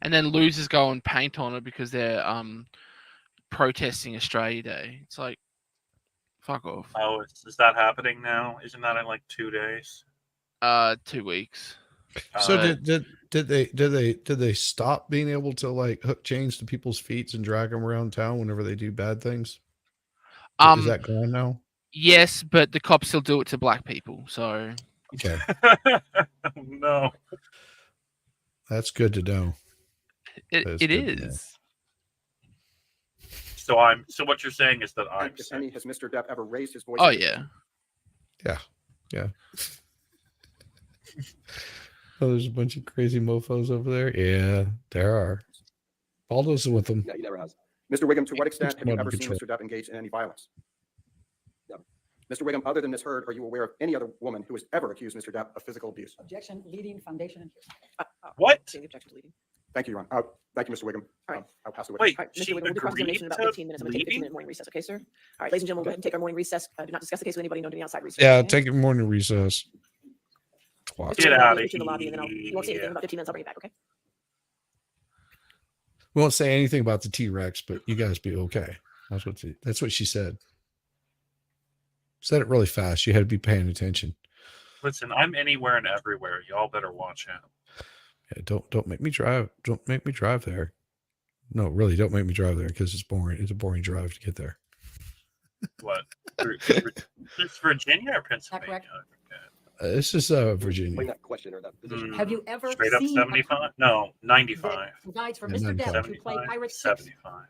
And then losers go and paint on it because they're protesting Australia Day. It's like, fuck off. Oh, is that happening now? Isn't that in like 2 days? 2 weeks. So did they stop being able to like hook chains to people's feet and drag them around town whenever they do bad things? Is that gone now? Yes, but the cops still do it to black people. So okay. No, that's good to know. It is. So what you're saying is that I'm If any, has Mr. Depp ever raised his voice? Oh yeah. Yeah. Oh, there's a bunch of crazy mofos over there. Yeah, there are. Baldo's with them. No, he never has. Mr. Wiggum, to what extent have you Under ever seen control. Mr. Depp engage in any violence? No. Mr. Wiggum, other than Ms. Heard, are you aware of any other woman who has ever accused Mr. Depp of physical abuse? Objection, leading, foundation, and What? Objection to leading. Thank you, Your Honor. Thank you, Mr. Wiggum. I'll pass it away. Wait, All right, Mr. she Wiggum, we'll do cross-examination in about agreed 15 minutes. I'm going to take a leading? 15-minute morning recess, okay, sir? All right, ladies and gentlemen, we'll go ahead and take our morning recess. Do not discuss the case with anybody. Don't do any outside research. Yeah, okay? take a morning recess. Twat. Get out of In the lobby, and then you won't say anything in about 15 minutes. I'll bring you back, okay? We won't say anything about the T-Rex, but you guys be okay. That's what she said. Said it really fast. You had to be paying attention. Listen, I'm anywhere and everywhere. Y'all better watch out. Yeah, don't make me drive. Don't make me drive there. No, really, don't make me drive there because it's boring. It's a boring drive to get there. What? It's Virginia or Pennsylvania? This is Virginia. That question or that position. Have you ever Straight up seen 75? No, 95. provides for Yeah, Mr. 95. Depp to play Pirate 6? 75.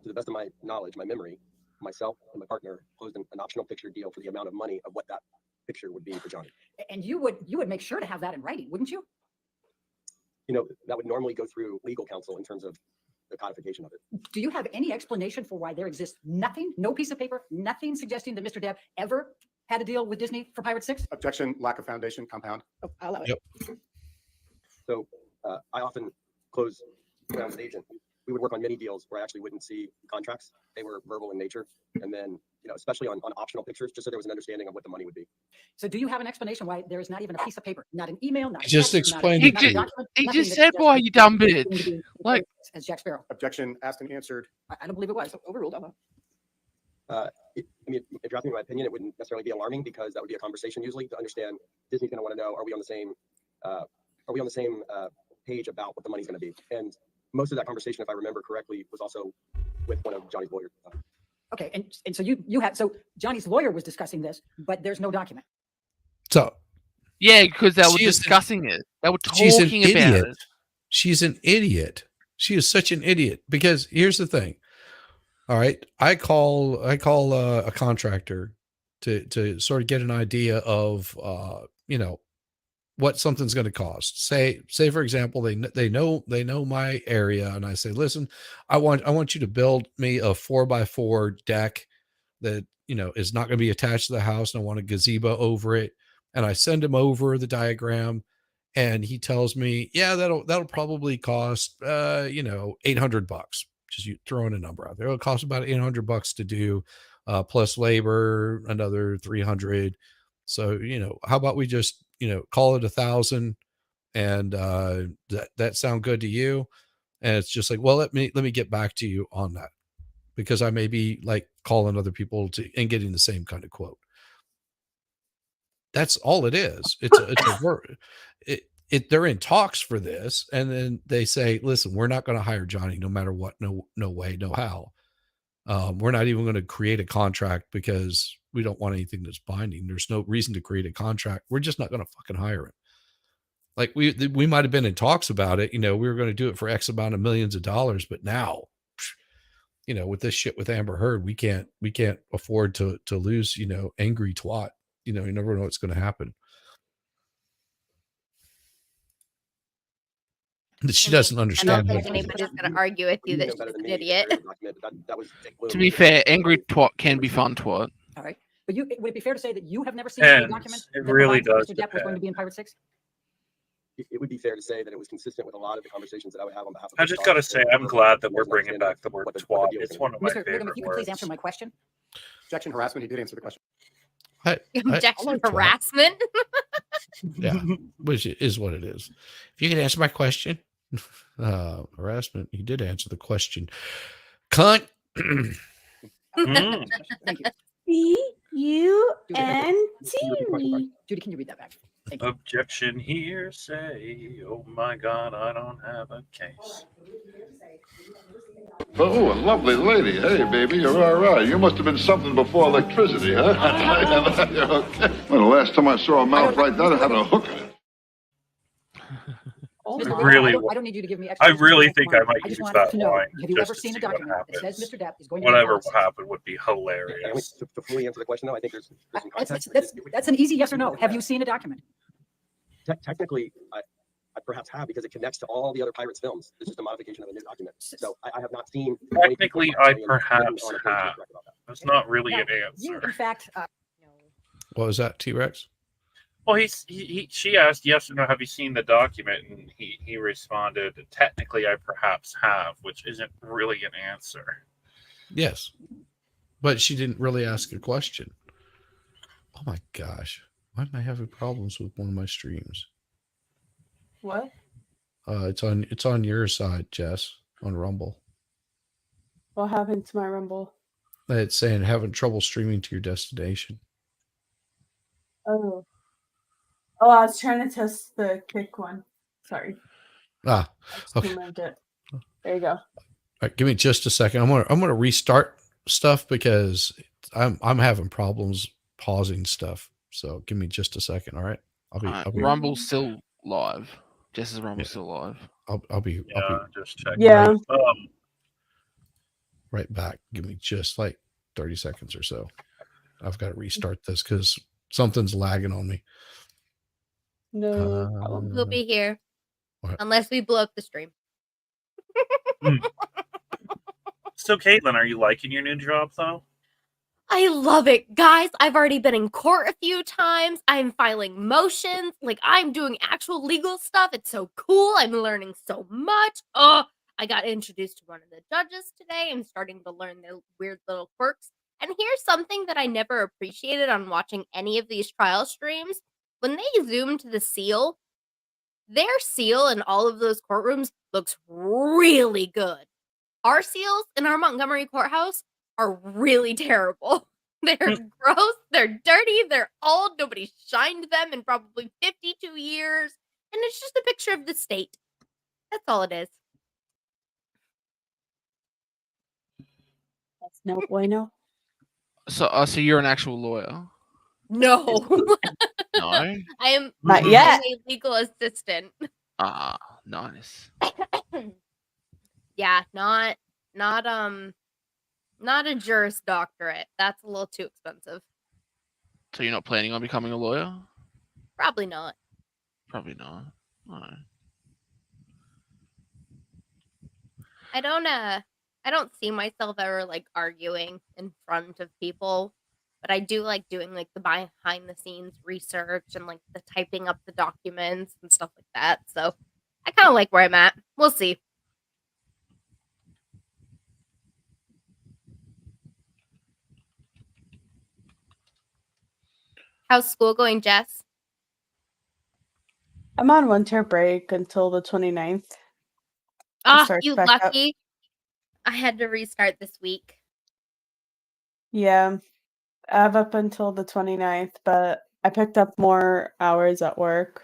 to the best of my knowledge, my memory, myself and my partner closed an optional picture deal for the amount of money of what that picture would be for Johnny. And you would make sure to have that in writing, wouldn't you? You know, that would normally go through legal counsel in terms of the codification of it. Do you have any explanation for why there exists nothing, no piece of paper, nothing suggesting that Mr. Depp ever had a deal with Disney for Pirate 6? Objection, lack of foundation, compound. Oh, I'll allow it. Yep. So I often close when I was an agent. We would work on many deals where I actually wouldn't see contracts. They were verbal in nature. And then, you know, especially on optional pictures, just so there was an understanding of what the money would be. So do you have an explanation why there is not even a piece of paper, not an email, not a Just text, explained not a it to you. document, He nothing just that said suggests why, that you dumb it's going to bitch. be Like, as Jack Sparrow. Objection, asked and answered. I don't believe it was overruled. I mean, if you're asking my opinion, it wouldn't necessarily be alarming because that would be a conversation usually to understand. Disney's going to want to know, are we on the same page about what the money's going to be? And most of that conversation, if I remember correctly, was also with one of Johnny's lawyers. Okay, and so you have, so Johnny's lawyer was discussing this, but there's no document. So yeah, because they were She is an- discussing it. They were she's an talking about idiot. it. She's an idiot. She is such an idiot because here's the thing. All right, I call a contractor to sort of get an idea of you know, what something's going to cost. Say for example, they know my area, and I say, listen, I want you to build me a 4x4 deck that, you know, is not going to be attached to the house, and I want a gazebo over it. And I send him over the diagram, and he tells me, yeah, that'll probably cost you know, $800. Just you throwing a number out there. It'll cost about $800 to do, plus labor, another 300. So, you know, how about we just, you know, call it 1,000, and that sound good to you? And it's just like, well, let me get back to you on that, because I may be like calling other people and getting the same kind of quote. That's all it is. It's a word. They're in talks for this, and then they say, listen, we're not going to hire Johnny no matter what. No way, no how. We're not even going to create a contract because we don't want anything that's binding. There's no reason to create a contract. We're just not going to fucking hire him. Like we might have been in talks about it. You know, we were going to do it for X amount of millions of dollars, but now, you know, with this shit with Amber Heard, we can't afford to lose, you know, angry twat. You know, you never know what's going to happen. She doesn't I understand. don't think anybody's going to argue with you that she's an idiot. To be fair, angry twat can be fun twat. All right, but would it be fair to say that you have never seen any document It that really provides does that Mr. Depp was going to depend. be in Pirate 6? It would be fair to say that it was consistent with a lot of the conversations that I would have on behalf of. I just got to say, I'm glad that we're bringing back the word twat. It's one of my Mr. Wiggum, favorite if you could please words. answer my question. Objection, harassment. He did answer the question. Objection, like twat. harassment. Yeah, which is what it is. If you can answer my question, harassment. You did answer the question. Cunt. Thank you. C-U-N-T. Judy, can you read that back? Thank you. Objection hearsay. Oh my God, I don't have a case. Oh, a lovely lady. Hey, baby, you're all right. You must have been something before electricity, huh? You're okay. Well, the last time I saw a mouth like that, it had a hook in it. Mr. I Wiggum, really I don't need you to give me I explanations really on think the I might I just use wanted that to know, line have you just ever to seen a see what document that happens. says Mr. Depp is going to be in Whatever Pirate 6? happened would be hilarious. To fully answer the question, though, I think there's some context. That's an easy yes or no. Have you seen a document? Technically, I perhaps have, because it connects to all the other Pirates films. It's just a modification of a new document. So I have not seen. Technically, I perhaps have. That's not really Now, an you, answer. in fact, What was that, T-Rex? Well, she asked yes or no, have you seen the document? And he responded, technically, I perhaps have, which isn't really an answer. Yes, but she didn't really ask a question. Oh my gosh, why am I having problems with one of my streams? What? It's on your side, Jess, on Rumble. What happened to my Rumble? It's saying having trouble streaming to your destination. Oh. Oh, I was trying to test the kick one. Sorry. Ah, I just okay. removed it. There you go. All right, give me just a second. I'm gonna restart stuff because I'm having problems pausing stuff. So give me just a second. All right. I'll be Rumble's still live. Jess's Rumble's still live. I'll be just checking. Yeah. right back. Give me just like 30 seconds or so. I've got to restart this because something's lagging on me. No. We'll be here what? unless we blow up the stream. So, Caitlin, are you liking your new job, though? I love it. Guys, I've already been in court a few times. I'm filing motions. Like, I'm doing actual legal stuff. It's so cool. I'm learning so much. Oh, I got introduced to one of the judges today. I'm starting to learn their weird little quirks. And here's something that I never appreciated on watching any of these trial streams. When they zoom to the seal, their seal in all of those courtrooms looks really good. Our seals in our Montgomery courthouse are really terrible. They're gross, they're dirty, they're old, nobody shined them in probably 52 years, and it's just a picture of the state. That's all it is. That's no bueno. So you're an actual lawyer? No. No? I am Not yet. a legal assistant. Ah, nice. Yeah, not a Juris Doctorate. That's a little too expensive. So you're not planning on becoming a lawyer? Probably not. Probably not. No. I don't see myself ever like arguing in front of people, but I do like doing like the behind the scenes research and like the typing up the documents and stuff like that. So I kind of like where I'm at. We'll see. How's school going, Jess? I'm on winter break until the 29th. Ah, starts you back up. lucky. I had to restart this week. Yeah, I have up until the 29th, but I picked up more hours at work.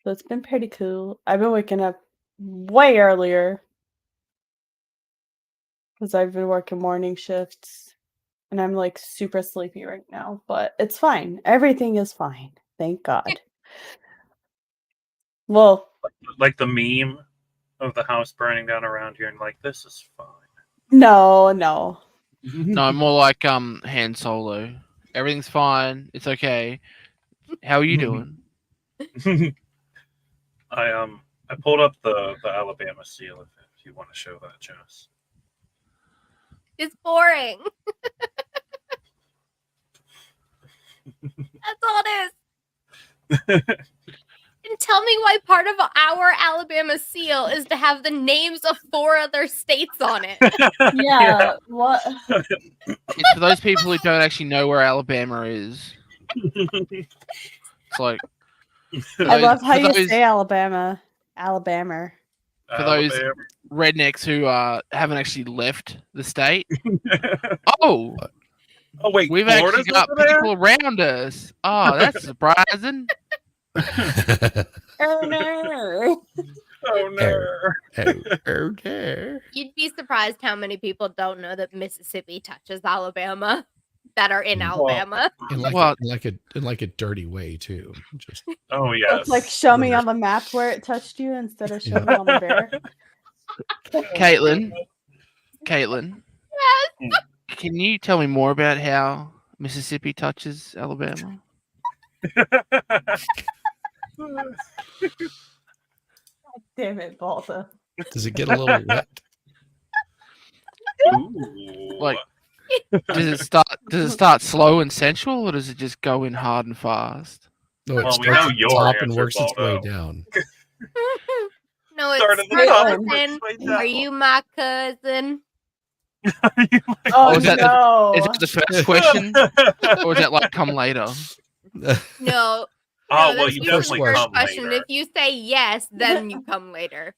So it's been pretty cool. I've been waking up way earlier because I've been working morning shifts and I'm like super sleepy right now, but it's fine. Everything is fine. Thank God. Well, Like the meme of the house burning down around here, and like, this is fine. no. No, more like Han Solo. Everything's fine. It's okay. How are you doing? I pulled up the Alabama seal if you want to show that, Jess. It's boring. That's all it is. And tell me why part of our Alabama seal is to have the names of 4 other states on it. Yeah, what? It's for those people who don't actually know where Alabama is. It's like I love how you say Alabama. Alabama. For those rednecks who haven't actually left the state. Oh, wait, we've Florida's actually got over there? people around us. Oh, that's surprising. Oh no. Oh no. You'd be surprised how many people don't know that Mississippi touches Alabama that are in Alabama. In like a dirty way too. Just oh It's like show me on the map where it touched you instead of show me on the bear. Caitlin, Yes. can you tell me more about how Mississippi touches Alabama? Damn it, Balta. Does it get a little wet? Like, does it start slow and sensual, or does it just go in hard and fast? No, it Well, we starts know at the your top and answer, works its way Baldo. down. No, Start it's at the top and listen, works its way are down. you my cousin? Oh, is that no. is it the first question, or is that like come later? No. Oh, no, well, that's you usually definitely the first come question. later. If you say yes, then you come later.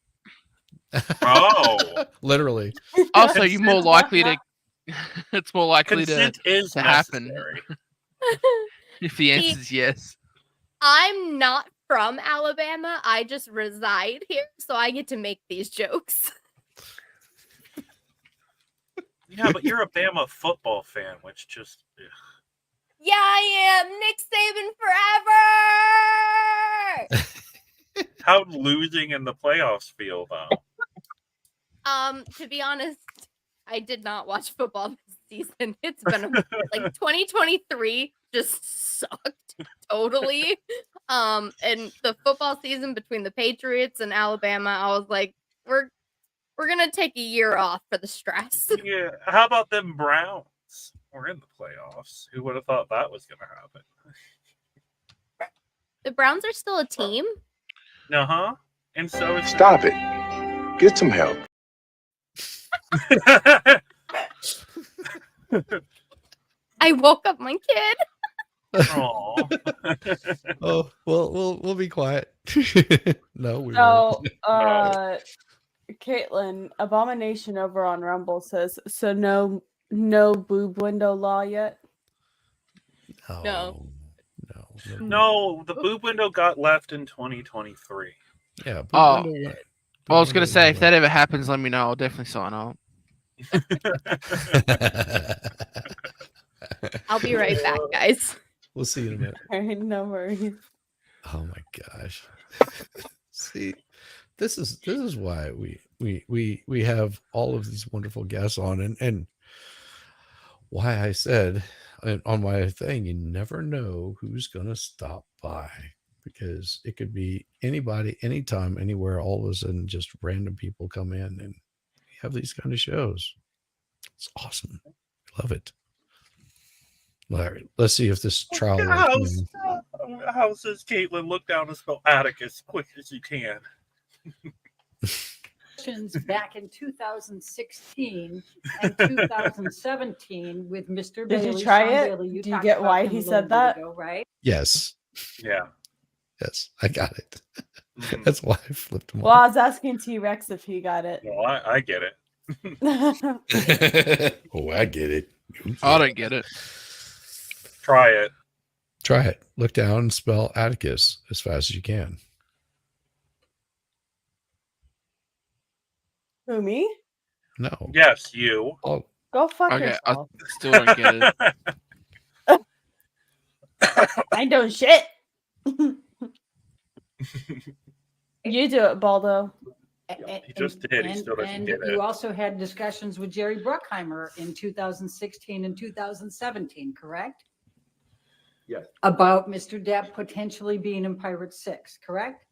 Oh, Literally. Also, you're more likely to. It's more likely consent is to happen necessary. if the answer is yes. I'm not from Alabama. I just reside here, so I get to make these jokes. Yeah, but you're a Bama football fan, which just ugh. Yeah, I am. Nick Saban forever. How losing in the playoffs feel though. To be honest, I did not watch football this season. It's been like 2023 just sucked totally. And the football season between the Patriots and Alabama, I was like, we're gonna take a year off for the stress. Yeah. How about them Browns? We're in the playoffs. Who would have thought that was going to happen? The Browns are still a team. Uh-huh. And so is Stop it. Get some help. I woke up my kid. Aw. Oh, well, we'll be quiet. No, we So, won't. Caitlin, Abomination over on Rumble says, so no boob window law yet? No. No, the boob window got left in 2023. Yeah. boob Oh, window went- I was boob gonna window say if went. that ever happens, let me know. I'll definitely sign up. I'll be right back, guys. We'll see you in a minute. All right, no worries. Oh my gosh. See, this is why we have all of these wonderful guests on, and why I said on my thing, you never know who's gonna stop by, because it could be anybody, anytime, anywhere. All of a sudden, just random people come in, and we have these kind of shows. It's awesome. Love it. All right, let's see if this trial. How says Caitlin, look down and spell Atticus quick as you can. Back in 2016 and 2017 with Mr. Bailey. Did you try Sean it? Bailey. Do you talked get about why him he a said little bit that? ago, right? Yes. Yeah. Yes, I got it. That's why I flipped them Well, I was asking T-Rex if he got it. No, I get it. Oh, I get it. I don't get it. Try it. Try it. Look down and spell Atticus as fast as you can. Who, me? No. Yes, you. Oh, Go fuck Okay, I yourself. still don't get it. I ain't doing shit. You do it, Baldo. He just did. He still doesn't And get you it. also had discussions with Jerry Bruckheimer in 2016 and 2017, correct? Yes. About Mr. Depp potentially being in Pirate 6, correct?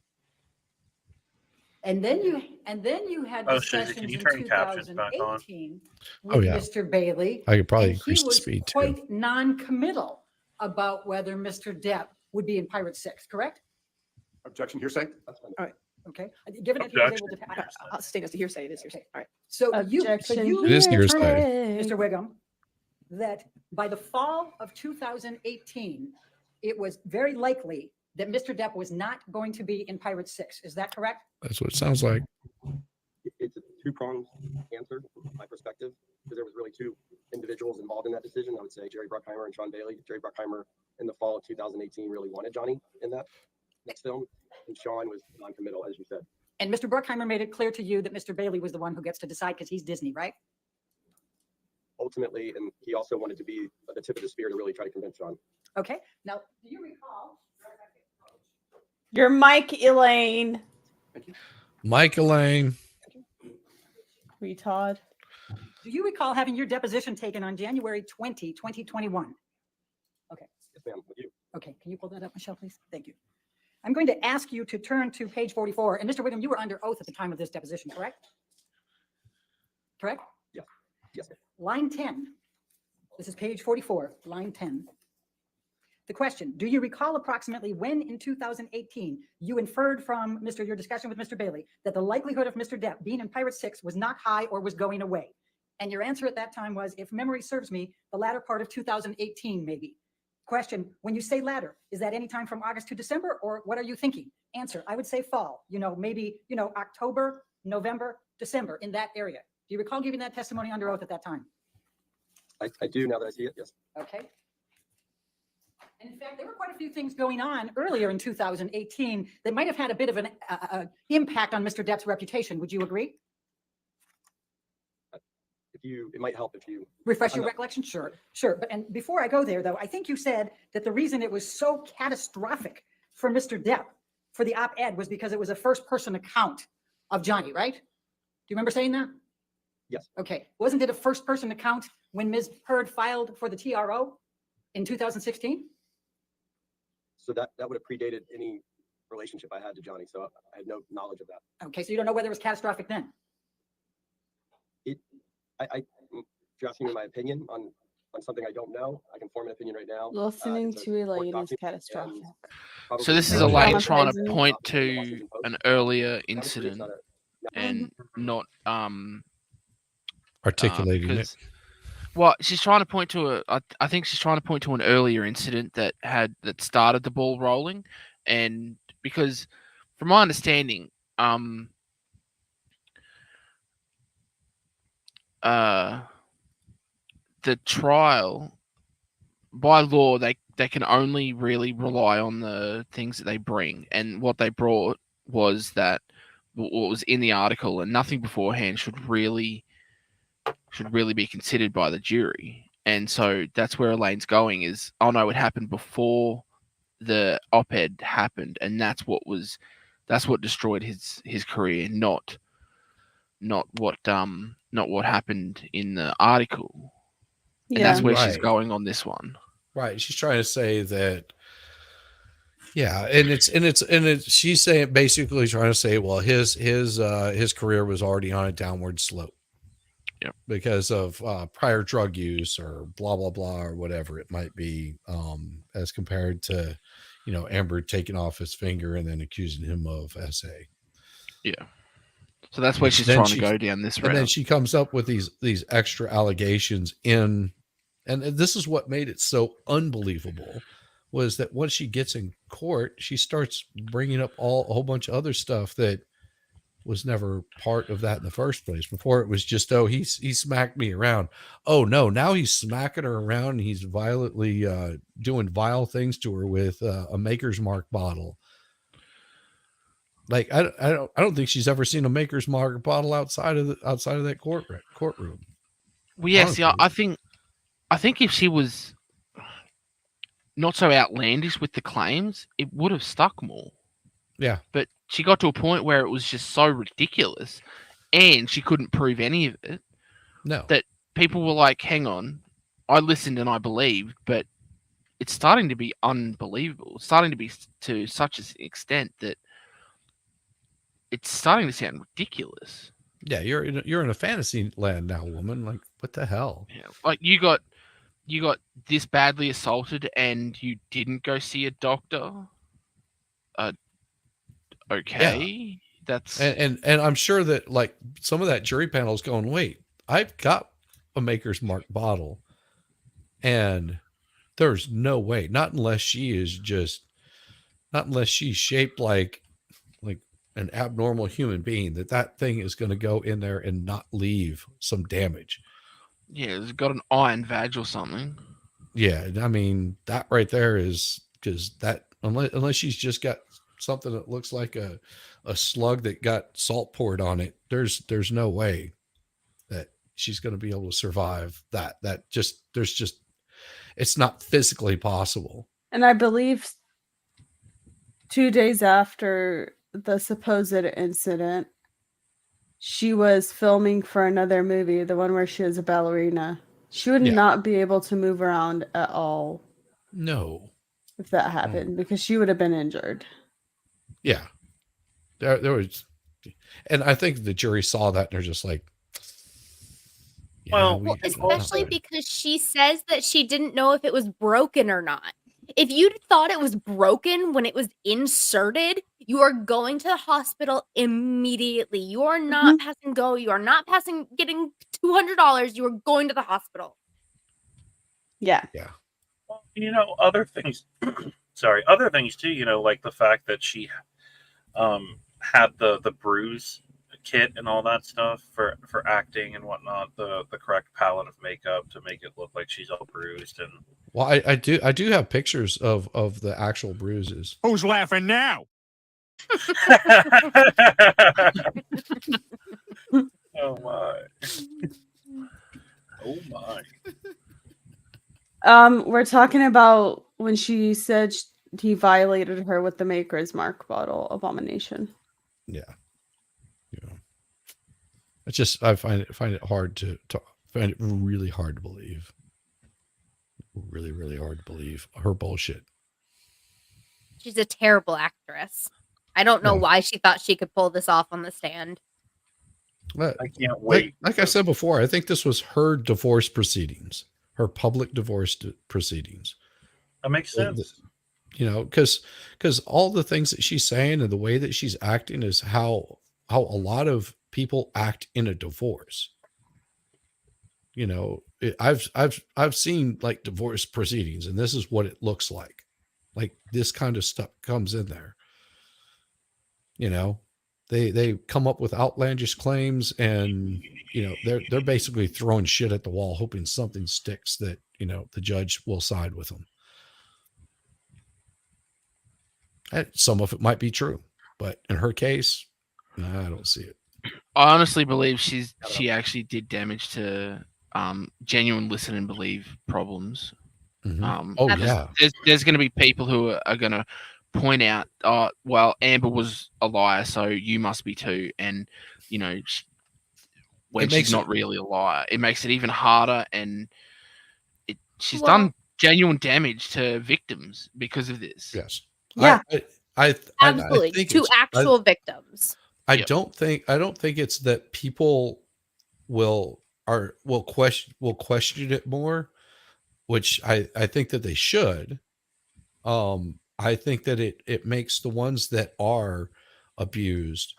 And then you had Oh, Susie, discussions can you in turn captions back on? 2018 Oh, with yeah. Mr. Bailey. I could probably and increase he the was speed too. quite non-committal about whether Mr. Depp would be in Pirate 6, correct? Objection, hearsay? All right. Okay. Given that he was able to. I'll state as a hearsay. It is hearsay. All right. So you Objection It is hearsay. determined, Mr. Wiggum, that by the fall of 2018, it was very likely that Mr. Depp was not going to be in Pirate 6. Is that correct? That's what it sounds like. It's a two-pronged answer from my perspective, because there was really two individuals involved in that decision. I would say Jerry Bruckheimer and Sean Bailey. Jerry Bruckheimer in the fall of 2018 really wanted Johnny in that next film, and Sean was non-committal, as you said. And Mr. Bruckheimer made it clear to you that Mr. Bailey was the one who gets to decide because he's Disney, right? Ultimately, and he also wanted to be at the tip of the spear to really try to convince Sean. Okay. Now, do you recall? Your mic, Elaine. Mike Elaine. Retard. Do you recall having your deposition taken on January 20, 2021? Okay. Yes, ma'am, with you. Okay. Can you pull that up, Michelle, please? Thank you. I'm going to ask you to turn to page 44. And Mr. Wiggum, you were under oath at the time of this deposition, correct? Correct? Yes. Yes, ma'am. Line 10. This is page 44, line 10. The question, do you recall approximately when in 2018 you inferred from your discussion with Mr. Bailey that the likelihood of Mr. Depp being in Pirate 6 was not high or was going away? And your answer at that time was, if memory serves me, the latter part of 2018, maybe. Question, when you say latter, is that any time from August to December, or what are you thinking? Answer, I would say fall, maybe, October, November, December, in that area. Do you recall giving that testimony under oath at that time? I do now that I see it, yes. Okay. And in fact, there were quite a few things going on earlier in 2018 that might have had a bit of an impact on Mr. Depp's reputation. Would you agree? It might help if you Refresh your recollection? Sure. And before I go there, though, I think you said that the reason it was so catastrophic for Mr. Depp for the op-ed was because it was a first-person account of Johnny, right? Do you remember saying that? Yes. Okay. Wasn't it a first person account when Ms. Heard filed for the TRO in 2016? So that would have predated any relationship I had to Johnny. So I had no knowledge of that. Okay, so you don't know whether it was catastrophic then? If you're asking me my opinion on something I don't know, I can form an opinion right now. Listening to Elaine is catastrophic. So this is Probably Elaine not. trying to point to an earlier incident and not Articulating it. Well, she's trying to point to I think she's trying to point to an earlier incident that started the ball rolling, and because from my understanding, the trial, by law, they can only really rely on the things that they bring, and what they brought was that what was in the article, and nothing beforehand should really be considered by the jury. And so that's where Elaine's going is, oh no, it happened before the op-ed happened, and that's what destroyed his career, not what happened in the article. And that's where she's going on this one. Right. She's trying to say that, yeah, and she's saying, basically trying to say, well, his career was already on a downward slope. Yep. Because of prior drug use or blah blah blah or whatever it might be, as compared to, Amber taking off his finger and then accusing him of SA. Yeah. So that's where she's trying to go down this route. And then she comes up with these extra allegations and this is what made it so unbelievable, was that once she gets in court, she starts bringing up a whole bunch of other stuff that was never part of that in the first place. Before it was just, oh, he smacked me around. Oh no, now he's smacking her around and he's violently doing vile things to her with a Maker's Mark bottle. Like I don't think she's ever seen a Maker's Mark bottle outside of that courtroom. Well, yes, yeah, I think if she was not so outlandish with the claims, it would have stuck more. Yeah. But she got to a point where it was just so ridiculous and she couldn't prove any of it. No. That people were like, hang on, I listened and I believed, but it's starting to be unbelievable. It's starting to be to such an extent that it's starting to sound ridiculous. Yeah, you're in a fantasy land now, woman. Like, what the hell? Yeah, like you got this badly assaulted and you didn't go see a doctor. Okay, yeah. That's and I'm sure that like some of that jury panel is going, wait, I've got a Maker's Mark bottle, and there's no way, not unless she's shaped like an abnormal human being, that thing is going to go in there and not leave some damage. Yeah, it's got an iron vag or something. Yeah, I mean that right there is because that unless she's just got something that looks like a slug that got salt poured on it, there's no way that she's going to be able to survive that. It's not physically possible. And I believe 2 days after the supposed incident, she was filming for another movie, the one where she was a ballerina. She would not be able to move around at all. No. If that happened, because she would have been injured. Yeah. There was, and I think the jury saw that and they're just like, well, especially because she says that she didn't know if it was broken or not. If you thought it was broken when it was inserted, you are going to the hospital immediately. You are not passing go. You are not passing getting $200. You are going to the hospital. Yeah. Yeah. Well, other things. Sorry, other things too. Like the fact that she had the bruise kit and all that stuff for acting and whatnot, the correct palette of makeup to make it look like she's all bruised. And well, I do have pictures of the actual bruises. Who's laughing now? Oh my. Oh my. We're talking about when she said he violated her with the Maker's Mark bottle abomination. Yeah. I find it hard to find it really hard to believe. Really, really hard to believe her bullshit. She's a terrible actress. I don't know Yeah. why she thought she could pull this off on the stand. But I can't wait. like I said before, I think this was her divorce proceedings, her public divorce proceedings. That makes sense. You know, because all the things that she's saying and the way that she's acting is how a lot of people act in a divorce. You know, I've seen like divorce proceedings, and this is what it looks like. Like this kind of stuff comes in there. You know, they come up with outlandish claims, and you know they're basically throwing shit at the wall, hoping something sticks that you know the judge will side with them. And some of it might be true, but in her case, I don't see it. I honestly believe she actually did damage to genuine listen and believe problems. Mhm. Oh, yeah. There's going to be people who are going to point out, oh, well, Amber was a liar, so you must be too. And you know, when It makes she's not it- really a liar, it makes it even harder. And she's Well- done genuine damage to victims because of this. Yes. Yeah. I Absolutely. think To it's- actual victims. I don't think it's that people will question it more, which I think that they should. I think that it makes the ones that are abused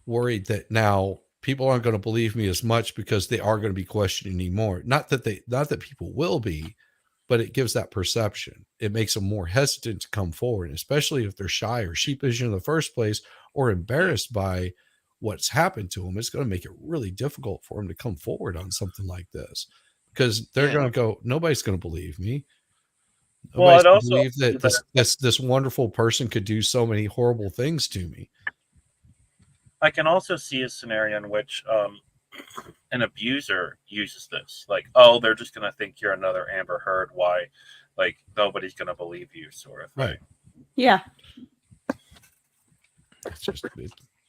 worried that now people aren't going to believe me as much because they are going to be questioning me more. Not that people will be, but it gives that perception. It makes them more hesitant to come forward, especially if they're shy or sheepish in the first place or embarrassed by what's happened to them. It's going to make it really difficult for them to come forward on something like this because they're going to go, nobody's going to believe me. Well, Nobody's I'd going to also believe that this wonderful person could do so many horrible things to me. I can also see a scenario in which an abuser uses this, like, oh, they're just gonna think you're another Amber Heard. Why, like, nobody's gonna believe you, sort of thing. Right. Yeah.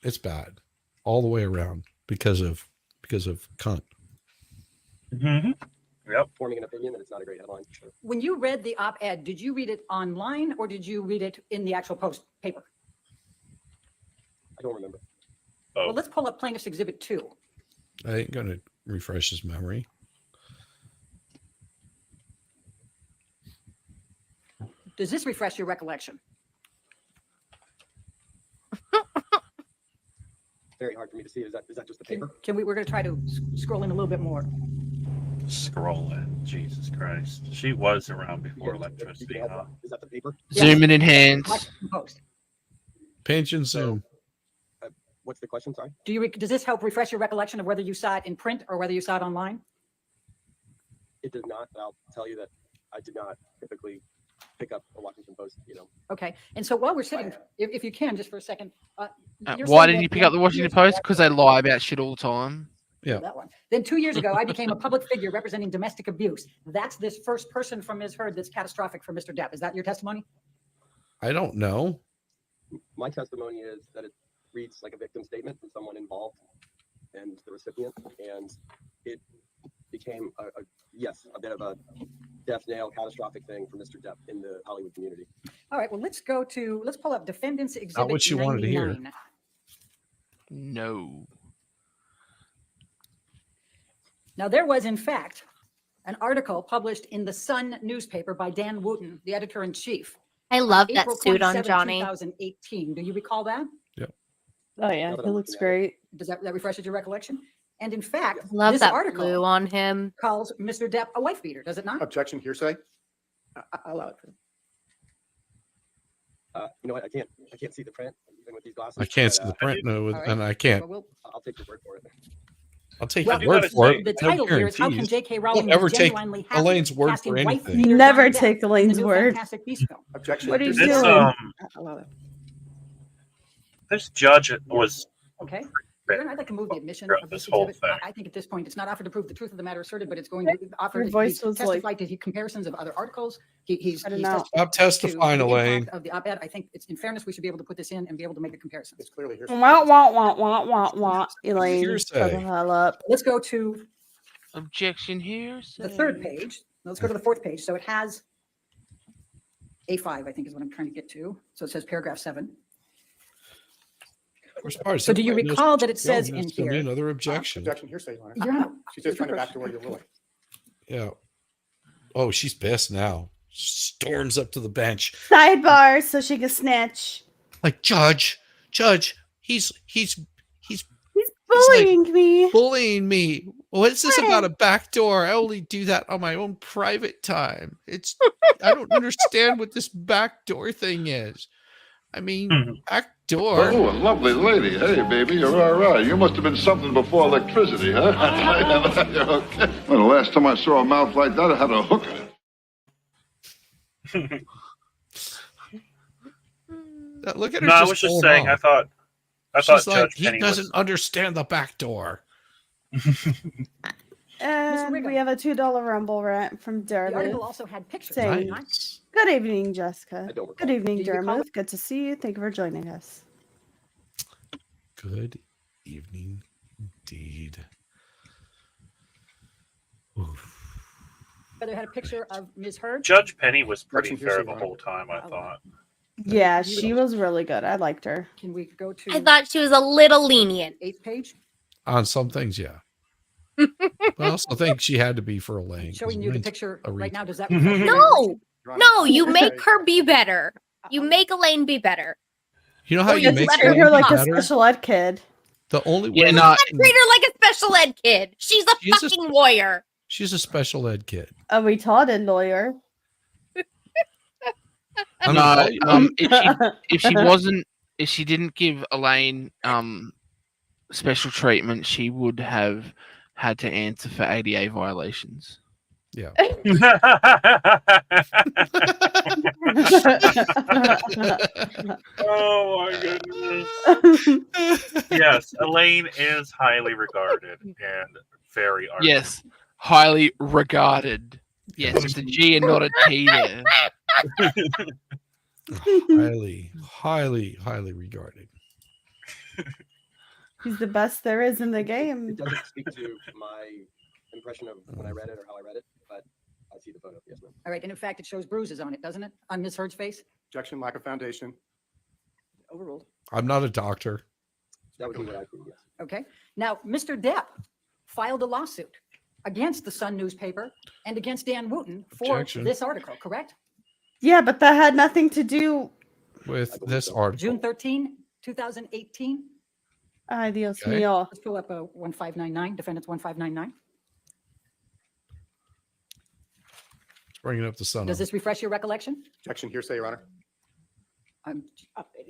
It's bad all the way around because of cunt. Mm-hmm. Yep. Forming an opinion that it's not a great headline. Sure. When you read the op-ed, did you read it online or did you read it in the actual post paper? I don't remember. Oh. Well, let's pull up Plaintiff's Exhibit 2. I ain't going to refresh his memory. Does this refresh your recollection? Very hard for me to see. Is that just the paper? We're going to try to scroll in a little bit more. Scrolling. Jesus Christ. She was around before electricity, huh? Is that the paper? Zoom in enhance. Post. Pinch and zoom. What's the question? Sorry. Does this help refresh your recollection of whether you saw it in print or whether you saw it online? It does not. I'll tell you that I did not typically pick up a Washington Post, Okay. And so while we're sitting, if you can, just for a second. You're Why saying didn't that you pick up the Washington Post? Because they lie about shit all the time. Yeah. That one. Then 2 years ago, I became a public figure representing domestic abuse. That's this first person from Ms. Heard that's catastrophic for Mr. Depp. Is that your testimony? I don't know. My testimony is that it reads like a victim statement from someone involved and the recipient, and it became a bit of a death nail catastrophic thing for Mr. Depp in the Hollywood community. All right. Well, let's pull up Defendant's Exhibit what you wanted to hear. 99. No. Now, there was, in fact, an article published in the Sun newspaper by Dan Wooten, the editor-in-chief. I love that April suit on 27, Johnny. 2018. Do you recall that? Yep. Oh yeah, it looks great. Does that refreshes your recollection? And in fact, Love this that article blue on him. calls Mr. Depp a wife beater, does it not? Objection, hearsay. I'll allow it. You know what? I can't see the print even with these glasses. I can't but, see the print, no, all right. and I can't. Well, I'll take your word for it. I'll take well, your word for it. The No title here is How Can guarantees. J.K. Rowling Don't ever Was take Genuinely Happy Elaine's word Casting for Wife anything. Beater Never Johnny Depp take Elaine's in the new word. Fantastic Beasts film. Objection. What are you This doing? this judge was Okay. Aaron, I'd like to move the admission throughout of this this whole exhibit. thing. I think at this point, it's not offered to prove the truth of the matter asserted, but it's going to offer Your to voice was testify like- to comparisons of other articles. He's I don't know. Stop testifying, to the Elaine. impact of the op-ed. I think it's in fairness, we should be able to put this in and be able to make a comparison. It's clearly here. Wah, wah, wah, wah, wah, wah. Elaine, Hearsay. shut the hell up. Let's go to Objection here. the third page. Let's go to the fourth page. So it has A5, I think is what I'm trying to get to. So it says paragraph 7. Worst part is So do you everybody knows recall what's that it going on. says in There's gonna be here? another objection. Objection, hearsay, Your Honor. Your Honor, She's just trying to backdoor your ruling. Yeah. Oh, she's pissed now. Storms up to the bench. Sidebar so she can snitch. Like, Judge, he's Bullying me. bullying me. What is this about a backdoor? I only do that on my own private time. I don't understand what this backdoor thing is. I mean, backdoor. Oh, a lovely lady. Hey, baby, you're all right. You must have been something before electricity, huh? You're okay. Well, the last time I saw a mouth like that, I had a hook in it. Look at her. No, I just was just going saying. on. I thought She's like, Judge he Penny doesn't was. understand the backdoor. And we have a $2 rumble rant from The article Dermot also had pictures. saying, Nice. good evening, Jessica. I don't recall. Good evening, Do you recall Dermot. Good to see you. Thank you for joining us. Good evening, indeed. Oof. But they had a picture of Ms. Heard. Judge Penny was pretty Objection, fair hearsay, the Your Honor. whole time. I thought. Yeah, she was really good. I liked her. Can we go to I thought she was a little lenient. 8th page? On some things, yeah. But I also think she had to be for Elaine. 'cause Showing you the Elaine's picture a right reach. now. Does that No, Your Honor, no, you hearsay. make her be better. You make Elaine be better. You know how Or you just make let Treat Elaine her be like a better? special ed kid. The only way Yeah, no, Treat her like a special ed kid. She's a She's a fucking lawyer. she's a special ed kid. A retarded lawyer. I mean, No, all you- if she didn't give Elaine special treatment, she would have had to answer for ADA violations. yeah. Oh my goodness. Yes, Elaine is highly regarded and very arty. Yes, highly regarded. Yes, it's a G and not a T there. highly regarded. He's the best there is in the game. It doesn't speak to my impression of when I read it or how I read it, but I see the photo. Yes, ma'am. All right, and in fact, it shows bruises on it, doesn't it? On Ms. Heard's face? Objection, lack of foundation. Overruled. I'm not a doctor. That would be what I think, yes. Okay. Now, Mr. Depp filed a lawsuit against the Sun newspaper and against Dan Wooten for Objection. this article, correct? Yeah, but that had nothing to do. With this article. June 13, 2018. Ay, Dios Okay. mío. Let's pull up 1599, defendants 1599. Bringing up the sun. Does this refresh your recollection? Objection, hearsay, Your Honor.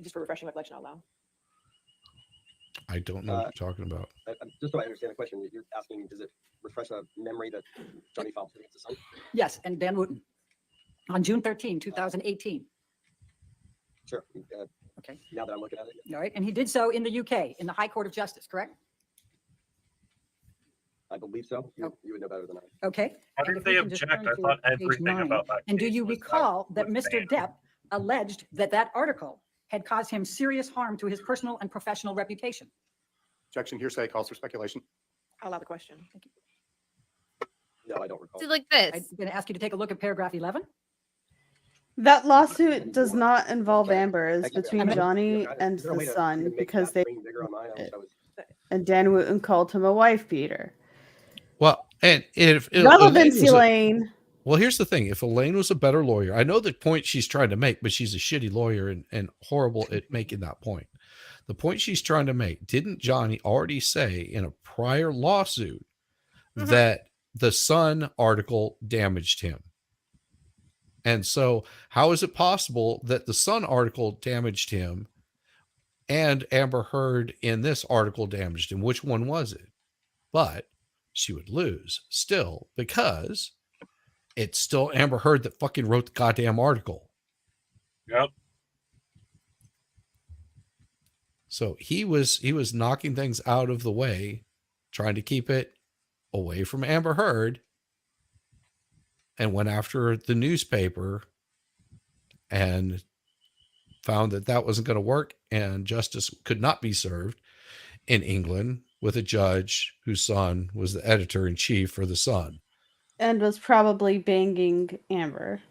Just for refreshing recollection out loud. I don't know what you're talking about. Just so I understand the question, you're asking, does it refresh a memory that Johnny filed against the Sun? Yes, and Dan Wooten on June 13, 2018. Sure. Okay. Now that I'm looking at it, All right, and he did so in the UK, in the High Court of Justice, correct? I believe so. You would know better than I. Okay. Why And didn't if we they can just object? turn I to thought page everything 9. about that And do case you was recall that was Mr. banned. Depp alleged that that article had caused him serious harm to his personal and professional reputation? Objection, hearsay, calls for speculation. I'll allow the question. Thank you. No, I don't recall. Do like this. I'm going to ask you to take a look at paragraph 11. That lawsuit does not involve Amber. It's Thank you. between I mean, Johnny is and there a way the to Sun make because that they screen bigger on mine? I wish I was. and Dan Wooten called him a wife beater. Well, and if Relevancy Lane. Well, here's the thing. If Elaine was a better lawyer, I know the point she's trying to make, but she's a shitty lawyer and horrible at making that point. The point she's trying to make, didn't Johnny already say in a prior lawsuit that the Sun article damaged him? And so how is it possible that the Sun article damaged him and Amber Heard in this article damaged him? Which one was it? But she would lose still because it's still Amber Heard that fucking wrote the goddamn article. Yep. So he was knocking things out of the way, trying to keep it away from Amber Heard, and went after the newspaper and found that that wasn't going to work, and justice could not be served in England with a judge whose son was the editor-in-chief for the Sun. And was probably banging Amber.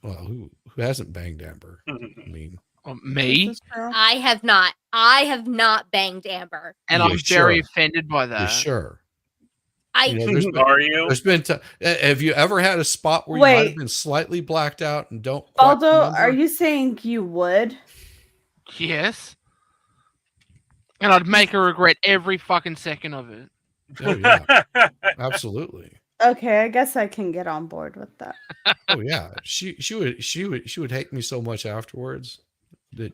Well, who hasn't banged Amber? I mean, me? I have not. I have not banged Amber. And You I'm sure? very offended by You that. sure? I Are you? There's been. Have you ever had a spot where you might have Wait. been slightly blacked out and don't? quite Baldo, remember? are you saying you would? Yes. And I'd make her regret every fucking second of it. Oh yeah, absolutely. Okay, I guess I can get on board with that. Oh yeah, she would hate me so much afterwards that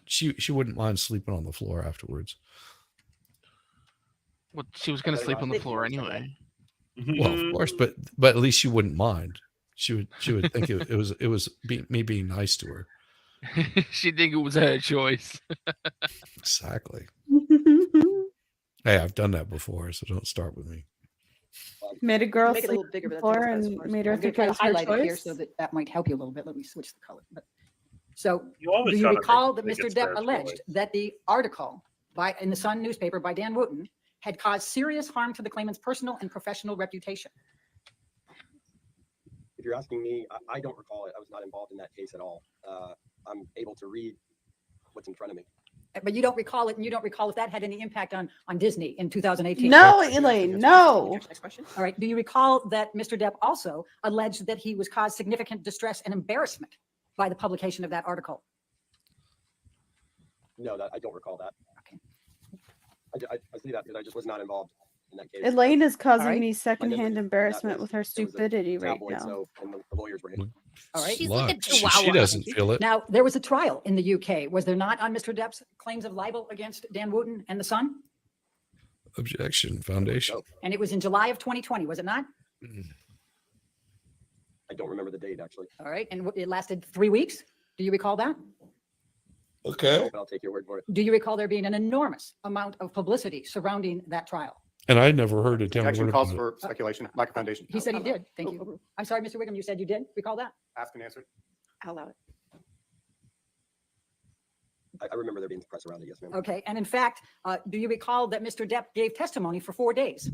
she wouldn't mind sleeping on the floor afterwards. Well, she was going to sleep on the floor anyway. Well, of course, but at least she wouldn't mind. She would think it was me being nice to her. She'd think it was her choice. Exactly. Hey, I've done that before, so don't start with me. Made a girl Make it a sleep little bigger, but before that's and first. made her I'm gonna think try it to was her highlight it here choice. so that might help you a little bit. Let me switch the color. So, You always do you gotta make recall it that think Mr. it's Depp their alleged choice. that the article in the Sun newspaper by Dan Wooten had caused serious harm to the claimant's personal and professional reputation? If you're asking me, I don't recall it. I was not involved in that case at all. I'm able to read what's in front of me. But you don't recall it, and you don't recall if that had any impact on Disney in 2018. No, Elaine, no. Next question. All right. Do you recall that Mr. Depp also alleged that he was caused significant distress and embarrassment by the publication of that article? No, that I don't recall that. Okay. I see that because I just was not involved in that case. Elaine is causing right. me secondhand embarrassment with her It was a stupidity right tabloid, now. So, and the lawyers were in. All right. She's like a She chihuahua. doesn't feel it. Now, there was a trial in the UK, was there not, on Mr. Depp's claims of libel against Dan Wooten and the Sun? Objection, foundation. And it was in July of 2020, was it not? I don't remember the date actually. All right. And it lasted 3 weeks. Do you recall that? Okay. But I'll take your word for it. Do you recall there being an enormous amount of publicity surrounding that trial? And I never heard a damn Objection word calls about it. for speculation, lack of foundation. He said he did. Thank you. I'm sorry, Mr. Wiggum, you said you did recall that? Asked and answered. I'll allow it. I remember there being press around it. Yes, ma'am. Okay. And in fact, do you recall that Mr. Depp gave testimony for 4 days?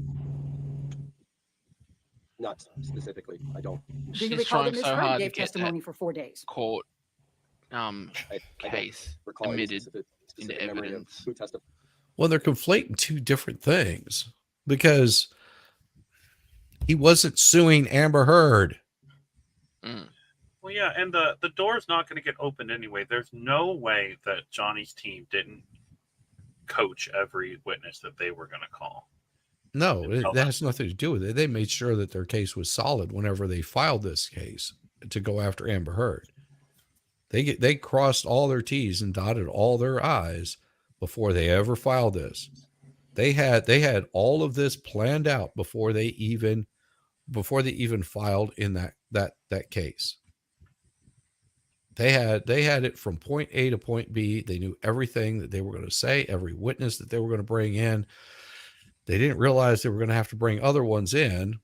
Not specifically. I don't. Do you She's recall that trying Ms. so Heard hard to gave get that testimony for 4 days? court I don't case recall any admitted specific into memory of evidence. who testified. Well, they're conflating two different things because he wasn't suing Amber Heard. Well, yeah, and the door's not going to get opened anyway. There's no way that Johnny's team didn't coach every witness that they were going to call. No, that has nothing to do with it. They made sure that their case was solid whenever they filed this case to go after Amber Heard. They crossed all their T's and dotted all their I's before they ever filed this. They had all of this planned out before they even filed in that case. They had it from point A to point B. They knew everything that they were going to say, every witness that they were going to bring in. They didn't realize they were going to have to bring other ones in,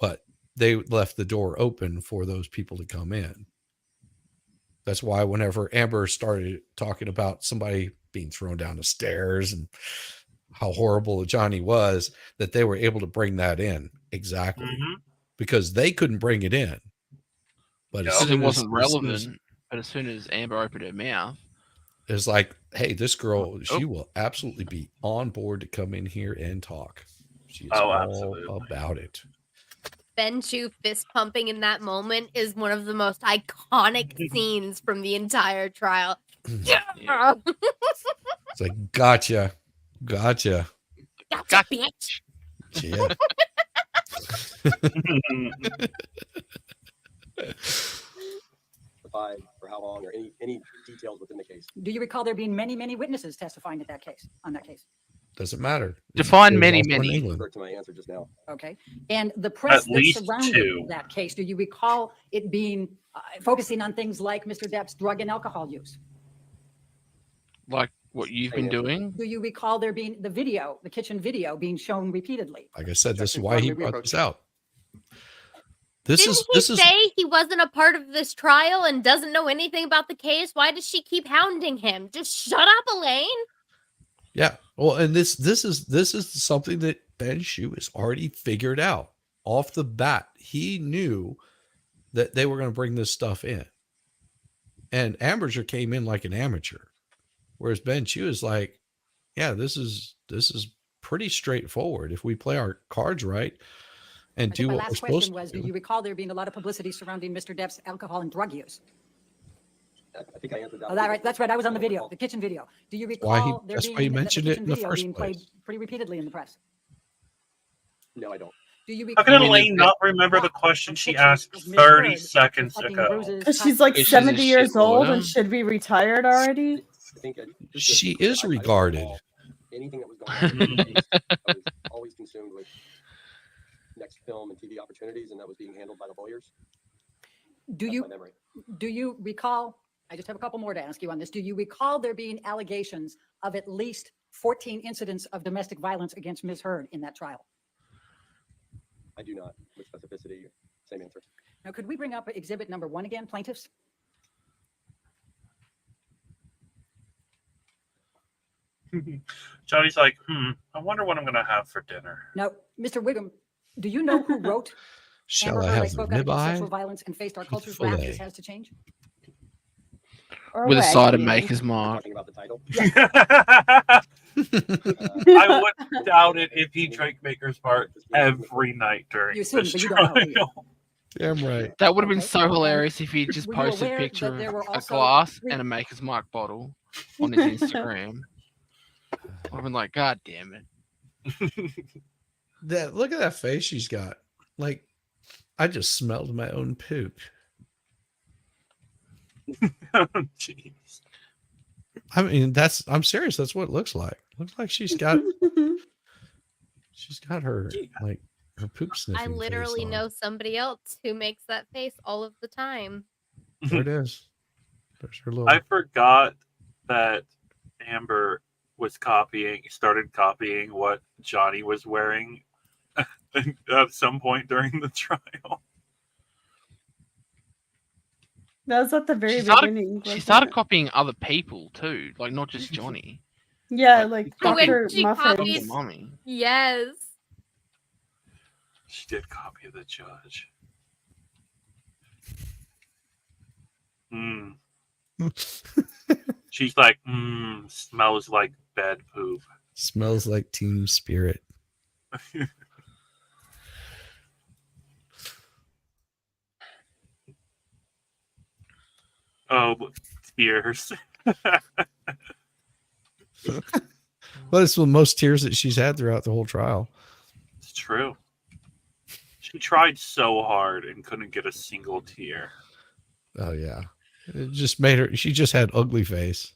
but they left the door open for those people to come in. That's why whenever Amber started talking about somebody being thrown down the stairs and how horrible Johnny was, that they were able to bring that in. Exactly. Because they couldn't bring it in. But Because it wasn't relevant. But as soon as Amber opened her mouth, it's like, hey, this girl, she will absolutely be on board to come in here and talk. She's all about it. Ben Chu fist pumping in that moment is one of the most iconic scenes from the entire trial. Yeah. It's like, gotcha. Gotcha, bitch. Yeah. For how long, or any details within the case. Do you recall there being many, many witnesses testifying at that case, on that case? Doesn't matter. Define It was many, also in many. England. To my answer just now. Okay. And the press At that least surrounded 2. that case, do you recall it being focusing on things like Mr. Depp's drug and alcohol use? like What you've been doing? Do you recall there being the video, the kitchen video, being shown repeatedly? Like I said, this is why he brought this out. This Didn't he say he wasn't a part of this trial and doesn't know anything about the case? Why does she keep hounding him? Just shut up, Elaine. Yeah. Well, and this is something that Ben Shue has already figured out off the bat. He knew that they were going to bring this stuff in, and Amberger came in like an amateur, whereas Ben Shue is like, yeah, this is pretty straightforward if we play our cards right and do My what we're last supposed question to was, do. do you recall there being a lot of publicity surrounding Mr. Depp's alcohol and drug use? I think I answered that. Oh, that's right. I was on the video, the kitchen video. Do you recall Why he- there that's being why you the mentioned it kitchen in the video first being played place. pretty repeatedly in the press? No, I don't. Do you How recall? can Elaine not remember the question she asked 30 seconds ago? Because she's like 70 years old and should be retired already. I think She is regarded. anything that was going on. I was always consumed with next film and TV opportunities, and that was being handled by the lawyers. Do you recall? I just have a couple more to ask you on this. Do you recall there being allegations of at least 14 incidents of domestic violence against Ms. Heard in that trial? I do not, with specificity. Same answer. Now, could we bring up exhibit number 1 again, plaintiffs? Johnny's like, I wonder what I'm going to have for dinner. Now, Mr. Wiggum, do you know who wrote Shall Amber I Heard, have the spoke out against ribeye? sexual violence and faced our culture's Filet. wrath? This has to change. With a side of Maker's Mark. Talking about the title. I wouldn't doubt it if he drank Maker's Mark every night during You assume, this but you don't know, do you? trial. Damn right. That would have been so hilarious if he just Were you posted a aware picture that there were of a also glass 3 and a Maker's Mark bottle on his Instagram. I would have been like, God damn it. Look at that face she's got. Like, I just smelled my own poop. Jeez. I mean, I'm serious. That's what it looks like. Looks like she's got her like her poop sniffing. I literally face on. know somebody else who makes that face all of the time. There it is. There's her little. I forgot that Amber started copying what Johnny was wearing at some point during the trial. That was at the very She started, beginning. she wasn't started it? copying other people too, like not just Johnny. Yeah, like When Dr. she Muffin. copied- Mommy. Yes. She did copy the judge. She's like, smells like bed poop. Smells like Team Spirit. Oh, tears. Well, it's the most tears that she's had throughout the whole trial. It's true. She tried so hard and couldn't get a single tear. Oh yeah, it just made her. She just had ugly face.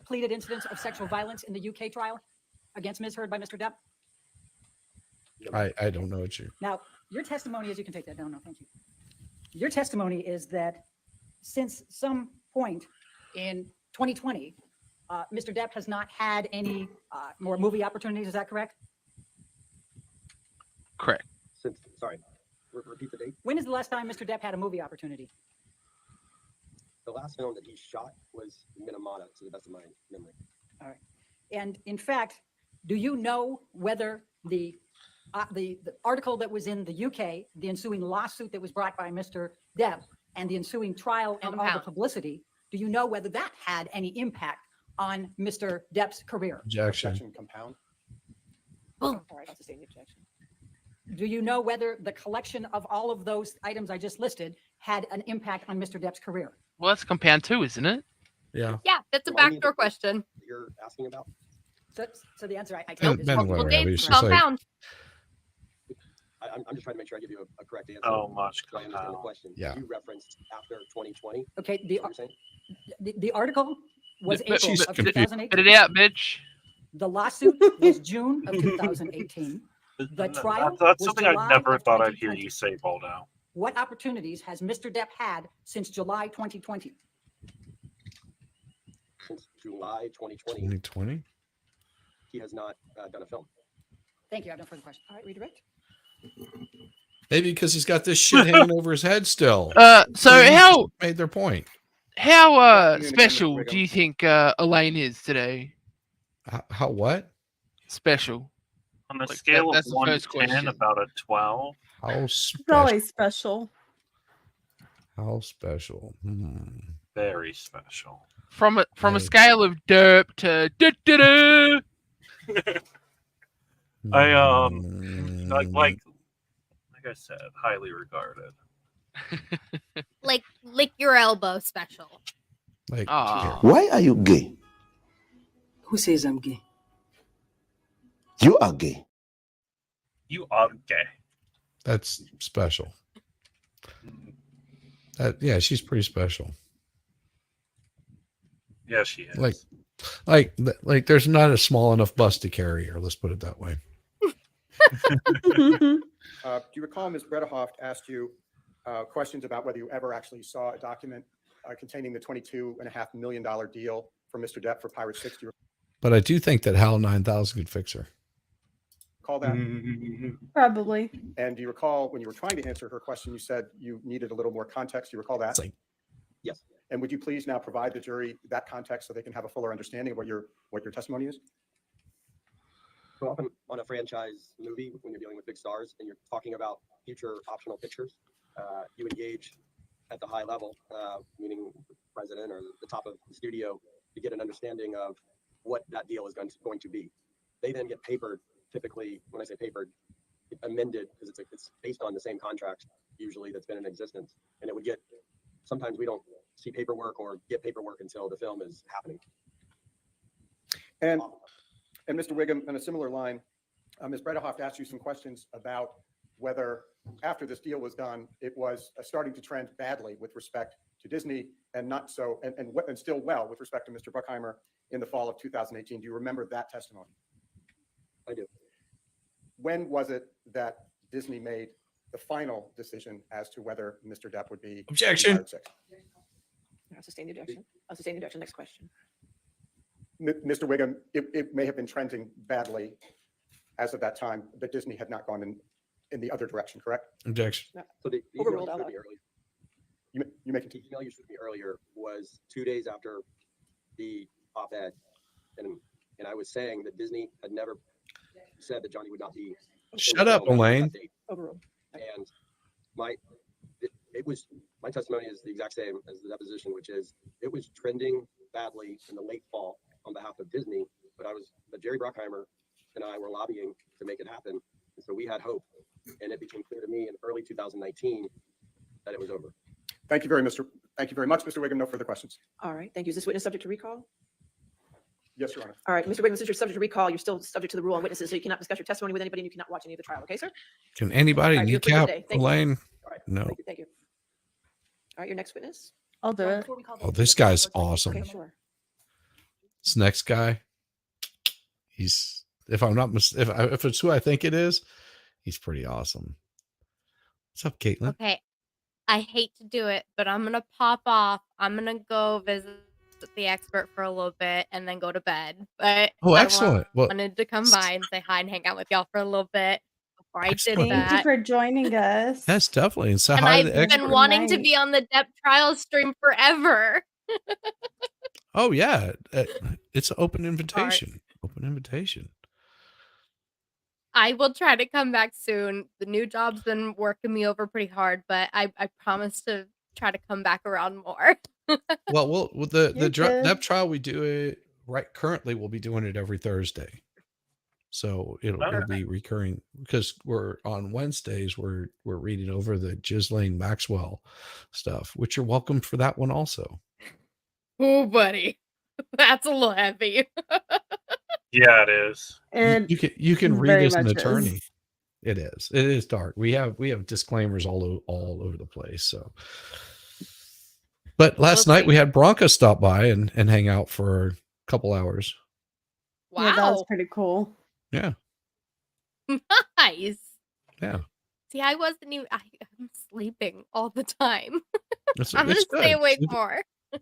Pleaded incidents of sexual violence in the UK trial against Ms. Heard by Mr. Depp? I don't know what you. Now, your testimony is, you can take that down. No, thank you. Your testimony is that since some point in 2020, Mr. Depp has not had any more movie opportunities. Is that correct? Correct. Sorry, repeat the date. When is the last time Mr. Depp had a movie opportunity? The last film that he shot was Minamata, to the best of my memory. All right. And in fact, do you know whether the article that was in the UK, the ensuing lawsuit that was brought by Mr. Depp, and the ensuing trial and all the publicity, do you know whether that had any impact on Mr. Depp's career? Objection. Compound. Boom. All right, I'll sustain the objection. Do you know whether the collection of all of those items I just listed had an impact on Mr. Depp's career? Well, that's compound too, isn't it? Yeah. Yeah, that's a backdoor question. You're asking about? So the answer I Ben- is Ben multiple Weber, dates, he's just like- Compound. I'm just trying to make sure I give you a correct answer. Oh, much so I understand the question. Yeah. You referenced after 2020. Okay, Is that what you're saying? the article was But- April but- of but- 2018. Put it out, bitch. The lawsuit was June of 2018. The trial That's was something July I never of thought I'd hear 2020. you say, Baldo. What opportunities has Mr. Depp had since July 2020? since July 2020, 2020. he has not done a film. Thank you. I have no further questions. All right, redirect. Maybe because he's got this shit hanging over his head still. So He how made their point? how special do you think Elaine is today? How what? Special. On a Like, scale of that's the 1 to first 10, question. about a 12. How It's special? always special. How special? Very special. From a Hey. scale of derp to do. I like I said, highly regarded. Like lick your elbow special. Like, Why are you gay? Who says I'm gay? You are gay. You are gay. that's special. Yeah, she's pretty special. Yeah, she is. Like, there's not a small enough bus to carry her. Let's put it that way. Do you recall Ms. Bredehoft asked you questions about whether you ever actually saw a document containing the $22.5 million deal for Mr. Depp for Pirate 60? But I do think that HAL 9000 could fix her. Recall that? Probably. And do you recall when you were trying to answer her question, you said you needed a little more context? Do you recall that? Yes. And would you please now provide the jury that context so they can have a fuller understanding of what your testimony is? So often on a franchise movie, when you're dealing with big stars and you're talking about future optional pictures, you engage at the high level, meaning the president or the top of the studio, to get an understanding of what that deal is going to be. They then get papered. Typically, when I say papered, amended, because it's based on the same contract usually that's been in existence, and it would get. Sometimes we don't see paperwork or get paperwork until the film is happening. And Mr. Wiggum, on a similar line, Ms. Bredehoft asked you some questions about whether after this deal was done, it was starting to trend badly with respect to Disney and not so, and still well with respect to Mr. Bruckheimer in the fall of 2018. Do you remember that testimony? I do. When was it that Disney made the final decision as to whether Mr. Depp would be Objection. Pirate 6? I'll sustain the objection. I'll sustain the objection. Next question. Mr. Wiggum, it may have been trending badly as of that time, but Disney had not gone in the other direction, correct? Objection. So the email you showed me earlier. You make it. The email you showed me earlier was 2 days after the op-ed, and I was saying that Disney had never said that Johnny would not be. Shut up, Elaine. Overruled. And my testimony is the exact same as the deposition, which is it was trending badly in the late fall on behalf of Disney, but Jerry Bruckheimer and I were lobbying to make it happen, and so we had hope, and it became clear to me in early 2019 that it was over. Thank you very much, Mr. Wiggum. No further questions. All right. Thank you. Is this witness subject to recall? Yes, Your Honor. All right, Mr. Wiggum, since you're subject to recall, you're still subject to the rule on witnesses, so you cannot discuss your testimony with anybody, and you cannot watch any of the trial. Okay, sir? Can anybody All right, you're free for kneecap today. Thank you. Elaine? All right. No. Thank you. All right, your next witness. I'll do it. Oh, this guy's awesome. Okay, sure. This next guy, he's if it's who I think it is, he's pretty awesome. What's up, Caitlin? Okay. I hate to do it, but I'm gonna pop off. I'm gonna go visit the expert for a little bit and then go to bed. But Oh, I excellent. Well, wanted to come by and say hi and hang out with y'all for a little bit before I did Excellent. Thank you that. for joining us. That's definitely and say And hi to I've the been expert. wanting to be on the Depp trial stream forever. Oh yeah, it's an open invitation. Open invitation. I will try to come back soon. The new job's been working me over pretty hard, but I promise to try to come back around more. Well, with the You're good. Depp trial, we do it right. Currently, we'll be doing it every Thursday, so it'll be recurring because we're on Wednesdays. We're reading over the Ghislaine Maxwell stuff, which you're welcome for that one also. Oh, buddy, that's a little heavy. Yeah, it is. And You can read very as an much attorney. is. It is dark. We have disclaimers all over the place. So, but last night we had Bronca stop by and hang out for a couple hours. Wow, Yeah, that was pretty cool. Yeah, nice. yeah. See, I wasn't even. I'm sleeping all the time. It's I'm gonna good. stay awake more.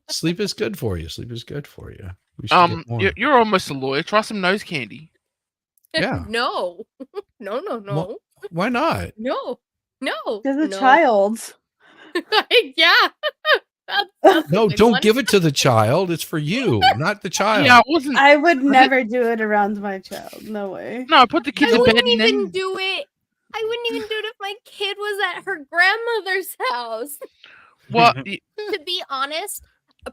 Sleep is good for you. Sleep is good for you. We should get more. You're almost a lawyer. Try some nose candy. Yeah. No. No, no, no. Why not? No. No. There's a no. child. Yeah. That's No, a big don't one. give it to the child. It's for you, not the child. Yeah, I wasn't. I would never do it around my child. No way. No, put the kids I in bed wouldn't and even then. do it. I wouldn't even do it if my kid was at her grandmother's house. What? To be honest,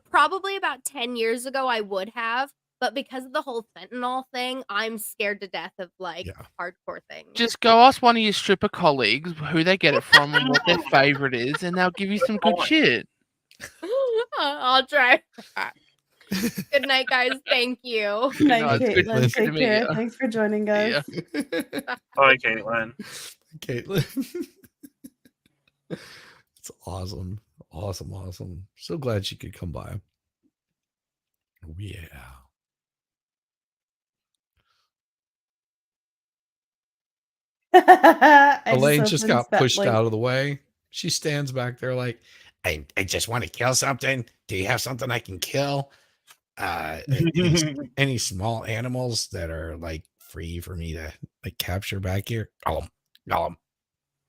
probably about 10 years ago I would have, but because of the whole fentanyl thing, I'm scared to death of like hardcore things. Just go ask one of your stripper colleagues who they get it from and what their favorite is, and they'll give you some good shit. I'll try. Good night, guys. Thank you. Good night, No, it's good Caitlin. to Take meet care. ya. Thanks for joining us. Bye, Caitlin. Caitlin. It's awesome. Awesome. So glad she could come by. Oh, yeah. Elaine just got pushed out of the way. She stands back there like, I just want to kill something. Do you have something I can kill? Any small animals that are like free for me to like capture back here? Call them.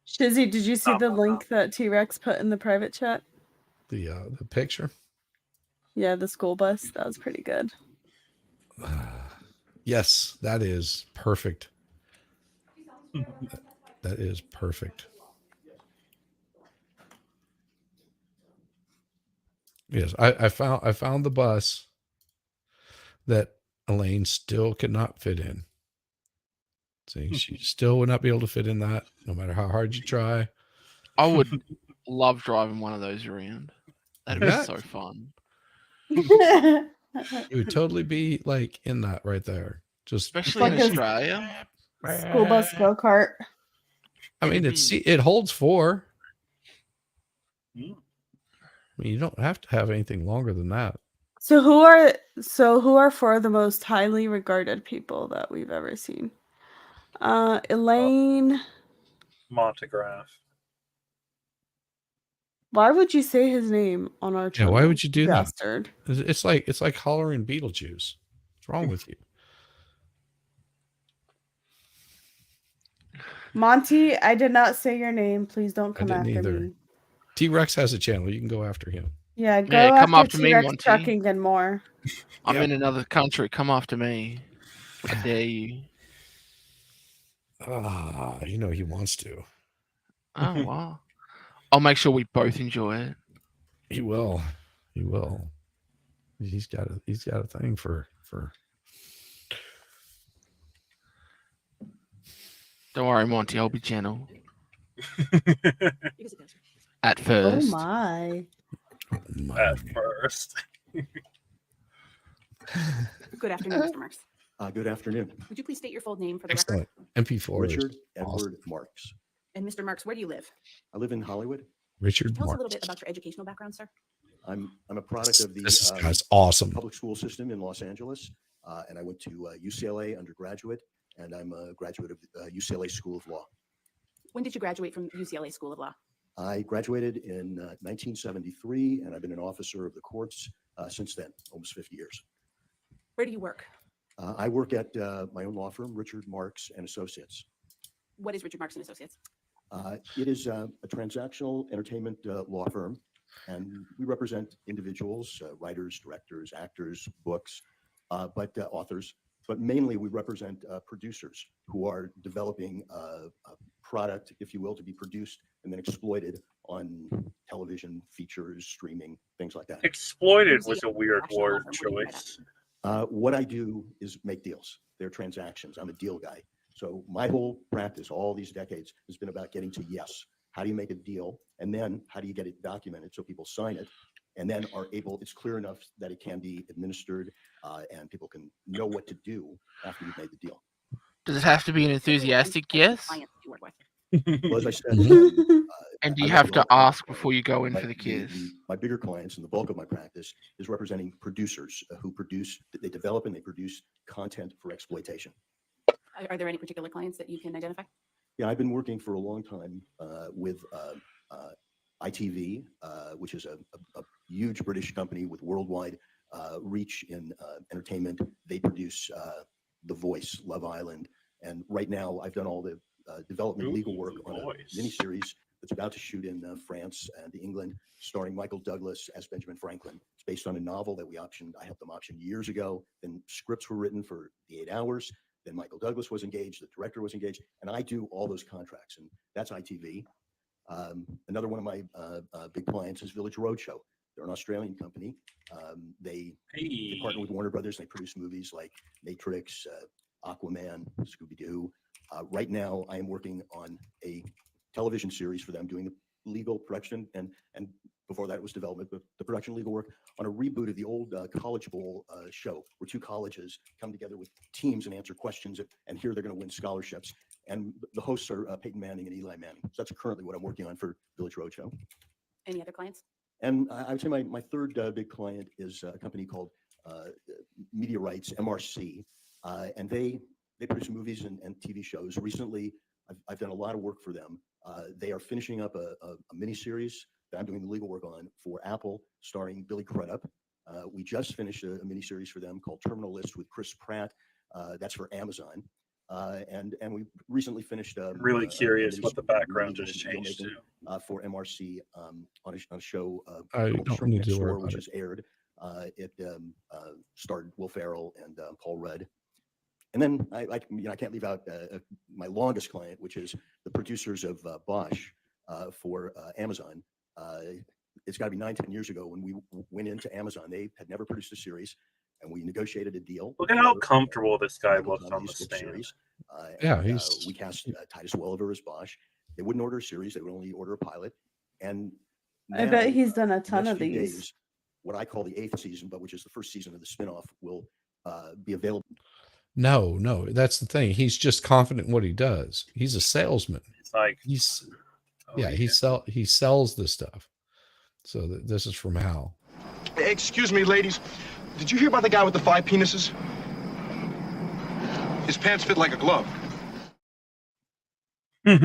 Shizzy, did you see the link that T-Rex put in the private chat? The picture. Yeah, the school bus. That was pretty good. Yes, that is perfect. That is perfect. Yes, I found the bus that Elaine still could not fit in. See, she still would not be able to fit in that, no matter how hard you try. I would love driving one of those around. That'd be Yeah. so fun. It would totally be like in that right there. Just Especially in Australia. School bus go-kart. I mean, it holds 4. I mean, you don't have to have anything longer than that. So who are 4 of the most highly regarded people that we've ever seen? Elaine. Montegraph. Why would you say his name on our Yeah, channel? why would you do bastard? that? It's like hollering Beetlejuice. What's wrong with you? Monty, I did not say your name. Please don't I come didn't after either. me. T-Rex has a channel. You can go after him. Yeah, go Yeah, come after after me, T-Rex Monty. trucking and more. I'm in another country. Come after me. I dare you. You know he wants to. Oh wow. I'll make sure we both enjoy it. He will. He will. He's got a thing for. Don't worry, Monty. I'll be gentle. At first. Oh my. At first. Good afternoon, Mr. Marks. Good afternoon. Would you please state your full name for the Excellent. record? MP4. is Richard awesome. Edward Marks. And Mr. Marks, where do you live? I live in Hollywood. Richard Tell us a little Marks. bit about your educational background, sir. I'm a product of the This guy's awesome. public school system in Los Angeles, and I went to UCLA undergraduate, and I'm a graduate of UCLA School of Law. When did you graduate from UCLA School of Law? I graduated in 1973, and I've been an officer of the courts since then, almost 50 years. Where do you work? I work at my own law firm, Richard Marks and Associates. What is Richard Marks and Associates? It is a transactional entertainment law firm, and we represent individuals, writers, directors, actors, books, but authors. But mainly we represent producers who are developing a product, if you will, to be produced and then exploited on television, features, streaming, things like that. Exploited was a weird word choice. What I do is make deals. They're transactions. I'm a deal guy. So my whole practice, all these decades, has been about getting to yes. How do you make a deal? And then how do you get it documented so people sign it and then are able, it's clear enough that it can be administered and people can know what to do after you've made the deal. Does it have to be an enthusiastic yes? Well, as I said, And do you have to ask before you go in for the kiss? My bigger clients and the bulk of my practice is representing producers who produce, they develop and they produce content for exploitation. Are there any particular clients that you can identify? Yeah, I've been working for a long time with ITV, which is a huge British company with worldwide reach in entertainment. They produce The Voice, Love Island, and right now I've done all the development legal work on a miniseries that's about to shoot in France and England, starring Michael Douglas as Benjamin Franklin. It's based on a novel that we optioned. I helped them option years ago. Then scripts were written for the 8 hours. Then Michael Douglas was engaged, the director was engaged, and I do all those contracts, and that's ITV. Another one of my big clients is Village Roadshow. They're an Australian company. They partner with Warner Brothers. They produce movies like Matrix, Aquaman, Scooby-Doo. Right now, I am working on a television series for them, doing the legal production, and before that it was development, but the production legal work on a reboot of the old College Bowl show, where 2 colleges come together with teams and answer questions, and here they're going to win scholarships. And the hosts are Peyton Manning and Eli Manning. So that's currently what I'm working on for Village Roadshow. Any other clients? And I would say my third big client is a company called Media Rights, MRC, and they produce movies and TV shows. Recently, I've done a lot of work for them. They are finishing up a miniseries that I'm doing the legal work on for Apple, starring Billy Crudup. We just finished a miniseries for them called Terminal List with Chris Pratt. That's for Amazon. And we recently finished. Really curious what the background just changed to. For MRC on a show I called don't Short need Next to worry Door, about which it. has aired. It starred Will Ferrell and Paul Rudd. And then I can't leave out my longest client, which is the producers of Bosch for Amazon. It's got to be 9-10 years ago when we went into Amazon. They had never produced a series, and we negotiated a deal. Look at how comfortable this guy looks on the stand. Series. Yeah, and, he's. we cast Titus Welliver as Bosch. They wouldn't order a series; they would only order a pilot. And I bet now, he's done a ton next of few these. days, what I call the 8th season, but which is the first season of the spinoff, will be available. No, that's the thing. He's just confident in what he does. He's a salesman. It's like he sells this stuff. So this is from Hal. Excuse me, ladies. Did you hear about the guy with the 5 penises? His pants fit like a glove. That's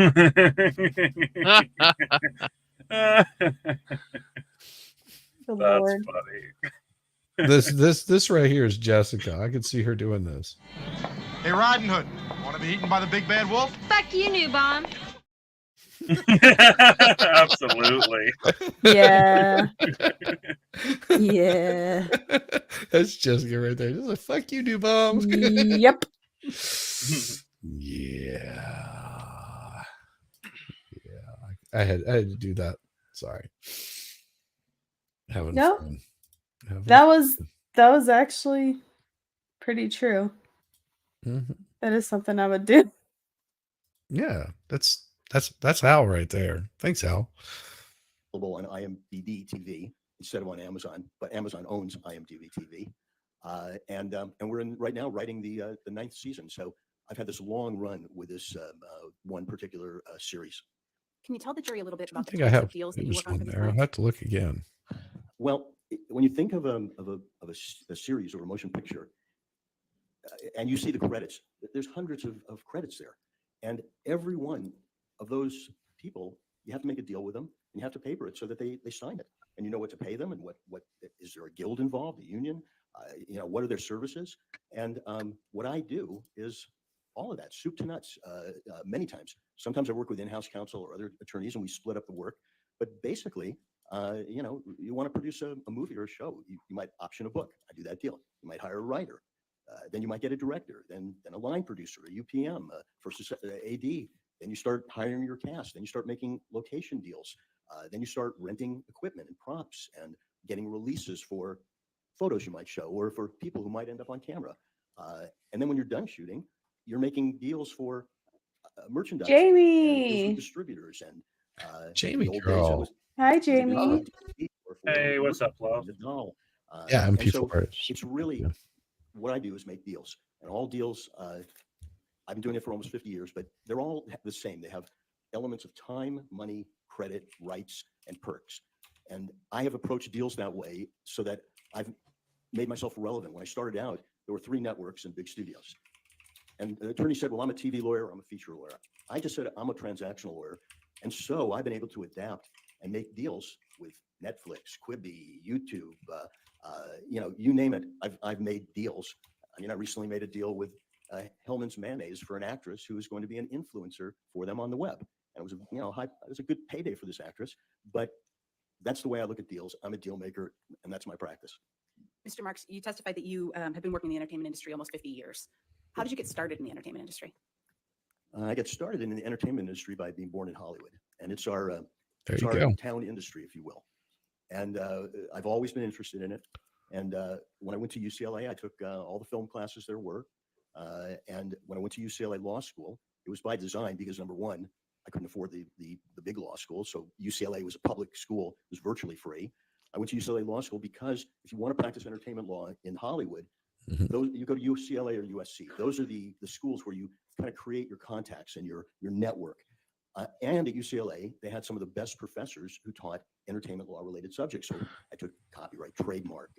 funny. This right here is Jessica. I could see her doing this. Hey, Riding Hood, want to be eaten by the big bad wolf? Fuck you, new bomb. Absolutely. Yeah. Yeah. That's Jessica right there. Just like, fuck you, new bomb. Yep. Yeah. I had to do that. Sorry. Having No, fun. that was actually pretty true. Mhm. That is something I would do. Yeah, that's Hal right there. Thanks, Hal. Available on IMDb TV instead of on Amazon, but Amazon owns IMDb TV, and we're right now writing the 9th season. So I've had this long run with this one particular series. Can you tell the jury a little bit I about the think I types have of deals that it you was work on one for these there. I'll clients? have to look again. Well, when you think of a series or a motion picture, and you see the credits, there's hundreds of credits there, and every one of those people, you have to make a deal with them, and you have to paper it so that they sign it, and you know what to pay them, and what is there a guild involved, a union, what are their services, and what I do is all of that, soup to nuts, many times. Sometimes I work with in-house counsel or other attorneys, and we split up the work. But basically, you want to produce a movie or a show, you might option a book. I do that deal. You might hire a writer. Then you might get a director, then a line producer, a UPM, first AD. Then you start hiring your cast. Then you start making location deals. Then you start renting equipment and props and getting releases for photos you might show or for people who might end up on camera. And then when you're done shooting, you're making deals for merchandise, Jamie, and distributors, and Jamie the old days, it girl. was hi, Jamie. Hey, what's up, love? Yeah, I'm and so P4. it's really what I do is make deals, and all deals. I've been doing it for almost 50 years, but they're all the same. They have elements of time, money, credit, rights, and perks. And I have approached deals that way so that I've made myself relevant. When I started out, there were 3 networks and big studios. And the attorney said, well, I'm a TV lawyer, I'm a feature lawyer. I just said, I'm a transactional lawyer. And so I've been able to adapt and make deals with Netflix, Quibi, YouTube, you name it. I've made deals. I mean, I recently made a deal with Hellman's Mayonnaise for an actress who was going to be an influencer for them on the web. And it was it was a good payday for this actress, but that's the way I look at deals. I'm a deal maker, and that's my practice. Mr. Marks, you testified that you have been working in the entertainment industry almost 50 years. How did you get started in the entertainment industry? I got started in the entertainment industry by being born in Hollywood, and it's our There you go. town industry, if you will. And I've always been interested in it. And when I went to UCLA, I took all the film classes there were. And when I went to UCLA Law School, it was by design because number one, I couldn't afford the big law school. So UCLA was a public school, it was virtually free. I went to UCLA Law School because if you want to practice entertainment law in Hollywood, those you go to UCLA or USC. Those are the schools where you kind of create your contacts and your network. And at UCLA, they had some of the best professors who taught entertainment law related subjects. So I took copyright, trademark,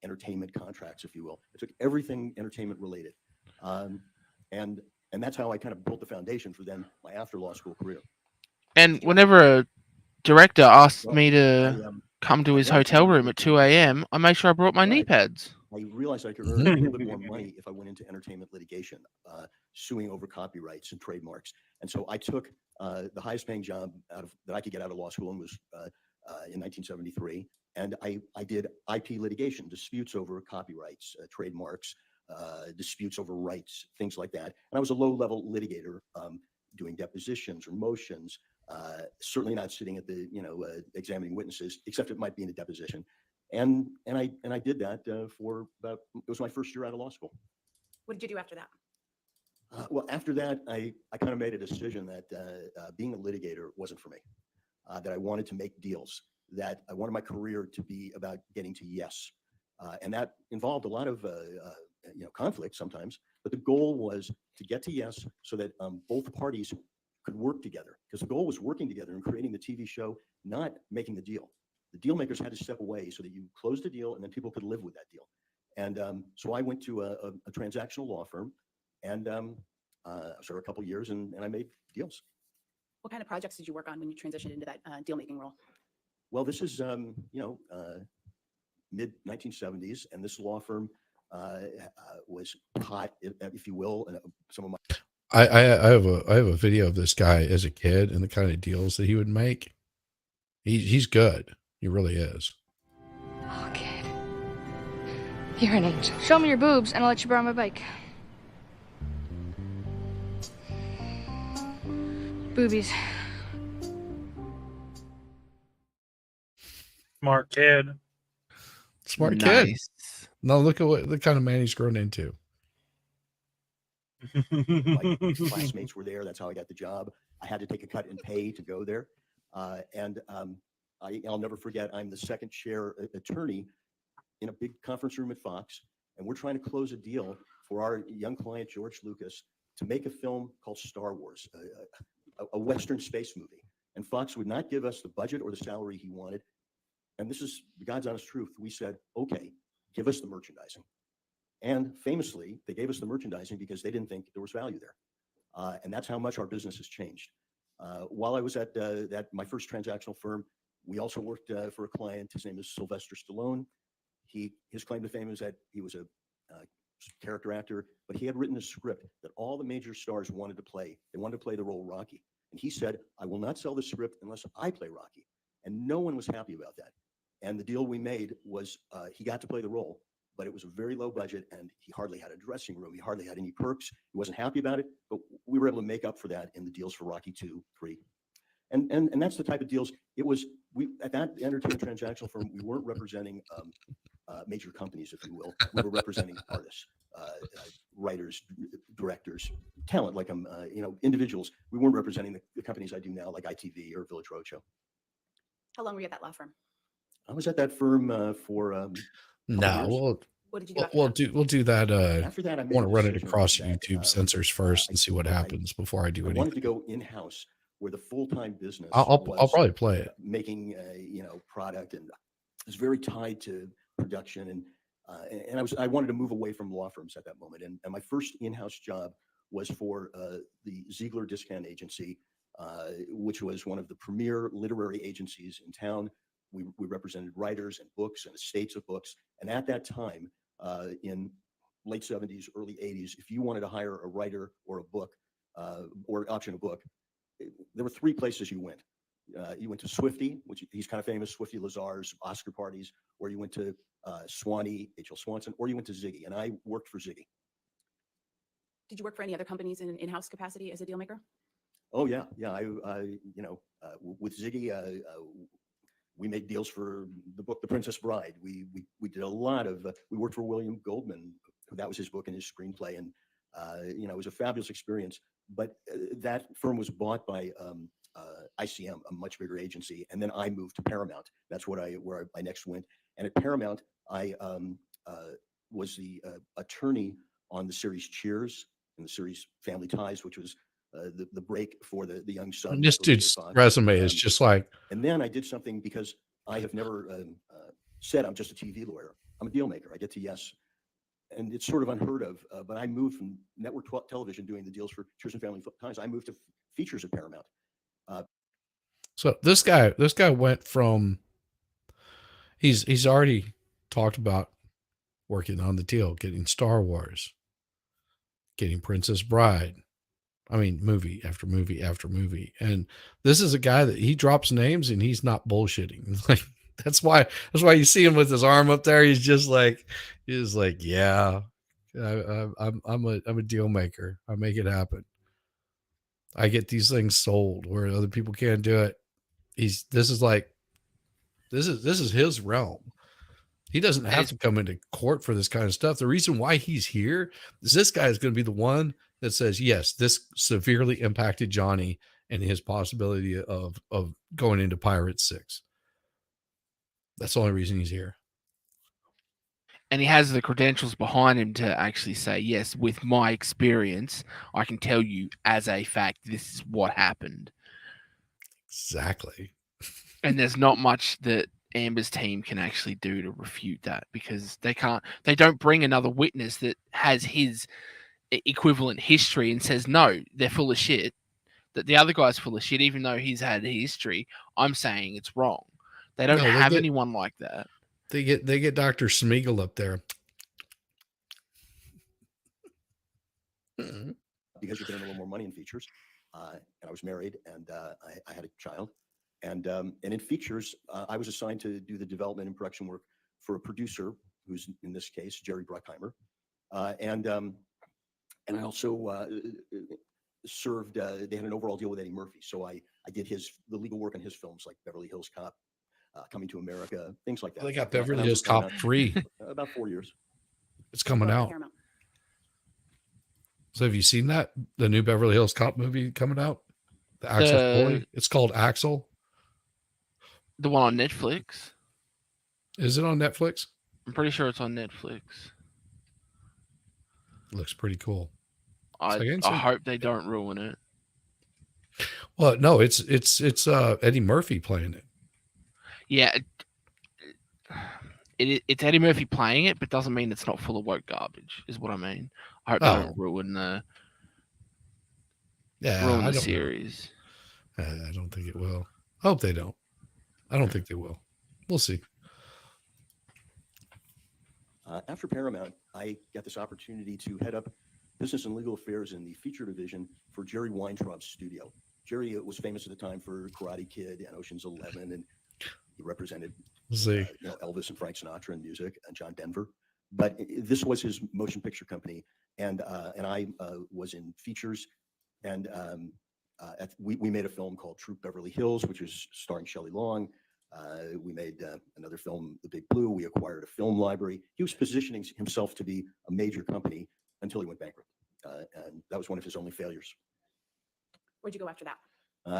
entertainment contracts, if you will. I took everything entertainment related. And that's how I kind of built the foundation for then my after law school career. And whenever a director asked me to come to his hotel room at 2 a.m., I made sure I brought my knee pads. I realized I could earn a little bit more money if I went into entertainment litigation, suing over copyrights and trademarks. And so I took the highest paying job that I could get out of law school, and was in 1973. And I did IP litigation, disputes over copyrights, trademarks, disputes over rights, things like that. And I was a low-level litigator, doing depositions or motions, certainly not sitting at the examining witnesses, except it might be in a deposition. And I did that for about, it was my first year out of law school. What did you do after that? Well, after that, I kind of made a decision that being a litigator wasn't for me, that I wanted to make deals, that I wanted my career to be about getting to yes. And that involved a lot of conflict sometimes, but the goal was to get to yes so that both parties could work together, because the goal was working together and creating the TV show, not making the deal. The deal makers had to step away so that you closed the deal and then people could live with that deal. And so I went to a transactional law firm, and for a couple of years, and I made deals. What kind of projects did you work on when you transitioned into that deal-making role? Well, this is mid 1970s, and this law firm was hot, if you will, and some of my. I have a video of this guy as a kid and the kind of deals that he would make. He's good. He really is. Oh, kid. You're an angel. Show me your boobs and I'll let you borrow my bike. Boobies. Smart kid. Smart kid. No, look at what the kind of man he's grown into. My classmates were there. That's how I got the job. I had to take a cut in pay to go there. I'll never forget, I'm the second chair attorney in a big conference room at Fox, and we're trying to close a deal for our young client, George Lucas, to make a film called Star Wars, a Western space movie. And Fox would not give us the budget or the salary he wanted. And this is the God's honest truth. We said, okay, give us the merchandising. And famously, they gave us the merchandising because they didn't think there was value there. And that's how much our business has changed. While I was at my first transactional firm, we also worked for a client. His name is Sylvester Stallone. His claim to fame is that he was a character actor, but he had written a script that all the major stars wanted to play. They wanted to play the role Rocky. And he said, I will not sell the script unless I play Rocky. And no one was happy about that. And the deal we made was he got to play the role, but it was a very low budget, and he hardly had a dressing room. He hardly had any perks. He wasn't happy about it, but we were able to make up for that in the deals for Rocky 2, 3. And that's the type of deals. It was, at that entertainment transactional firm, we weren't representing major companies, if you will. We were representing artists, writers, directors, talent, like individuals. We weren't representing the companies I do now, like ITV or Village Roadshow. How long were you at that law firm? I was at that firm for No, What did you do after we'll do that. After that, I I made want a to run it decision across that, YouTube censors first and see what happens before I do I anything. wanted to go in-house, where the full-time business I'll was probably play it. making product, and it was very tied to production, and I wanted to move away from law firms at that moment. And my first in-house job was for the Ziegler Discount Agency, which was one of the premier literary agencies in town. We represented writers and books and estates of books. And at that time, in late 70s, early 80s, if you wanted to hire a writer or a book or option a book, there were three places you went. You went to Swifty, which he's kind of famous, Swifty Lazar's Oscar parties, or you went to Swanee, H.L. Swanson, or you went to Ziggy. And I worked for Ziggy. Did you work for any other companies in in-house capacity as a deal maker? Oh yeah, yeah. With Ziggy, we made deals for the book The Princess Bride. We did a lot of. We worked for William Goldman. That was his book and his screenplay, and it was a fabulous experience. But that firm was bought by ICM, a much bigger agency, and then I moved to Paramount. That's where I next went. And at Paramount, I was the attorney on the series Cheers and the series Family Ties, which was the break for the young son. This dude's resume is just like. And then I did something because I have never said I'm just a TV lawyer. I'm a deal maker. I get to yes. And it's sort of unheard of, but I moved from network television doing the deals for Cheers and Family Ties. I moved to features at Paramount. So this guy went from, he's already talked about working on the deal, getting Star Wars, getting Princess Bride. I mean, movie after movie after movie. And this is a guy that he drops names and he's not bullshitting. Like, that's why you see him with his arm up there. He's like, yeah, I'm a deal maker. I make it happen. I get these things sold where other people can't do it. This is his realm. He doesn't have to come into court for this kind of stuff. The reason why he's here is this guy is going to be the one that says, yes, this severely impacted Johnny and his possibility of going into Pirates 6. That's the only reason he's here. And he has the credentials behind him to actually say, yes, with my experience, I can tell you as a fact, this is what happened. Exactly. And there's not much that Amber's team can actually do to refute that, because they don't bring another witness that has his equivalent history and says, no, they're full of shit. That the other guy's full of shit, even though he's had history. I'm saying it's wrong. They don't have anyone like that. They get Dr. Smeagol up there. Because you're getting a little more money in features. And I was married, and I had a child. And in features, I was assigned to do the development and production work for a producer, who's in this case Jerry Bruckheimer, and I also served. They had an overall deal with Eddie Murphy, so I did the legal work on his films like Beverly Hills Cop, Coming to America, things like that. They got Beverly Hills Cop 3. About 4 years. It's coming out. So have you seen that? The new Beverly Hills Cop movie coming out? The Axel Foley? It's called Axel. The one on Netflix. Is it on Netflix? I'm pretty sure it's on Netflix. Looks pretty cool. I hope they don't ruin it. Well, no, it's Eddie Murphy playing it. Yeah, it's Eddie Murphy playing it, but doesn't mean it's not full of woke garbage, is what I mean. I hope they don't ruin the series. I don't think it will. I hope they don't. I don't think they will. We'll see. After Paramount, I got this opportunity to head up business and legal affairs in the feature division for Jerry Weintraub's studio. Jerry was famous at the time for Karate Kid and Ocean's 11, and he represented Elvis and Frank Sinatra in music, and John Denver. But this was his motion picture company, and I was in features, and we made a film called Troop Beverly Hills, which is starring Shelley Long. We made another film, The Big Blue. We acquired a film library. He was positioning himself to be a major company until he went bankrupt, and that was one of his only failures. Where'd you go after that?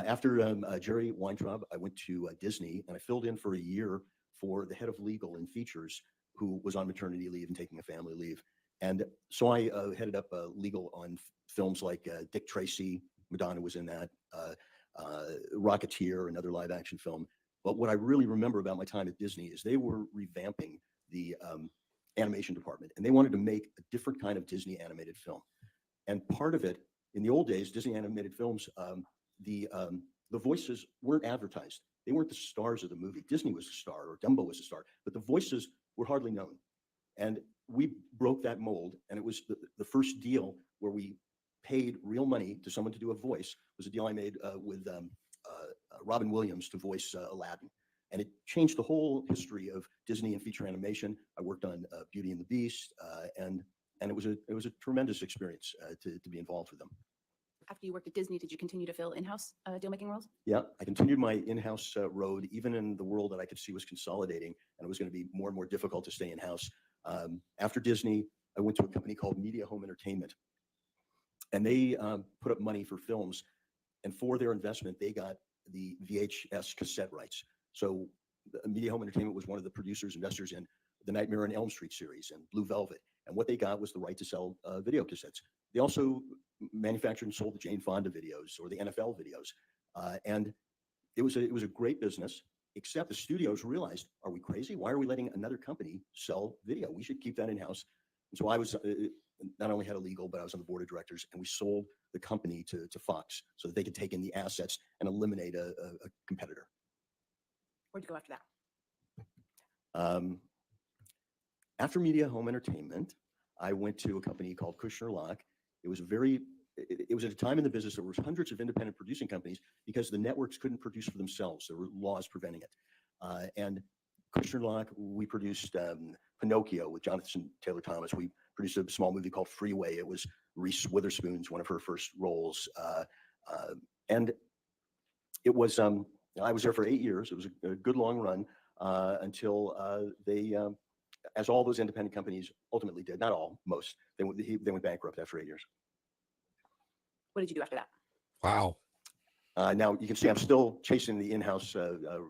After Jerry Weintraub, I went to Disney, and I filled in for a year for the head of legal and features, who was on maternity leave and taking a family leave. And so I headed up legal on films like Dick Tracy, Madonna was in that, Rocketeer, another live action film. But what I really remember about my time at Disney is they were revamping the animation department, and they wanted to make a different kind of Disney animated film. And part of it, in the old days, Disney animated films, the voices weren't advertised. They weren't the stars of the movie. Disney was a star, or Dumbo was a star, but the voices were hardly known. And we broke that mold, and it was the first deal where we paid real money to someone to do a voice. Was a deal I made with Robin Williams to voice Aladdin. And it changed the whole history of Disney and feature animation. I worked on Beauty and the Beast, and it was a tremendous experience to be involved with them. After you worked at Disney, did you continue to fill in-house deal-making roles? Yeah, I continued my in-house road, even in the world that I could see was consolidating, and it was going to be more and more difficult to stay in-house. After Disney, I went to a company called Media Home Entertainment, and they put up money for films, and for their investment, they got the VHS cassette rights. So Media Home Entertainment was one of the producers, investors in the Nightmare on Elm Street series and Blue Velvet. And what they got was the right to sell video cassettes. They also manufactured and sold the Jane Fonda videos or the NFL videos. And it was a great business, except the studios realized, are we crazy? Why are we letting another company sell video? We should keep that in-house. And so I was not only had a legal, but I was on the board of directors, and we sold the company to Fox so that they could take in the assets and eliminate a competitor. Where'd you go after that? After Media Home Entertainment, I went to a company called Kushner Lock. It was at a time in the business there was hundreds of independent producing companies because the networks couldn't produce for themselves. There were laws preventing it. And Kushner Lock, we produced Pinocchio with Jonathan Taylor Thomas. We produced a small movie called Freeway. It was Reese Witherspoon's one of her first roles. And it was, I was there for 8 years. It was a good long run until they, as all those independent companies ultimately did, not all, most, they went bankrupt after 8 years. What did you do after that? Wow. Now you can see I'm still chasing the in-house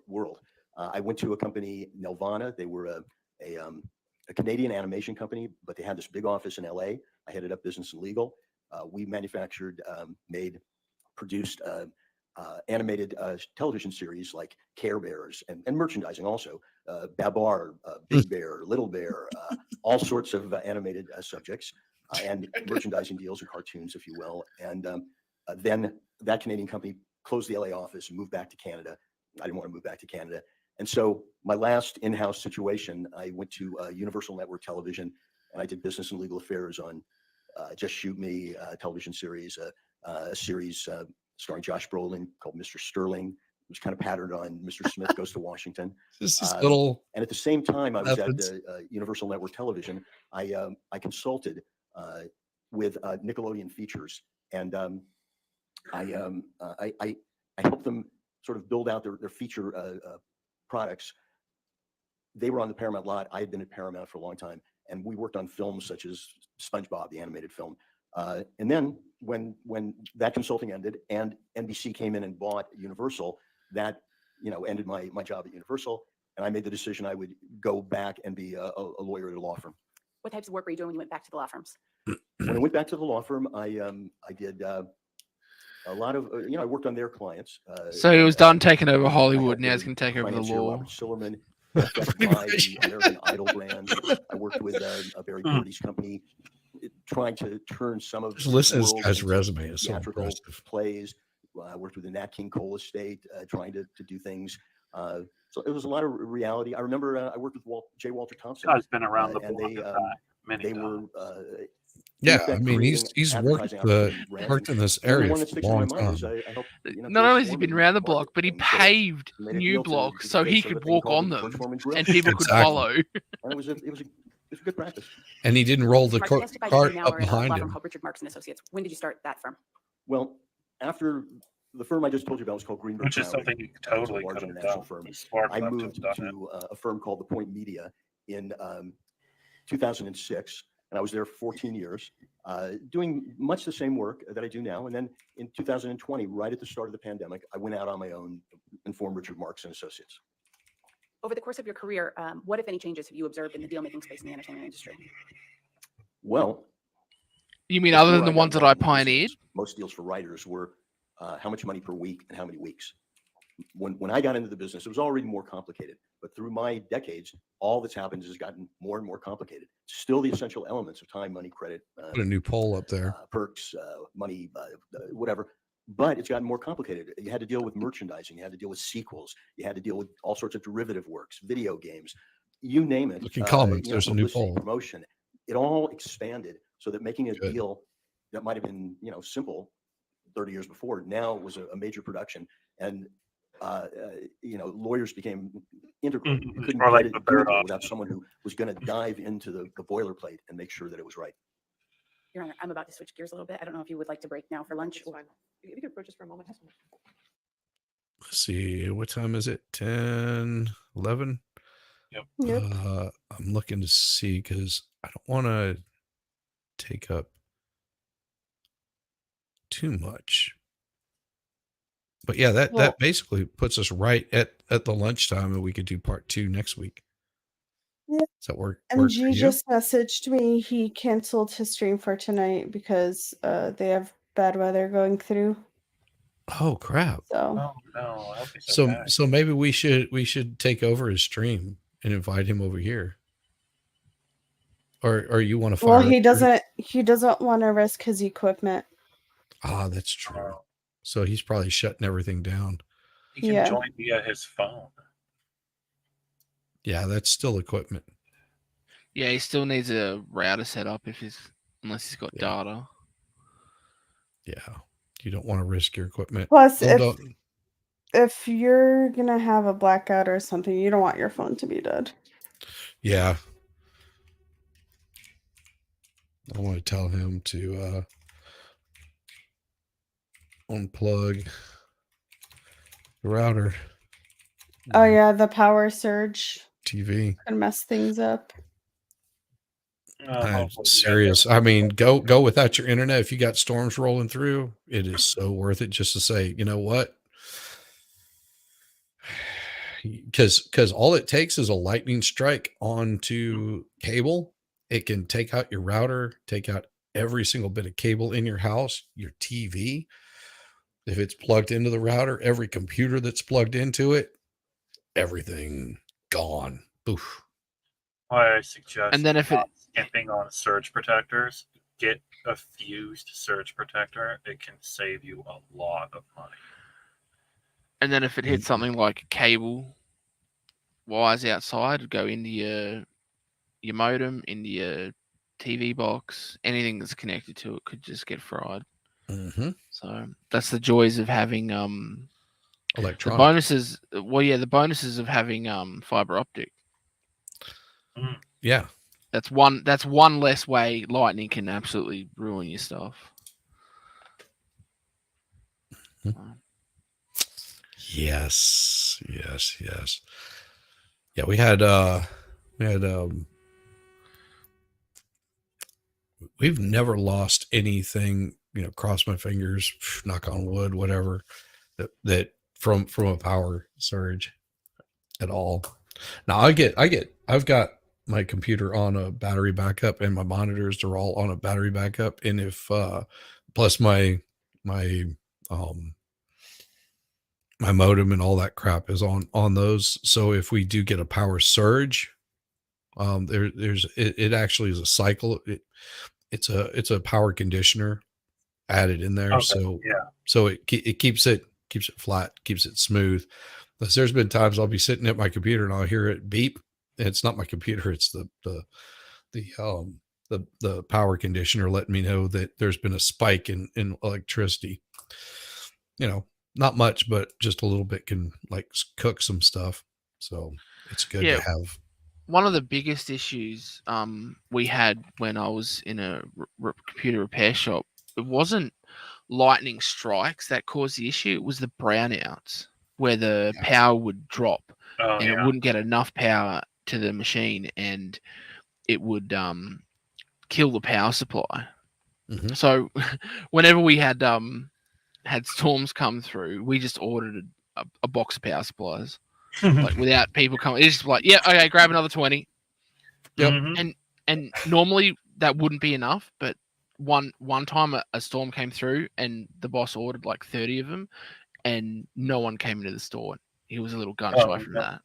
world. I went to a company, Nelvana. They were a Canadian animation company, but they had this big office in LA. I headed up business and legal. We manufactured, produced animated television series like Care Bears and merchandising also. Babar, Big Bear, Little Bear, all sorts of animated subjects and merchandising deals and cartoons, if you will. And then that Canadian company closed the LA office and moved back to Canada. I didn't want to move back to Canada. And so my last in-house situation, I went to Universal Network Television, and I did business and legal affairs on Just Shoot Me television series, a series starring Josh Brolin called Mr. Sterling. It was kind of patterned on Mr. Smith Goes to Washington. This is little. And at the same time, I was methods. at Universal Network Television. I consulted with Nickelodeon Features, and I helped them sort of build out their feature products. They were on the Paramount lot. I had been at Paramount for a long time, and we worked on films such as SpongeBob, the animated film. And then when that consulting ended and NBC came in and bought Universal, that ended my job at Universal, and I made the decision I would go back and be a lawyer at a law firm. What types of work were you doing when you went back to the law firms? When I went back to the law firm, I did a lot of I worked on their clients. So he was done taking over Hollywood. Now he's going to take over the financier law. Robert Sillerman, affected by the American Idol brand. I worked with a Barry Purdy's company, trying to turn some of Just listen to this world guy's into resume. It's so theatrical impressive. plays. I worked with the Nat King Cole estate, trying to do things. So it was a lot of reality. I remember I worked with J. Walter Thompson. Guy's been around the and block they of that many they times. were. Yeah, in I fact, mean, he's creating worked advertising opportunities, worked in this and the area one that for sticks a in my long mind is time. I helped, Not only has he been around the block, but he paved made a new deal to blocks be so the he face of a could thing walk called on the them Bush Foreman Grill. and people could Exactly. follow. And it was a good practice. And he didn't roll the Mark, you testified cart now up are at a law behind firm him. called Richard Marks and Associates. When did you start that firm? Well, after the firm I just told you about was called Greenberg. Which is Traurig. something you It's a totally large could have international done. firm. He's smart I enough to have moved done to a firm called The Point Media in 2006, and I was there for 14 years, doing much the same work that I do now. And then in 2020, right at the start of the pandemic, I went out on my own and formed Richard Marks and Associates. Over the course of your career, what, if any, changes have you observed in the deal-making space in the entertainment industry? Well, You mean other than before the got ones that I involved in the pioneered? business, most deals for writers were how much money per week and how many weeks. When I got into the business, it was already more complicated. But through my decades, all that's happened has gotten more and more complicated. Still the essential elements of time, money, credit, Put a new poll up there. perks, money, whatever. but it's gotten more complicated. You had to deal with merchandising. You had to deal with sequels. You had to deal with all sorts of derivative works, video games, you name it. Look in comments. There's a new publicity, poll. promotion. It all expanded so that making a Good. deal that might have been, simple 30 years before now was a major production. And, lawyers became integral. You couldn't Or like get the it third doable option. without someone who was going to dive into the boilerplate and make sure that it was right. Your Honor, I'm about to switch gears a little bit. I don't know if you would like to break now for lunch. It's fine. You can approach us for a moment. Let's see, what time is it? 10, 11? Yep. I'm looking to see because I don't want to take up too much. But yeah, that basically puts us right at the lunchtime, and we could do part 2 next week. Yeah. Does that work for MG you? just messaged me. He canceled his stream for tonight because they have bad weather going through. Oh crap! So Oh no, I hope he's So okay. so maybe we should take over his stream and invite him over here. Or you want to fire? well, up he your- doesn't want to risk his equipment. Ah, that's true. So he's probably shutting everything down. He can Yeah. join via his phone. Yeah, that's still equipment. Yeah, he still needs a router set up unless he's got data. Yeah, you don't want to risk your equipment. Plus, Don't- if you're gonna have a blackout or something, you don't want your phone to be dead. Yeah. I want to tell him to unplug the router Oh yeah, the power surge TV. can mess things up. I'm serious. I mean, go without your internet. If you got storms rolling through, it is so worth it just to say, you know what? Because all it takes is a lightning strike onto cable. It can take out your router, take out every single bit of cable in your house, your TV. If it's plugged into the router, every computer that's plugged into it, everything gone. Poof. Why I suggest And then if not skimping on surge protectors, get a fused surge protector. It can save you a lot of money. And then if it hits something like cable wires outside, it'd go into your modem, into your TV box, anything that's connected to it could just get fried. Mm-hmm. So that's the joys of having the electronic. bonuses. Well, yeah, the bonuses of having fiber optic. Yeah, That's one less way lightning can absolutely ruin your stuff. Yes. Yeah, we had we've never lost anything, cross my fingers, knock on wood, whatever, that from a power surge at all. Now I've got my computer on a battery backup and my monitors are all on a battery backup. And if plus my modem and all that crap is on those. So if we do get a power surge, it actually is a cycle. It's a power conditioner added in there. Okay, So it keeps it flat, keeps it smooth. Because there's been times I'll be sitting at my computer and I'll hear it beep. And it's not my computer. It's the power conditioner letting me know that there's been a spike in electricity. Not much, but just a little bit can cook some stuff. So it's good to have. One of the biggest issues we had when I was in a computer repair shop, it wasn't lightning strikes that caused the issue. It was the brownouts where the power would drop and it wouldn't get enough power to the machine and it would kill the power supply. Mm-hmm. So whenever we had storms come through, we just ordered a box of power supplies. Without people coming, it's just like, yeah, okay, grab another 20. Yep. And normally that wouldn't be enough, but one time a storm came through and the boss ordered 30 of them and no one came into the store. He was a little gun shy from that.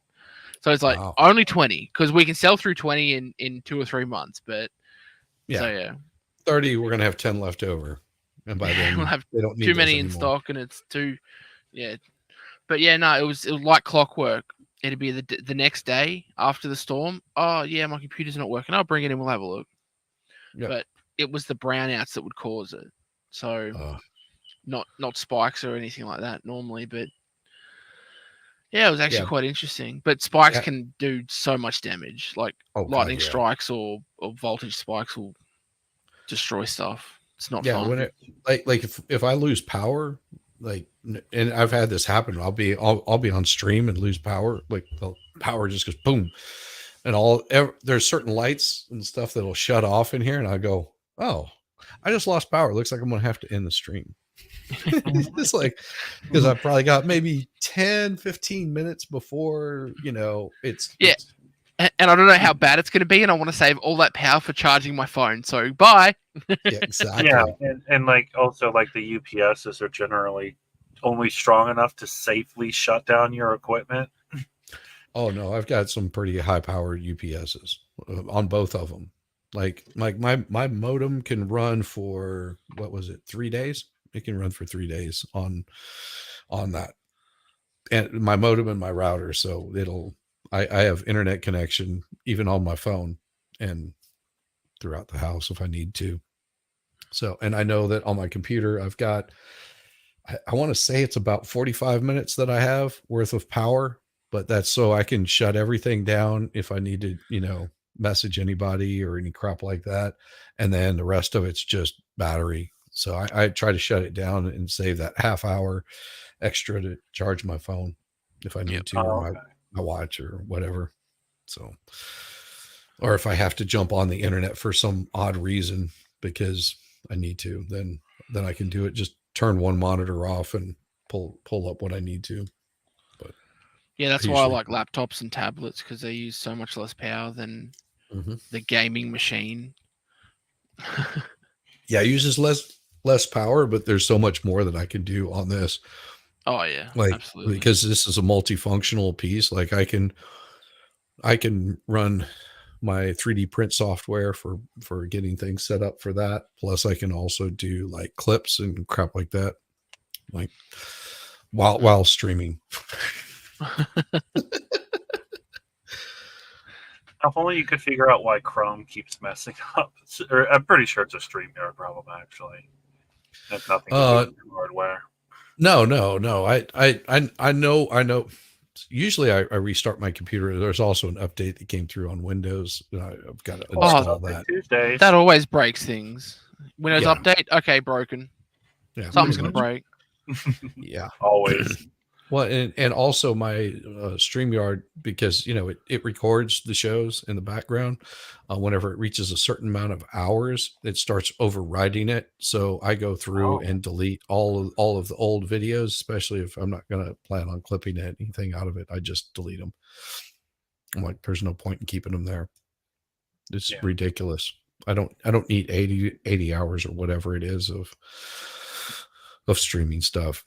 So it's only 20 because we can sell through 20 in 2 or 3 months, but 30, we're going to have 10 left over. and by then we'll have they don't need too those many in anymore. stock, and it's too, yeah. But yeah, no, it was like clockwork. It'd be the next day after the storm. Oh yeah, my computer's not working. I'll bring it in. We'll have a look. Yep. But it was the brownouts that would cause it. So not spikes or anything like that normally, but yeah, it was actually quite interesting. But spikes can do so much damage. Like lightning strikes or voltage spikes will destroy stuff. It's not fun. When it like if I lose power, like, and I've had this happen, I'll be on stream and lose power, like the power just goes boom, and there's certain lights and stuff that'll shut off in here, and I go, oh, I just lost power. It looks like I'm gonna have to end the stream. It's like, because I probably got maybe 10-15 minutes before, it's and I don't know how bad it's going to be, and I want to save all that power for charging my phone. So bye. Yeah, exactly. Yeah, and like also like the UPSs are generally only strong enough to safely shut down your equipment. Oh no, I've got some pretty high powered UPSs on both of them. Like my modem can run for, what was it, 3 days? It can run for 3 days on that, and my modem and my router. So I have internet connection even on my phone and throughout the house if I need to. So, and I know that on my computer, I've got, I want to say it's about 45 minutes that I have worth of power, but that's so I can shut everything down if I need to, message anybody or any crap like that. And then the rest of it's just battery. So I try to shut it down and save that half hour extra to charge my phone if I need to, or my watch or whatever. So, or if I have to jump on the internet for some odd reason because I need to, then I can do it. Just turn one monitor off and pull up what I need to. But yeah, that's why I like laptops and tablets, because they use so much less power than the gaming machine. Yeah, it uses less power, but there's so much more that I can do on this. Oh yeah, like absolutely. Because this is a multifunctional piece. Like I can run my 3D print software for getting things set up for that. Plus I can also do like clips and crap like that, like while streaming. If only you could figure out why Chrome keeps messing up. Or I'm pretty sure it's a StreamYard problem, actually. It's nothing to do with hardware. No. I know. Usually I restart my computer. There's also an update that came through on Windows. I've got to install that. Tuesdays. That always breaks things. Windows update, okay, broken. Yeah, something's gonna break. Yeah, always. Well, and also my StreamYard, because it records the shows in the background. Whenever it reaches a certain amount of hours, it starts overriding it. So I go through and delete all of the old videos, especially if I'm not going to plan on clipping anything out of it. I just delete them. I'm like, there's no point in keeping them there. It's ridiculous. I don't need 80 hours or whatever it is of streaming stuff.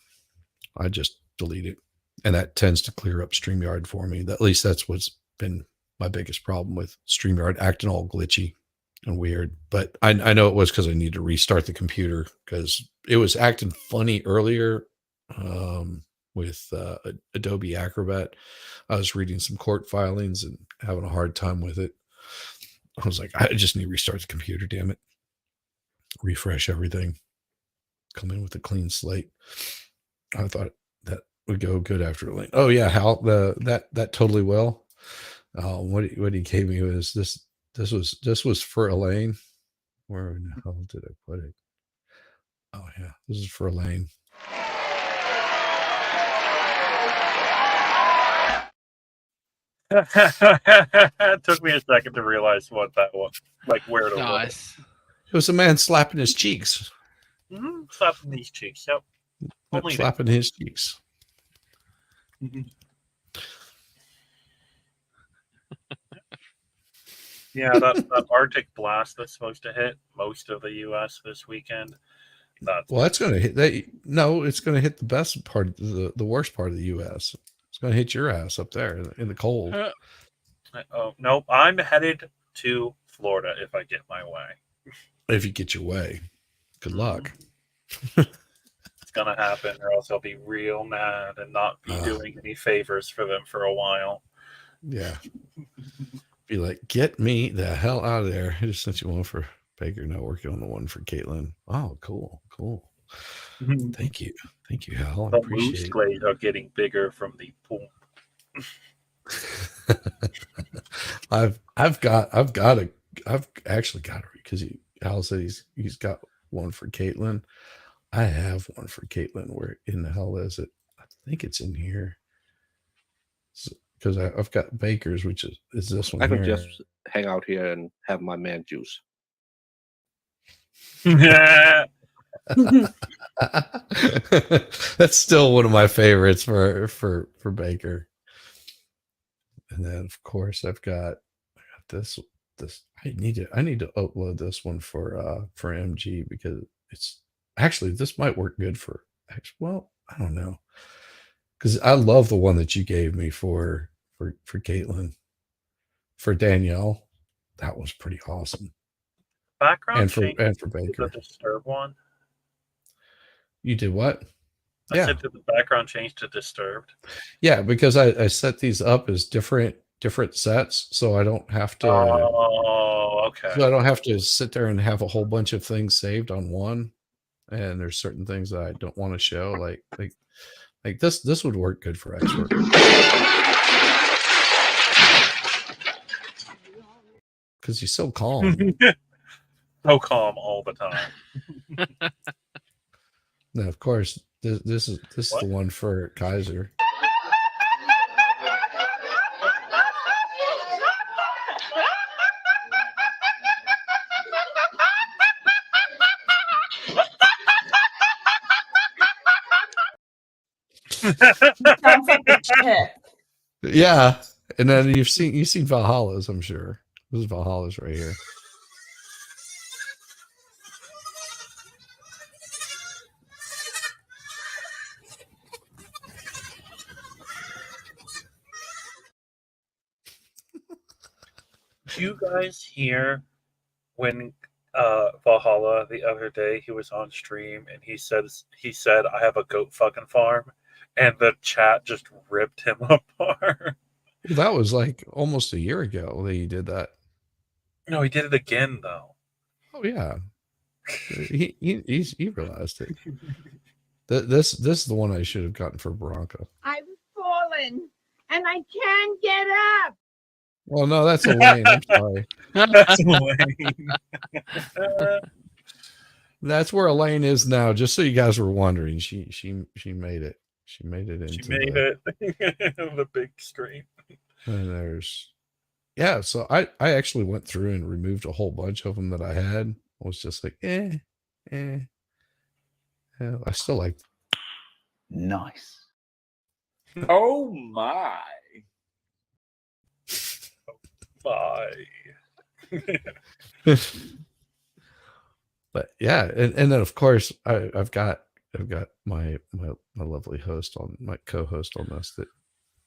I just delete it, and that tends to clear up StreamYard for me. At least that's what's been my biggest problem with StreamYard, acting all glitchy and weird. But I know it was because I need to restart the computer, because it was acting funny earlier with Adobe Acrobat. I was reading some court filings and having a hard time with it. I was like, I just need to restart the computer, damn it. Refresh everything. Come in with a clean slate. I thought that would go good after Elaine. Oh yeah, Hal, that totally will. What he gave me was this was for Elaine. Where in the hell did I put it? Oh yeah, this is for Elaine. It took me a second to realize what that was, like where to look. It was a man slapping his cheeks. Mm-hmm. Slapping these cheeks. Yep. Only Slapping his cheeks. Yeah, that Arctic blast that's supposed to hit most of the U.S. this weekend. That's going to hit. No, it's going to hit the best part, the worst part of the U.S. It's going to hit your ass up there in the cold. Oh nope, I'm headed to Florida if I get my way. If you get your way, good luck. It's gonna happen, or else I'll be real mad and not be doing any favors for them for a while. Yeah. Be like, get me the hell out of there. I just sent you one for Baker. Now working on the one for Caitlin. Oh, cool. Thank you, Hal. I The appreciate moose it. blade are getting bigger from the pool. I've actually got it because Hal said he's got one for Caitlin. I have one for Caitlin. Where in the hell is it? I think it's in here. Because I've got Baker's, which is this one I could here. just hang out here and have my man juice. That's still one of my favorites for Baker. And then of course I got this. I need to upload this one for MG because it's actually this might work good for well, I don't know. Because I love the one that you gave me for Caitlin. For Danielle. That was pretty awesome. Background And for change to Baker. the disturb one. You did what? I said did the background change to disturbed? Yeah, because I set these up as different sets, so I don't have to. Oh, okay. So I don't have to sit there and have a whole bunch of things saved on one. And there's certain things that I don't want to show, like this would work good for X-Work. Because he's so calm. So calm all the time. Now, of course, this is the one for Kaiser. Sounds like a chick. Yeah, and then you've seen Valhalla's, I'm sure. This is Valhalla's right here. Did you guys hear when Valhalla the other day he was on stream and he said I have a goat fucking farm, and the chat just ripped him apart. That was like almost a year ago that he did that. No, he did it again though. Oh yeah, he realized it. This is the one I should have gotten for Bronca. I've fallen and I can't get up. Well, no, that's Elaine. I'm sorry. That's Elaine. That's where Elaine is now. Just so you guys were wondering, she made it. She made it into. She made it. The big screen. And there's, yeah. So I actually went through and removed a whole bunch of them that I had. I was just like, Yeah, I still like. Nice. Oh my. Bye. But yeah, and then of course I've got my lovely host on, my co-host on this that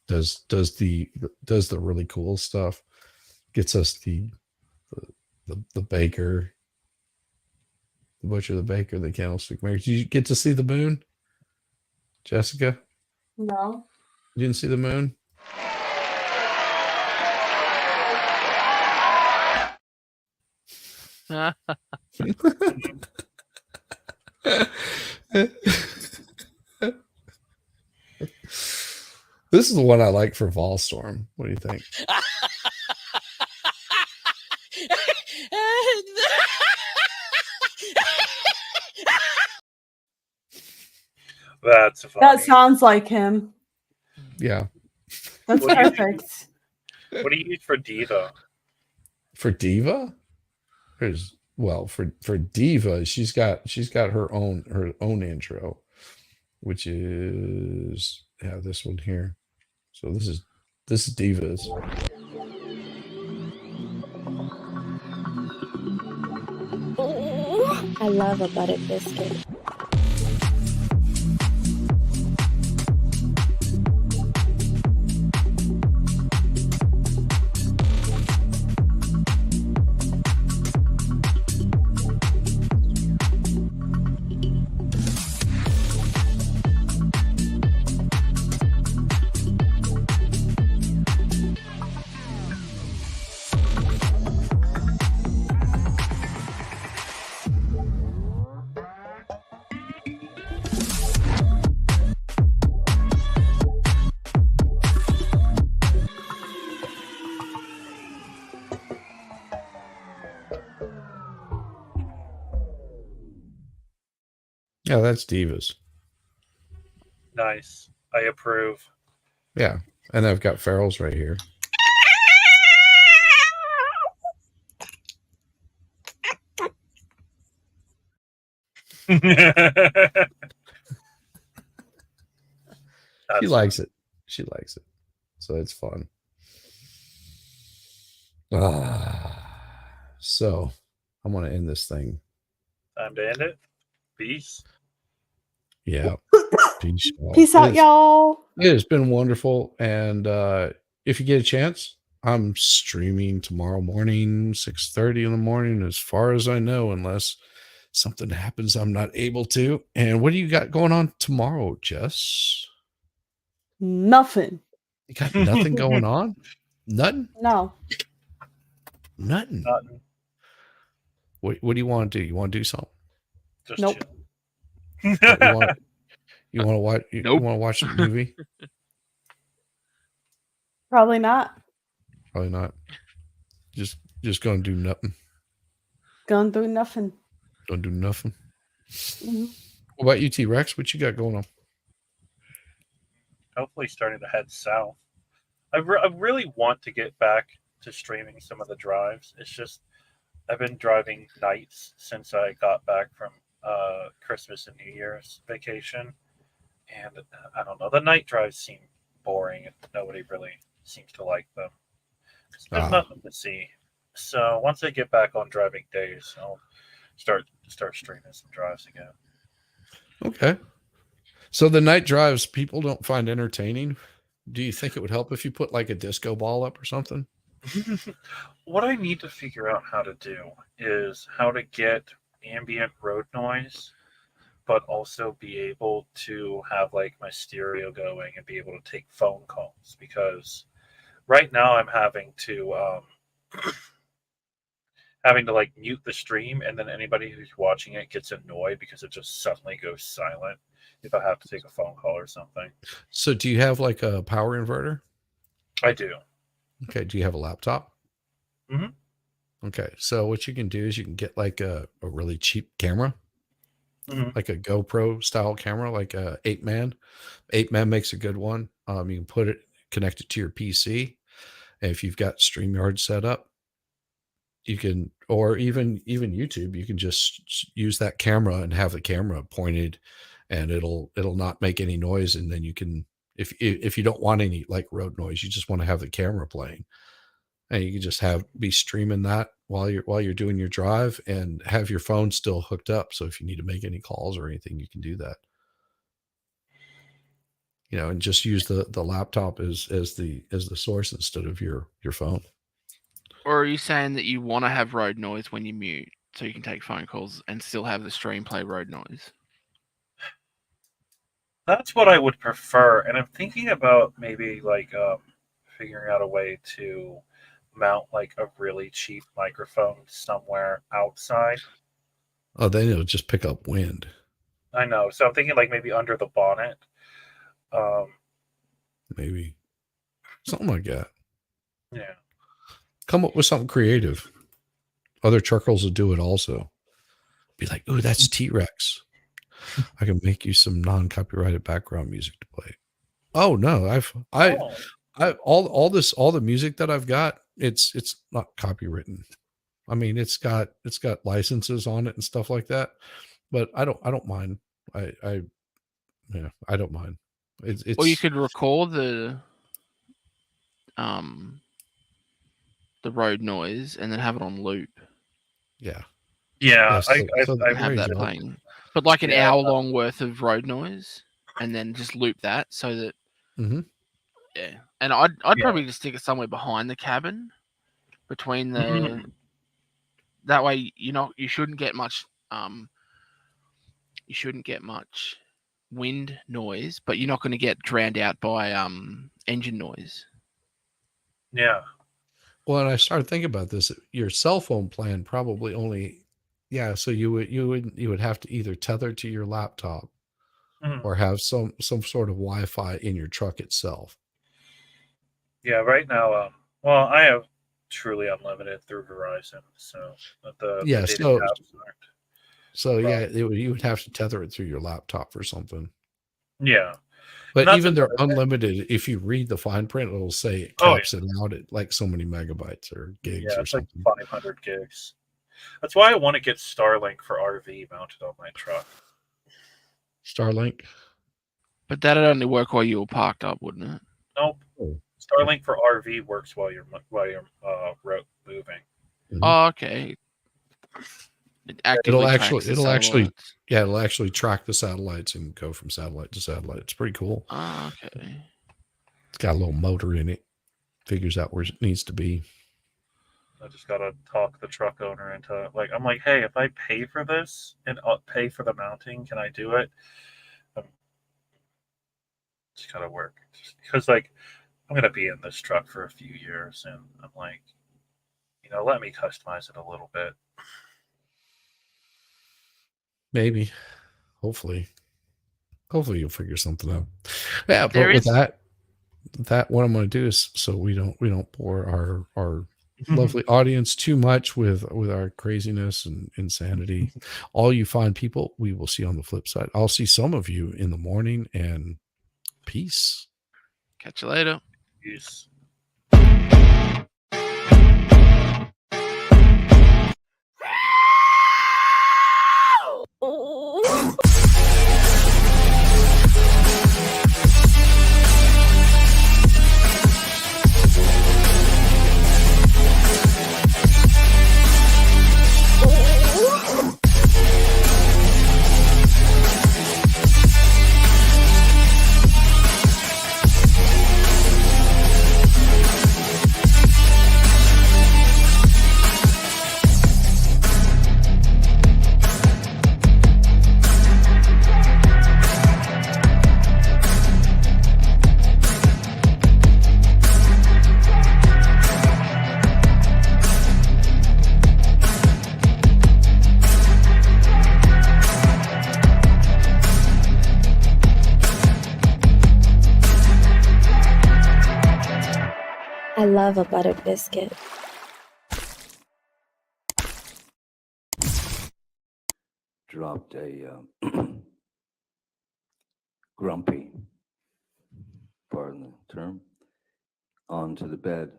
does the really cool stuff, gets us the baker, the butcher, the baker, the candlestick maker. Did you get to see the moon, Jessica? No. You didn't see the moon? This is the one I like for Volstorm. What do you think? That's funny. That sounds like him. Yeah. That's What do you perfect. What do you use for Diva? For Diva? For Diva, she's got her own intro, which is this one here. So this is Diva's. I love a buttered biscuit. Yeah, that's Divas. Nice. I approve. Yeah, and I've got Ferals right here. She likes it. She likes it. So it's fun. So I'm going to end this thing. Time to end it. Peace. Yeah. Peace, y'all. Peace out, y'all. It has been wonderful. And if you get a chance, I'm streaming tomorrow morning, 6:30 in the morning, as far as I know, unless something happens I'm not able to. And what do you got going on tomorrow, Jess? Nothing. You got nothing going on? Nothing? No. Nothing. What do you want to do? You want to do something? Just nope. You want to watch? You want to watch the movie? Probably not. Probably not. Just gonna do nothing. Gonna do nothing. Gonna do nothing. Mhm. What about you, T-Rex? What you got going on? Hopefully starting to head south. I really want to get back to streaming some of the drives. It's just I've been driving nights since I got back from Christmas and New Year's vacation, and I don't know. The night drives seem boring, and nobody really seems to like them. There's nothing to see. So once I get back on driving days, I'll start streaming some drives again. Okay. So the night drives people don't find entertaining. Do you think it would help if you put like a disco ball up or something? What I need to figure out how to do is how to get ambient road noise, but also be able to have like my stereo going and be able to take phone calls, because right now I'm having to like mute the stream, and then anybody who's watching it gets annoyed because it just suddenly goes silent if I have to take a phone call or something. So do you have like a power inverter? I do. Okay. Do you have a laptop? Mm-hmm. Okay. So what you can do is you can get like a really cheap camera, like a GoPro style camera, like a 8-man. 8-man makes a good one. You can connect it to your PC. And if you've got StreamYard set up, you can, or even YouTube, you can just use that camera and have the camera pointed, and it'll not make any noise. And then you can, if you don't want any like road noise, you just want to have the camera playing, and you can just be streaming that while you're doing your drive, and have your phone still hooked up. So if you need to make any calls or anything, you can do that. And just use the laptop as the source instead of your phone. Or are you saying that you want to have road noise when you mute, so you can take phone calls and still have the stream play road noise? That's what I would prefer, and I'm thinking about maybe like figuring out a way to mount like a really cheap microphone somewhere outside. Oh, then it'll just pick up wind. I know, so I'm thinking like maybe under the bonnet. Maybe something like that. Yeah. Come up with something creative. Other charcoals will do it also. Be like, "Ooh, that's T-Rex. I can make you some non-copyrighted background music to play." Oh no, all the music that I've got, it's not copywritten. I mean, it's got licenses on it and stuff like that, but I don't mind. I don't mind. It's Or you could record the road noise and then have it on loop. Yeah. Yeah, I have that playing. But like an hour long worth of road noise, and then just loop that so that yeah. And I'd probably just stick it somewhere behind the cabin, between the that way you shouldn't get much wind noise, but you're not going to get drowned out by engine noise. Yeah. Well, and I started thinking about this. Your cell phone plan probably only, so you would have to either tether to your laptop or have some sort of Wi-Fi in your truck itself. Yeah, right now, well, I have truly unlimited through Verizon, so the data caps aren't. So yeah, you would have to tether it through your laptop or something. Yeah. But that's even they're another thing. unlimited. If you read the fine print, it'll say it Oh, caps it out at like so many megabytes or gigs Yeah, or it's like something. 500 gigs. That's why I want to get Starlink for RV mounted on my truck. Starlink. But that'd only work while you were parked up, wouldn't it? Nope. Starlink for RV works while you're moving. Oh, okay. It It'll actively tracks the satellites. it'll actually track the satellites and go from satellite to satellite. It's pretty cool. Oh, okay. It's got a little motor in it. Figures out where it needs to be. I just gotta talk the truck owner into I'm like, hey, if I pay for this and pay for the mounting, can I do it? Just gotta work because I'm gonna be in this truck for a few years, and I'm like, let me customize it a little bit. Maybe. Hopefully you'll figure something out. Yeah, but There with is- that what I'm going to do is so we don't bore our lovely audience too much with our craziness and insanity. All you fine people, we will see on the flip side. I'll see some of you in the morning, and peace. Catch you later. Peace. I love a buttered biscuit. Dropped a grumpy, pardon the term, onto the bed